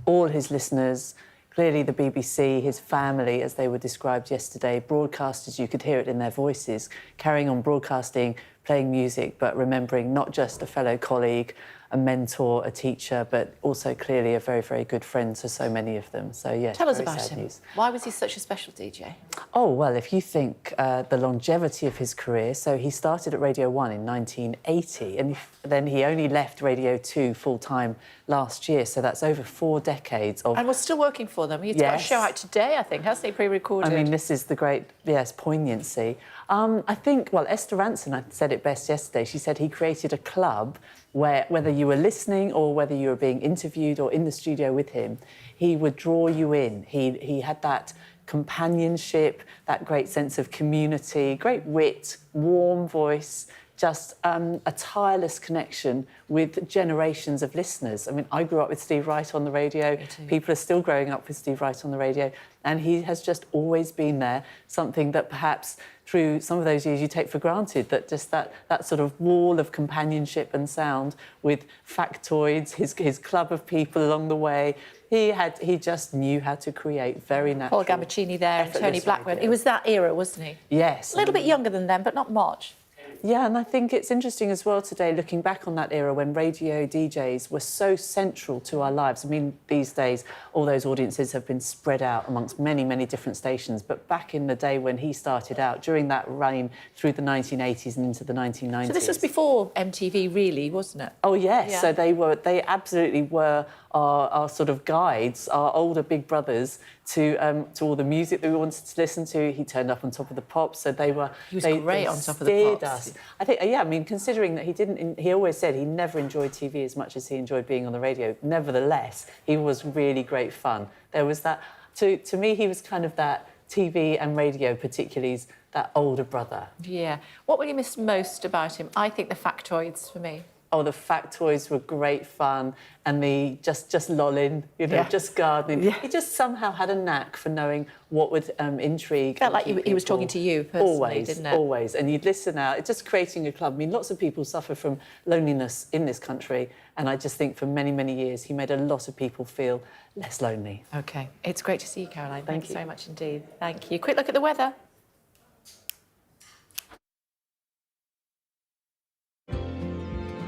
all his listeners, clearly the BBC, his family, as they were described yesterday, broadcasters, you could hear it in their voices, carrying on broadcasting, playing music, but remembering not just a fellow colleague, a mentor, a teacher, but also clearly a very, very good friend to so many of them. So, yes, Tell us very about sad him. news. Why was he such a special DJ? Oh, well, if you think the longevity of his career, so he started at Radio 1 in 1980, and then he only left Radio 2 full-time last year, so that's over 4 decades of... And was still working for them. He's got a show out today, I think, hasn't he, pre-recorded? I mean, this is the great, yes, poignancy. I think, well, Esther Ranson, I said it best yesterday, she said he created a club where, whether you were listening or whether you were being interviewed or in the studio with him, he would draw you in. He had that companionship, that great sense of community, great wit, warm voice, just a tireless connection with generations of listeners. I mean, I grew up with Steve Wright on the radio. People are still growing up with Steve Wright on the radio. And he has just always been there, something that perhaps through some of those years you take for granted, that just that sort of wall of companionship and sound with factoids, his club of people along the way. He just knew how to create very natural... Paul Gambaccini there and Tony Blackburn. It was that era, wasn't he? Yes. A little bit younger than them, but not much. Yeah, and I think it's interesting as well today, looking back on that era when radio DJs were so central to our lives. I mean, these days, all those audiences have been spread out amongst many, many different stations. But back in the day when he started out, during that reign through the 1980s and into the 1990s... So this was before MTV, really, wasn't it? Oh, yes. Yeah. So they absolutely were our sort of guides, our older big brothers to all the music that we wanted to listen to. He turned up on Top of the Pops, so they were... He was great on Top of the Pops. Us. I think, yeah, I mean, considering that he always said he never enjoyed TV as much as he enjoyed being on the radio. Nevertheless, he was really great fun. There was that... To me, he was kind of that TV and radio, particularly that older brother. Yeah. What will you miss most about him? I think the factoids for me. Oh, the factoids were great fun, and the just lolling, you know, just gardening. Yeah. He just somehow had a knack for knowing what would intrigue. Felt like he was talking to you personally, always, didn't it? Always, and you'd listen out. It's just creating a club. I mean, lots of people suffer from loneliness in this country, and I just think for many, many years he made a lot of people feel less lonely. OK. It's great to see you, Caroline. Thank Thanks you very much indeed. Thank you. Quick look at the weather.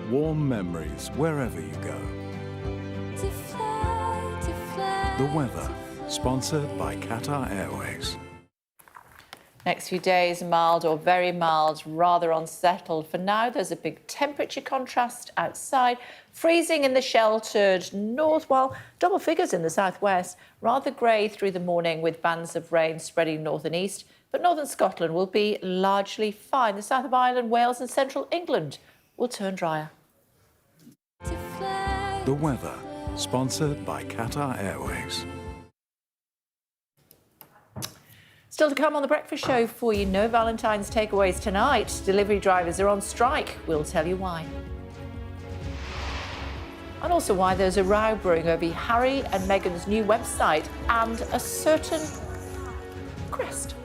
Warm memories wherever you go. The weather, sponsored by Qatar Airways. Next few days, mild or very mild, rather unsettled. For now, there's a big temperature contrast outside, freezing in the sheltered north, while double figures in the southwest. Rather grey through the morning with bands of rain spreading north and east, but northern Scotland will be largely fine. The south of Ireland, Wales and central England will turn drier. The weather, sponsored by Qatar Airways. Still to come on The Breakfast Show for you. No Valentine's takeaways tonight. Delivery drivers are on strike. We'll tell you why. And also why there's a row brewing over Harry and Meghan's new website and a certain crest.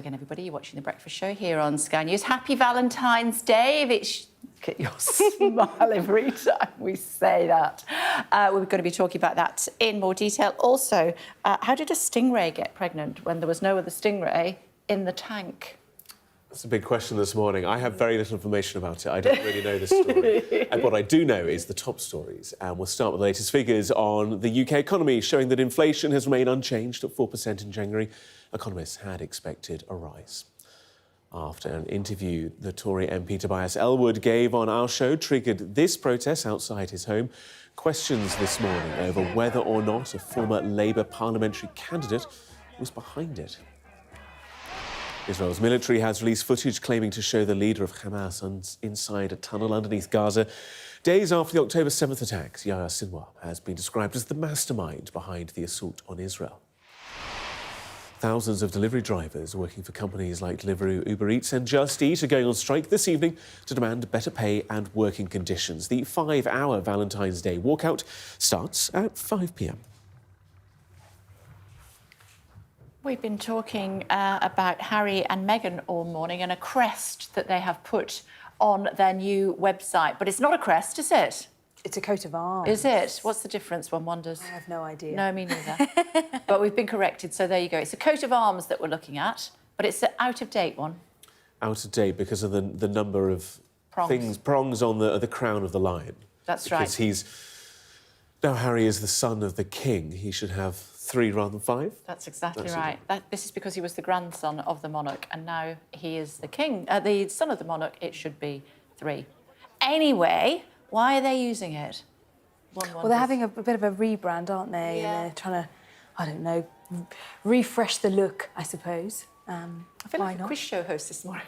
again, everybody. You're watching The Breakfast Show here on Sky News. Happy Valentine's Day. Look at your smile every time we say that. We're going to be talking about that in more detail. Also, how did a stingray get pregnant when there was no other stingray in the tank? That's a big question this morning. I have very little information about it. I don't really know the story. And what I do know is the top stories. And we'll start with the latest figures on the UK economy, showing that inflation has remained unchanged at 4% in January. Economists had expected a rise. After an interview the Tory MP Tobias Ellwood gave on our show triggered this protest outside his home. Questions this morning over whether or not a former Labour parliamentary candidate was behind it. Israel's military has released footage claiming to show the leader of Hamas inside a tunnel underneath Gaza. Days after the October 7th attacks, Yahya Sinwar has been described as the mastermind behind the assault on Israel. Thousands of delivery drivers working for companies like Deliveroo, Uber Eats and Just Eat are going on strike this evening to demand better pay and working conditions. The 5-hour Valentine's Day walkout starts at 5 p.m. We've been talking about Harry and Meghan all morning and a crest that they have put on their new website. But it's not a crest, is it? It's a coat of arms. Is it? What's the difference, one wonders? I have no idea. No, me neither. But we've been corrected, so there you go. It's a coat of arms that we're looking at, but it's an out-of-date one. Out of date because of the number of prongs on the crown of the lion. That's right. Because now Harry is the son of the king. He should have 3 rather than 5. That's exactly right. This is because he was the grandson of the monarch, and now he is the king, the son of the monarch. It should be 3. Anyway, why are they using it? Well, they're having a bit of a rebrand, aren't they? Yeah. And they're trying to, I don't know, refresh the look, I suppose. I feel like a quiz show host this morning.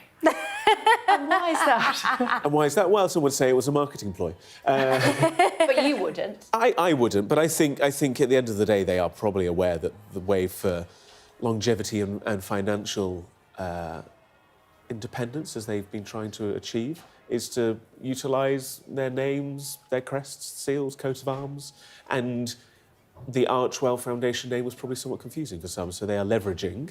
And why is that? And why is that? Well, some would say it was a marketing ploy. But you wouldn't. I wouldn't, but I think at the end of the day they are probably aware that the way for longevity and financial independence, as they've been trying to achieve, is to utilise their names, their crests, seals, coats of arms, and the Archwell Foundation name was probably somewhat confusing for some, so they are leveraging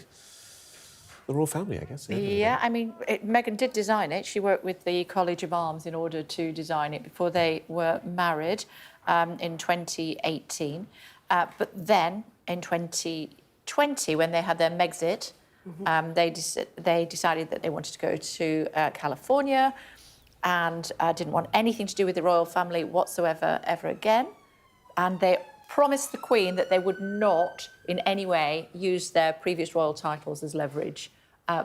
the royal family, I guess. Yeah, I mean, Meghan did design it. She worked with the College of Arms in order to design it before they were married in 2018. But then in 2020, when they had their Megxit, they decided that they wanted to go to California and didn't want anything to do with the royal family whatsoever ever again. And they promised the Queen that they would not in any way use their previous royal titles as leverage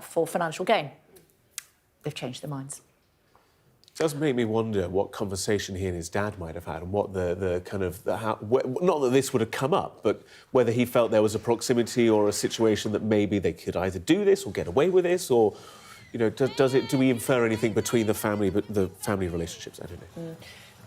for financial gain. They've changed their minds. It does make me wonder what conversation he and his dad might have had and what not that this would have come up, but whether he felt there was a proximity or a situation that maybe they could either do this or get away with this, or, you know, do we infer anything between the family relationships? I don't know.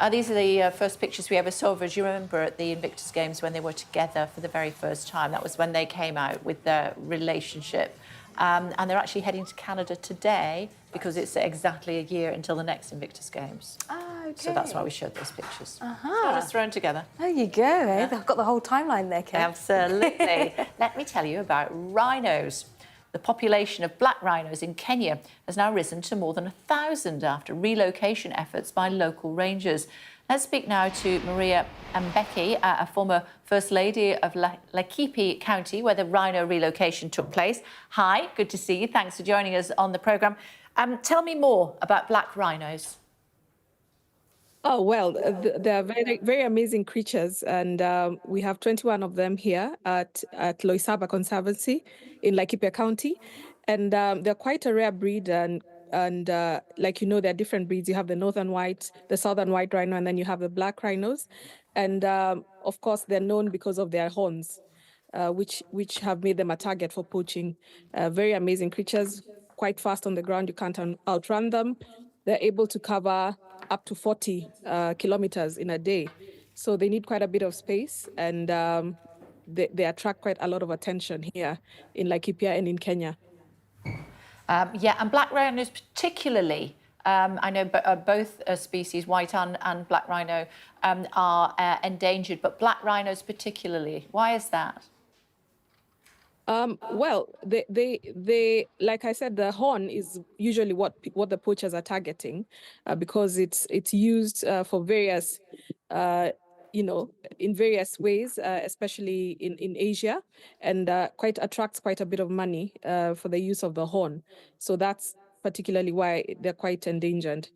These are the first pictures we ever saw of her. Do you remember at the Invictus Games when they were together for the very first time? That was when they came out with their relationship. And they're actually heading to Canada today because it's exactly a year until the next Invictus Games. Ah, okay. So that's why we showed those pictures. Uh-huh. So just thrown together. There you go, eh? They've got the whole timeline there, Kay. Absolutely. Let me tell you about rhinos. The population of black rhinos in Kenya has now risen to more than 1,000 after relocation efforts by local rangers. Let's speak now to Maria Mbeki, a former First Lady of Laikipia County, where the rhino relocation took place. Hi, good to see you. Thanks for joining us on the programme. Tell me more about black rhinos. Oh, well, they're very, very amazing creatures. And we have 21 of them here at Loisaba Conservancy in Laikipia County. And they're quite a rare breed. And like, you know, there are different breeds. You have the northern white, the southern white rhino, and then you have the black rhinos. And of course, they're known because of their horns, which have made them a target for poaching. Very amazing creatures, quite fast on the ground. You can't outrun them. They're able to cover up to 40 kilometers in a day. So they need quite a bit of space, and they attract quite a lot of attention here in Laikipia and in Kenya. Yeah, and black rhinos particularly, I know both species, white and black rhino, are endangered, but black rhinos particularly. Why is that? Well, they like I said, the horn is usually what the poachers are targeting, because it's used for various, in various ways, especially in Asia, and attracts quite a bit of money for the use of the horn. So that's particularly why they're quite endangered.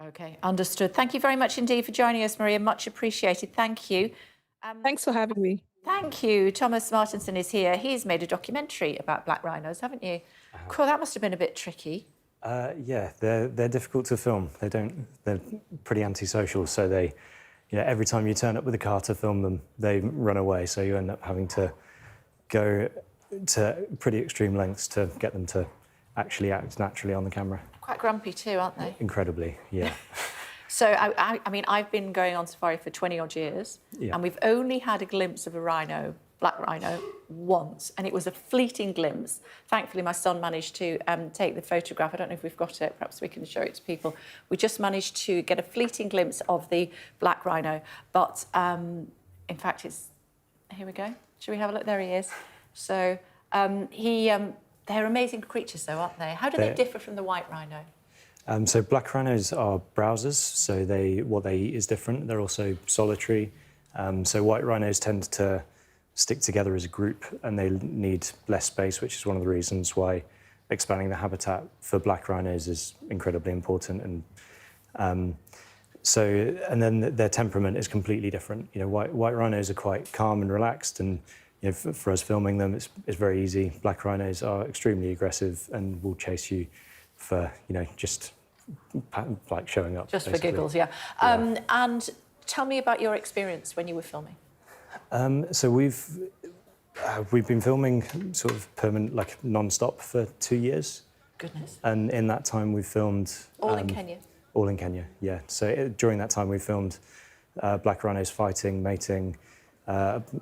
Okay, understood. Thank you very much indeed for joining us, Maria. Much appreciated. Thank you. Thanks for having me. Thank you. Thomas Martinson is here. He's made a documentary about black rhinos, haven't you? Cool, that must have been a bit tricky. Yeah, they're difficult to film. They're pretty antisocial, so every time you turn up with a car to film them, they run away. So you end up having to go to pretty extreme lengths to get them to actually act naturally on the camera. Quite grumpy too, aren't they? Incredibly, yeah. So, I mean, I've been going on safari for 20-odd years, and we've only had a glimpse of a rhino, black rhino, once, and it was a fleeting glimpse. Thankfully, my son managed to take the photograph. I don't know if we've got it. Perhaps we can show it to people. We just managed to get a fleeting glimpse of the black rhino, but in fact, here we go. Should we have a look? There he is. So, they're amazing creatures, though, aren't they? How do they differ from the white rhino? So black rhinos are browsers, so what they eat is different. They're also solitary. So white rhinos tend to stick together as a group, and they need less space, which is one of the reasons why expanding the habitat for black rhinos is incredibly important. And then their temperament is completely different. White rhinos are quite calm and relaxed, and for us filming them, it's very easy. Black rhinos are extremely aggressive and will chase you for just like showing up. Just basically. for giggles, yeah. And tell me about your experience when you were filming. So we've been filming sort of permanent, like non-stop for 2 years. Goodness. And in that time we filmed... All in Kenya? All in Kenya, yeah. So during that time we filmed black rhinos fighting, mating,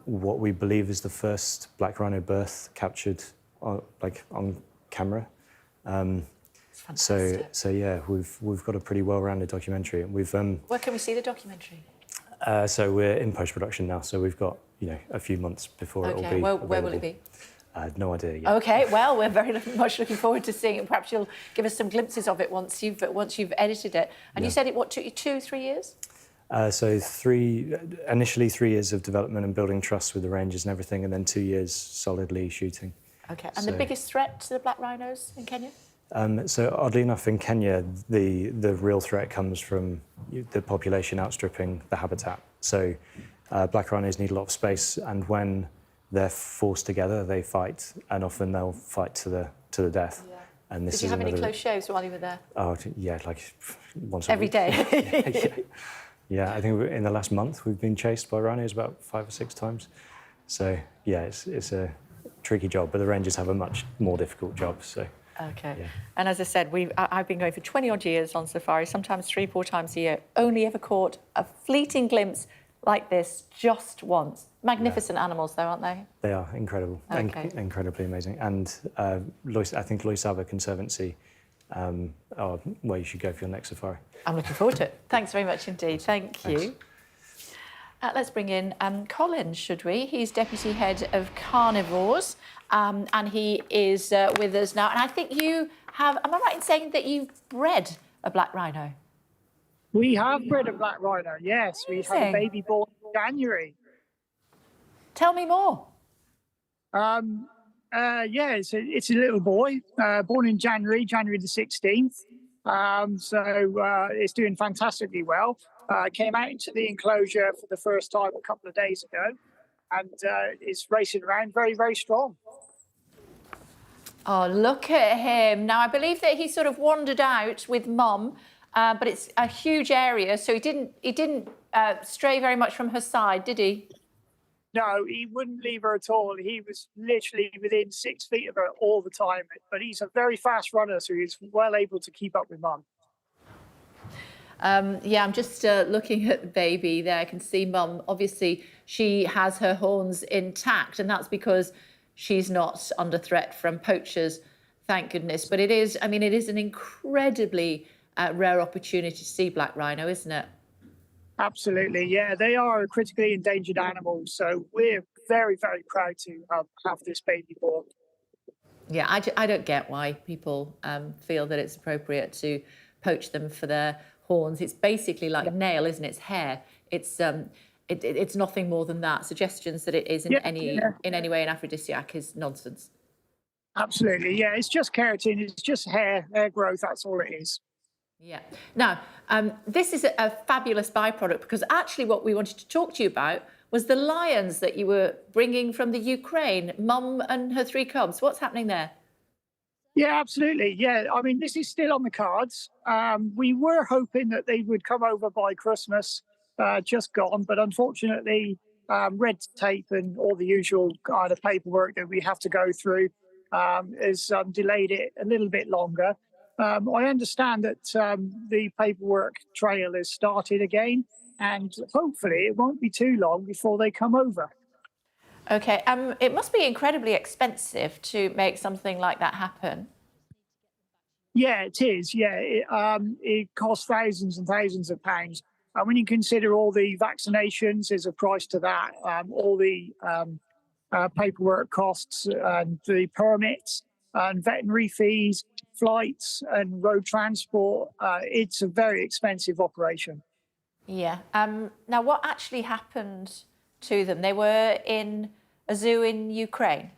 what we believe is the first black rhino birth captured on camera. So yeah, we've got a pretty well-rounded documentary. We've Where can we see the documentary? So we're in post-production now. So we've got a few months before it will be. Where will it be? No idea yet. Okay, well, we're very much looking forward to seeing it. Perhaps you'll give us some glimpses of it once you've edited it. And you said it took you 2-3 years? So initially 3 years of development and building trust with the rangers and everything, and then 2 years solidly shooting. Okay, and the biggest threat to the black rhinos in Kenya? So oddly enough, in Kenya, the real threat comes from the population outstripping the habitat. So black rhinos need a lot of space, and when they're forced together, they fight, and often they'll fight to the death. Yeah. And this Did you have any close shaves while you were there? Oh yeah, like once every day. Yeah, I think in the last month we've been chased by rhinos about 5 or 6 times. So yeah, it's a tricky job, but the rangers have a much more difficult job. So. Okay. Yeah. And as I said, I've been going for 20-odd years on safari, sometimes 3-4 times a year. Only ever caught a fleeting glimpse like this just once. Magnificent animals, though, aren't they? They are incredible, okay. Incredibly amazing. And I think Loisaba Conservancy are where you should go for your next safari. I'm looking forward to it. Thanks very much indeed. Thank you. Let's bring in Colin, should we? He's Deputy Head of Carnivores, and he is with us now. And I think you have, am I right in saying that you've bred a black rhino? We have bred a black rhino, yes. We had a baby born in January. Tell me more. Yeah, it's a little boy, born in January the 16th. So it's doing fantastically well. Came out into the enclosure for the first time a couple of days ago, and is racing around very, very strong. Oh, look at him. Now, I believe that he sort of wandered out with Mum, but it's a huge area, so he didn't stray very much from her side, did he? No, he wouldn't leave her at all. He was literally within 6 feet of her all the time, but he's a very fast runner, so he's well able to keep up with Mum. Yeah, I'm just looking at the baby there. I can see Mum. Obviously, she has her horns intact, and that's because she's not under threat from poachers, thank goodness. But it is, I mean, it is an incredibly rare opportunity to see black rhino, isn't it? Absolutely, yeah. They are a critically endangered animal, so we're very, very proud to have this baby born. Yeah, I don't get why people feel that it's appropriate to poach them for their horns. It's basically like nail, isn't it? It's hair. It's nothing more than that. Suggestions that it is in any way an aphrodisiac is nonsense. Absolutely, yeah. It's just keratin. It's just hair growth. That's all it is. Yeah. Now, this is a fabulous byproduct, because actually what we wanted to talk to you about was the lions that you were bringing from the Ukraine, Mum and her 3 cubs. What's happening there? Yeah, absolutely. Yeah, I mean, this is still on the cards. We were hoping that they would come over by Christmas, just gone, but unfortunately, red tape and all the usual kind of paperwork that we have to go through has delayed it a little bit longer. I understand that the paperwork trail has started again, and hopefully it won't be too long before they come over. Okay, it must be incredibly expensive to make something like that happen. Yeah, it is. Yeah, it costs thousands and thousands of pounds. And when you consider all the vaccinations, there's a price to that. All the paperwork costs and the permits and veterinary fees, flights and road transport. It's a very expensive operation. Yeah. Now, what actually happened to them? They were in a zoo in Ukraine.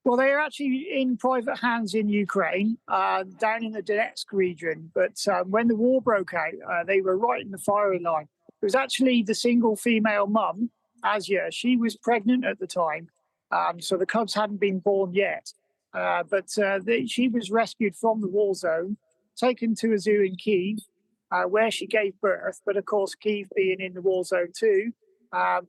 Well, they are actually in private hands in Ukraine, down in the Donetsk region. But when the war broke out, they were right in the firing line. It was actually the single female mum, Asya. She was pregnant at the time, so the cubs hadn't been born yet. But she was rescued from the war zone, taken to a zoo in Kyiv, where she gave birth. But of course, Kyiv being in the war zone too,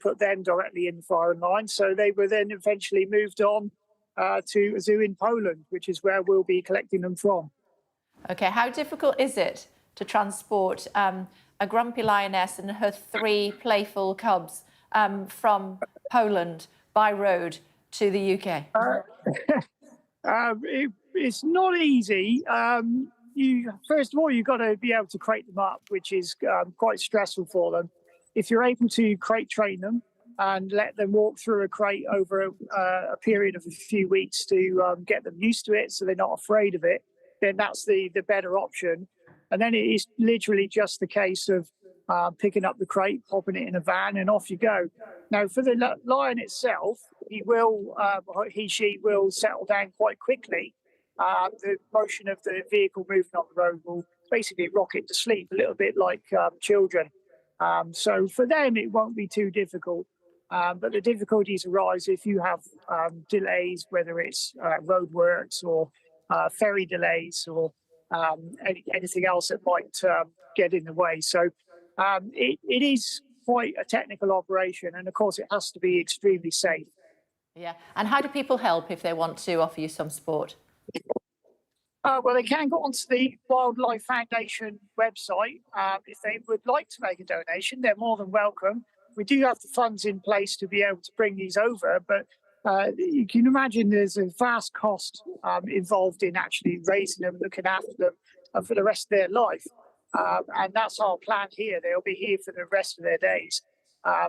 put them directly in the firing line. So they were then eventually moved on to a zoo in Poland, which is where we'll be collecting them from. Okay, how difficult is it to transport a grumpy lioness and her 3 playful cubs from Poland by road to the UK? It's not easy. First of all, you've got to be able to crate them up, which is quite stressful for them. If you're able to crate train them and let them walk through a crate over a period of a few weeks to get them used to it so they're not afraid of it, then that's the better option. And then it is literally just the case of picking up the crate, popping it in a van, and off you go. Now, for the lion itself, she will settle down quite quickly. The motion of the vehicle moving on the road will basically rock it to sleep, a little bit like children. So for them, it won't be too difficult. But the difficulties arise if you have delays, whether it's roadworks or ferry delays or anything else that might get in the way. So it is quite a technical operation, and of course it has to be extremely safe. Yeah, and how do people help if they want to offer you some support? Well, they can go onto the Wildlife Foundation website. If they would like to make a donation, they're more than welcome. We do have the funds in place to be able to bring these over, but you can imagine there's a vast cost involved in actually raising them, looking after them for the rest of their life. And that's our plan here. They'll be here for the rest of their days.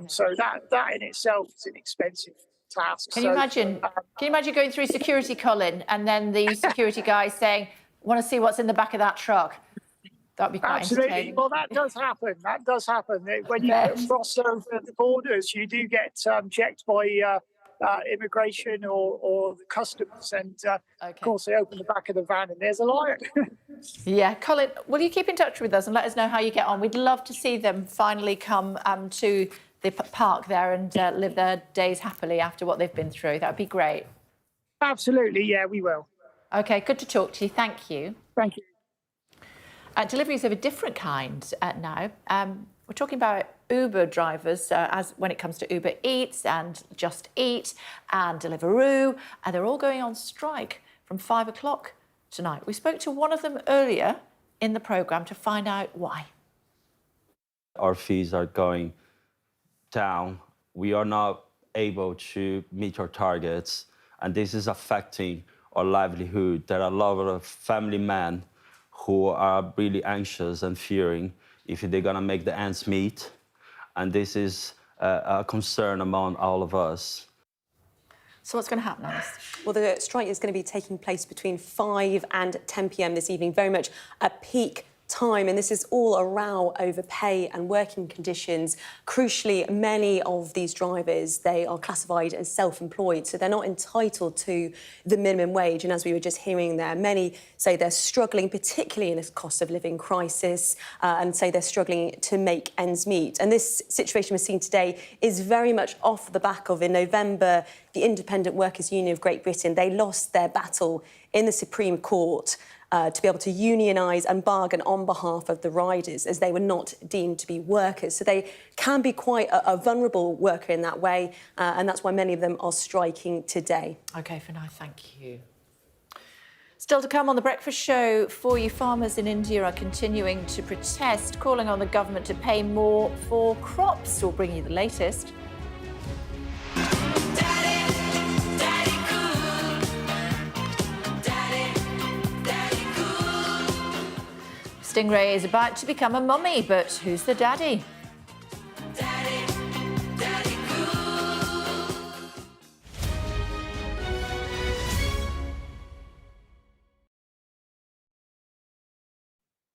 So that in itself is an expensive task. Can you imagine going through security, Colin, and then the security guy saying, "Want to see what's in the back of that truck"? That'd be quite absolutely. Well, that does happen. That does happen. When you cross over the borders, you do get checked by immigration or the customs, and of course they open the back of the van and there's a lion. Yeah, Colin, will you keep in touch with us and let us know how you get on? We'd love to see them finally come to the park there and live their days happily after what they've been through. That would be great. Absolutely, yeah, we will. Okay, good to talk to you. Thank you. Thank you. Deliveries of a different kind now. We're talking about Uber drivers as when it comes to Uber Eats and Just Eat and Deliveroo, and they're all going on strike from 5 o'clock tonight. We spoke to one of them earlier in the programme to find out why. Our fees are going down. We are not able to meet our targets, and this is affecting our livelihood. There are a lot of family men who are really anxious and fearing if they're gonna make the ends meet. And this is a concern among all of us. So what's going to happen, Alice? Well, the strike is going to be taking place between 5 and 10 p.m. this evening, very much a peak time, and this is all a row over pay and working conditions. Crucially, many of these drivers, they are classified as self-employed, so they're not entitled to the minimum wage. And as we were just hearing there, many say they're struggling, particularly in this cost of living crisis, and say they're struggling to make ends meet. And this situation we're seeing today is very much off the back of, in November, the Independent Workers' Union of Great Britain, they lost their battle in the Supreme Court to be able to unionise and bargain on behalf of the riders, as they were not deemed to be workers. So they can be quite a vulnerable worker in that way, and that's why many of them are striking today. OK, for now, thank you. Still to come on The Breakfast Show for you, farmers in India are continuing to protest, calling on the government to pay more for crops. We'll bring you the latest. Stingray is about to become a mummy, but who's the daddy?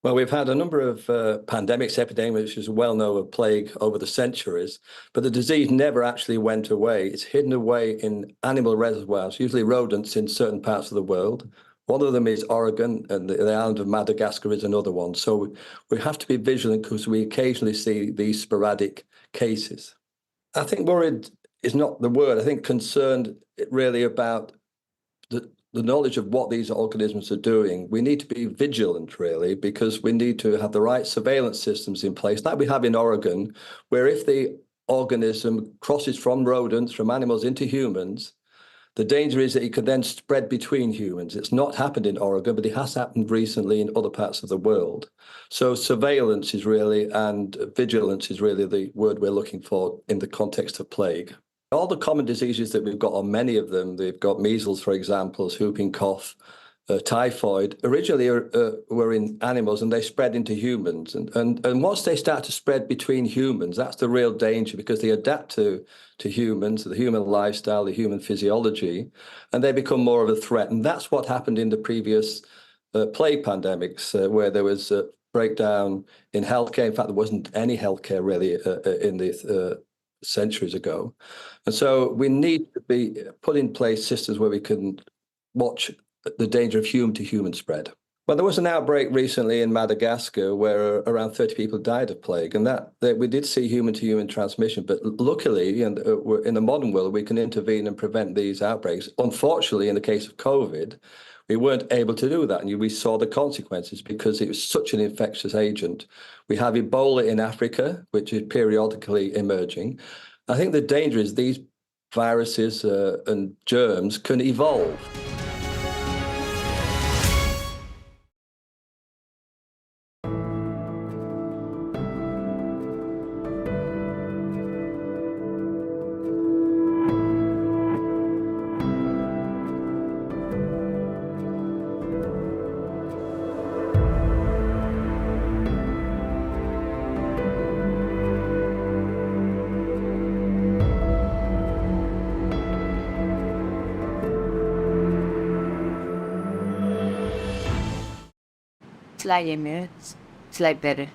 Well, we've had a number of pandemics, epidemics, which is well known of plague over the centuries, but the disease never actually went away. It's hidden away in animal reservoirs, usually rodents in certain parts of the world. One of them is Oregon, and the island of Madagascar is another one. So we have to be vigilant because we occasionally see these sporadic cases. I think worried is not the word. I think concerned really about the knowledge of what these organisms are doing. We need to be vigilant, really, because we need to have the right surveillance systems in place, like we have in Oregon, where if the organism crosses from rodents, from animals into humans, the danger is that it could then spread between humans. It's not happened in Oregon, but it has happened recently in other parts of the world. So surveillance is really, and vigilance is really the word we're looking for in the context of plague. All the common diseases that we've got, or many of them, they've got measles, for example, whooping cough, typhoid, originally were in animals and they spread into humans. And once they start to spread between humans, that's the real danger, because they adapt to humans, the human lifestyle, the human physiology, and they become more of a threat. And that's what happened in the previous plague pandemics, where there was a breakdown in healthcare. In fact, there wasn't any healthcare really in the centuries ago. And so we need to be put in place systems where we can watch the danger of human-to-human spread. Well, there was an outbreak recently in Madagascar where around 30 people died of plague, and that we did see human-to-human transmission. But luckily, in the modern world, we can intervene and prevent these outbreaks. Unfortunately, in the case of COVID, we weren't able to do that, and we saw the consequences because it was such an infectious agent. We have Ebola in Africa, which is periodically emerging. I think the danger is these viruses and germs can evolve. Slight Emirates, slight better.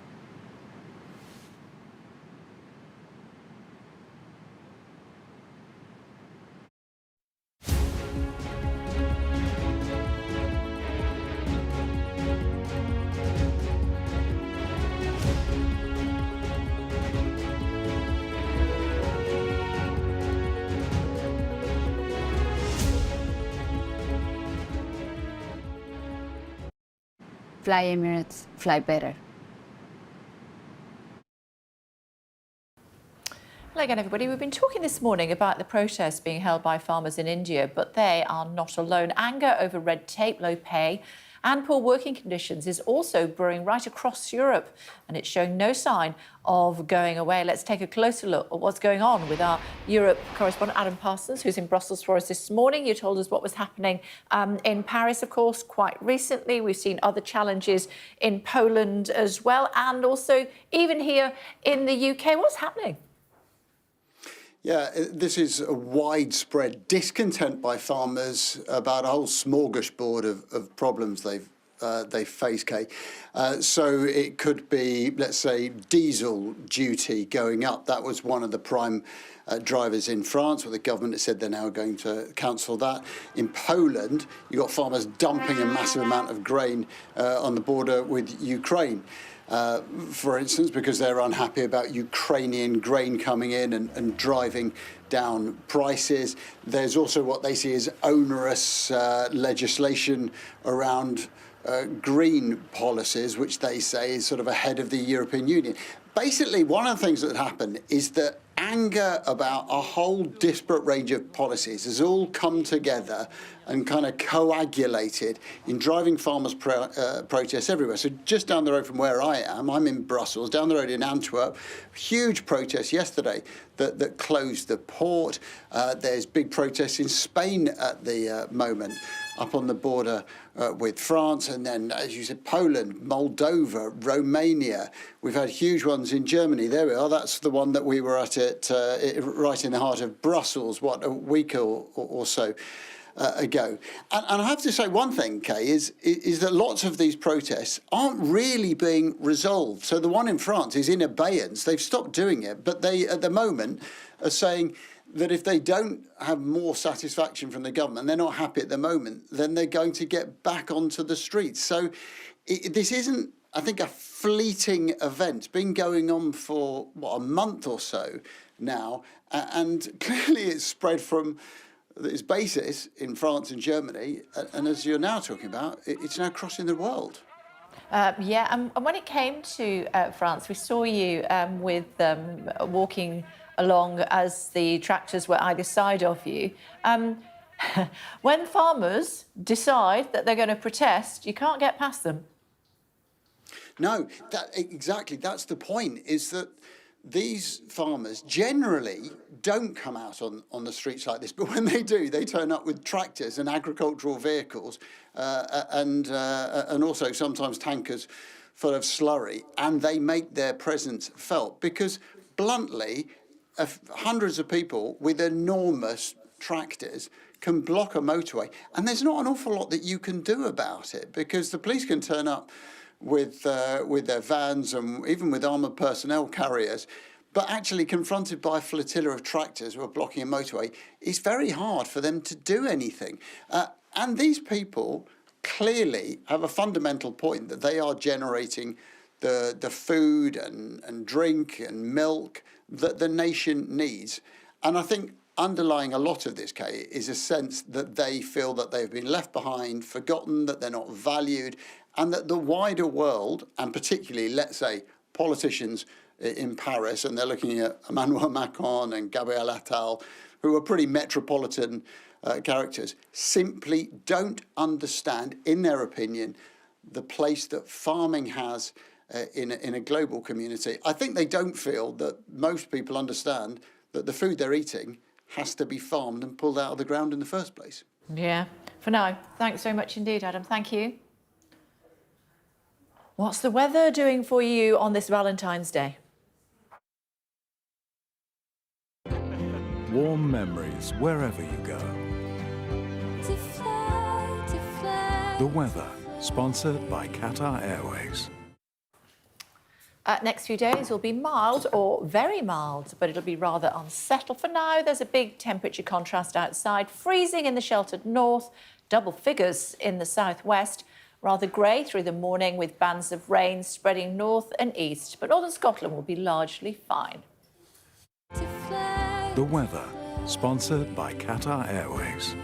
Fly Emirates, fly better. Hello again, everybody. We've been talking this morning about the protests being held by farmers in India, but they are not alone. Anger over red tape, low pay and poor working conditions is also brewing right across Europe, and it's showing no sign of going away. Let's take a closer look at what's going on with our Europe correspondent, Adam Parsons, who's in Brussels for us this morning. You told us what was happening in Paris, of course, quite recently. We've seen other challenges in Poland as well, and also even here in the UK. What's happening? Yeah, this is a widespread discontent by farmers about a whole smorgasbord of problems they face, Kay. So it could be, let's say, diesel duty going up. That was one of the prime drivers in France, where the government has said they're now going to cancel that. In Poland, you've got farmers dumping a massive amount of grain on the border with Ukraine. For instance, because they're unhappy about Ukrainian grain coming in and driving down prices. There's also what they see as onerous legislation around green policies, which they say is sort of ahead of the European Union. Basically, one of the things that happened is that anger about a whole disparate range of policies has all come together and kind of coagulated in driving farmers' protests everywhere. So just down the road from where I am, I'm in Brussels, down the road in Antwerp, huge protests yesterday that closed the port. There's big protests in Spain at the moment, up on the border with France, and then, as you said, Poland, Moldova, Romania. We've had huge ones in Germany. There we are. That's the one that we were at right in the heart of Brussels, a week or so ago. And I have to say one thing, Kay, is that lots of these protests aren't really being resolved. So the one in France is in abeyance. They've stopped doing it, but they, at the moment, are saying that if they don't have more satisfaction from the government, they're not happy at the moment, then they're going to get back onto the streets. So this isn't, I think, a fleeting event. It's been going on for, a month or so now, and clearly it's spread from its basis in France and Germany, and as you're now talking about, it's now crossing the world. Yeah, and when it came to France, we saw you walking along as the tractors were either side of you. When farmers decide that they're going to protest, you can't get past them. No, exactly. That's the point, is that these farmers generally don't come out on the streets like this, but when they do, they turn up with tractors and agricultural vehicles and also sometimes tankers full of slurry, and they make their presence felt because, bluntly, hundreds of people with enormous tractors can block a motorway, and there's not an awful lot that you can do about it because the police can turn up with their vans and even with armoured personnel carriers, but actually confronted by a flotilla of tractors who are blocking a motorway, it's very hard for them to do anything. And these people clearly have a fundamental point that they are generating the food and drink and milk that the nation needs. And I think underlying a lot of this, Kay, is a sense that they feel that they've been left behind, forgotten, that they're not valued, and that the wider world, and particularly, let's say, politicians in Paris, and they're looking at Emmanuel Macron and Gabriel Attal, who are pretty metropolitan characters, simply don't understand, in their opinion, the place that farming has in a global community. I think they don't feel that most people understand that the food they're eating has to be farmed and pulled out of the ground in the first place. Yeah, for now. Thanks very much indeed, Adam. Thank you. What's the weather doing for you on this Valentine's Day? Warm memories wherever you go. The weather, sponsored by Qatar Airways. Next few days will be mild or very mild, but it'll be rather unsettled. For now, there's a big temperature contrast outside, freezing in the sheltered north, double figures in the southwest, rather grey through the morning with bands of rain spreading north and east, but northern Scotland will be largely fine. The weather, sponsored by Qatar Airways.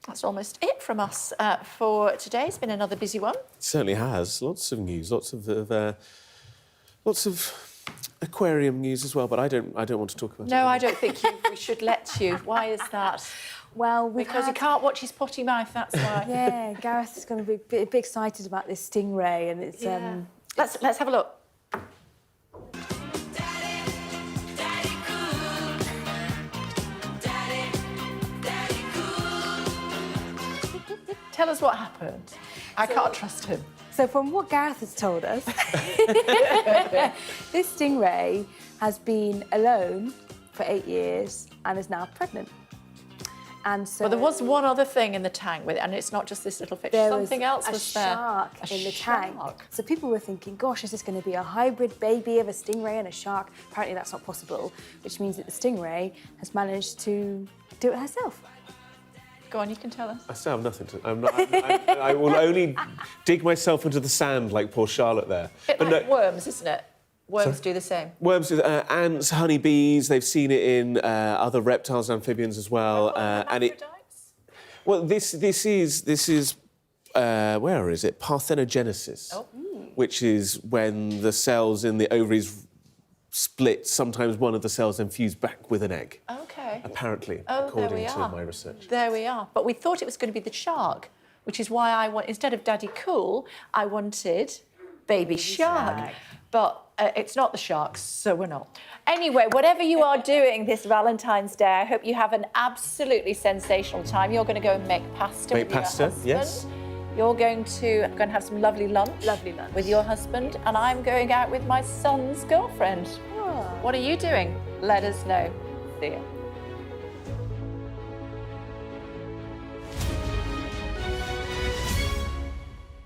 That's almost it from us for today. It's been another busy one. It certainly has. Lots of news, lots of aquarium news as well. But I don't want to talk about it. No, I don't think we should let you. Why is that? Well, because he can't watch his potty mouth. That's why. Yeah, Gareth is going to be a bit excited about this Stingray, and it's. Yeah. Let's have a look. Tell us what happened. I can't trust him. So from what Gareth has told us, this Stingray has been alone for 8 years and is now pregnant. And so Well, there was one other thing in the tank with it, and it's not just this little fish. there Something else a was there. shark in the tank. So people were thinking, gosh, is this going to be a hybrid baby of a stingray and a shark? Apparently that's not possible, which means that the stingray has managed to do it herself. Go on, you can tell us. I still have nothing to... I will only dig myself into the sand like poor Charlotte there. Bit But like no, worms, isn't it? Worms do the same. worms, ants, honeybees, they've seen it in other reptiles, amphibians as well. And it... Well, this is where is it? Parthenogenesis, which is when the cells in the ovaries split. Sometimes one of the cells then fuse back with an egg. Okay. Apparently, Oh, according to my research. There we are. But we thought it was going to be the shark, which is why I want, instead of Daddy Cool, I wanted Baby Shark. But it's not the sharks, so we're not. Anyway, whatever you are doing this Valentine's Day, I hope you have an absolutely sensational time. You're going to go and make pasta Make with your pasta, husband. yes. You're going to have some lovely lunch. With your husband. And I'm going out with my son's girlfriend. What are you doing? Let us know. See ya.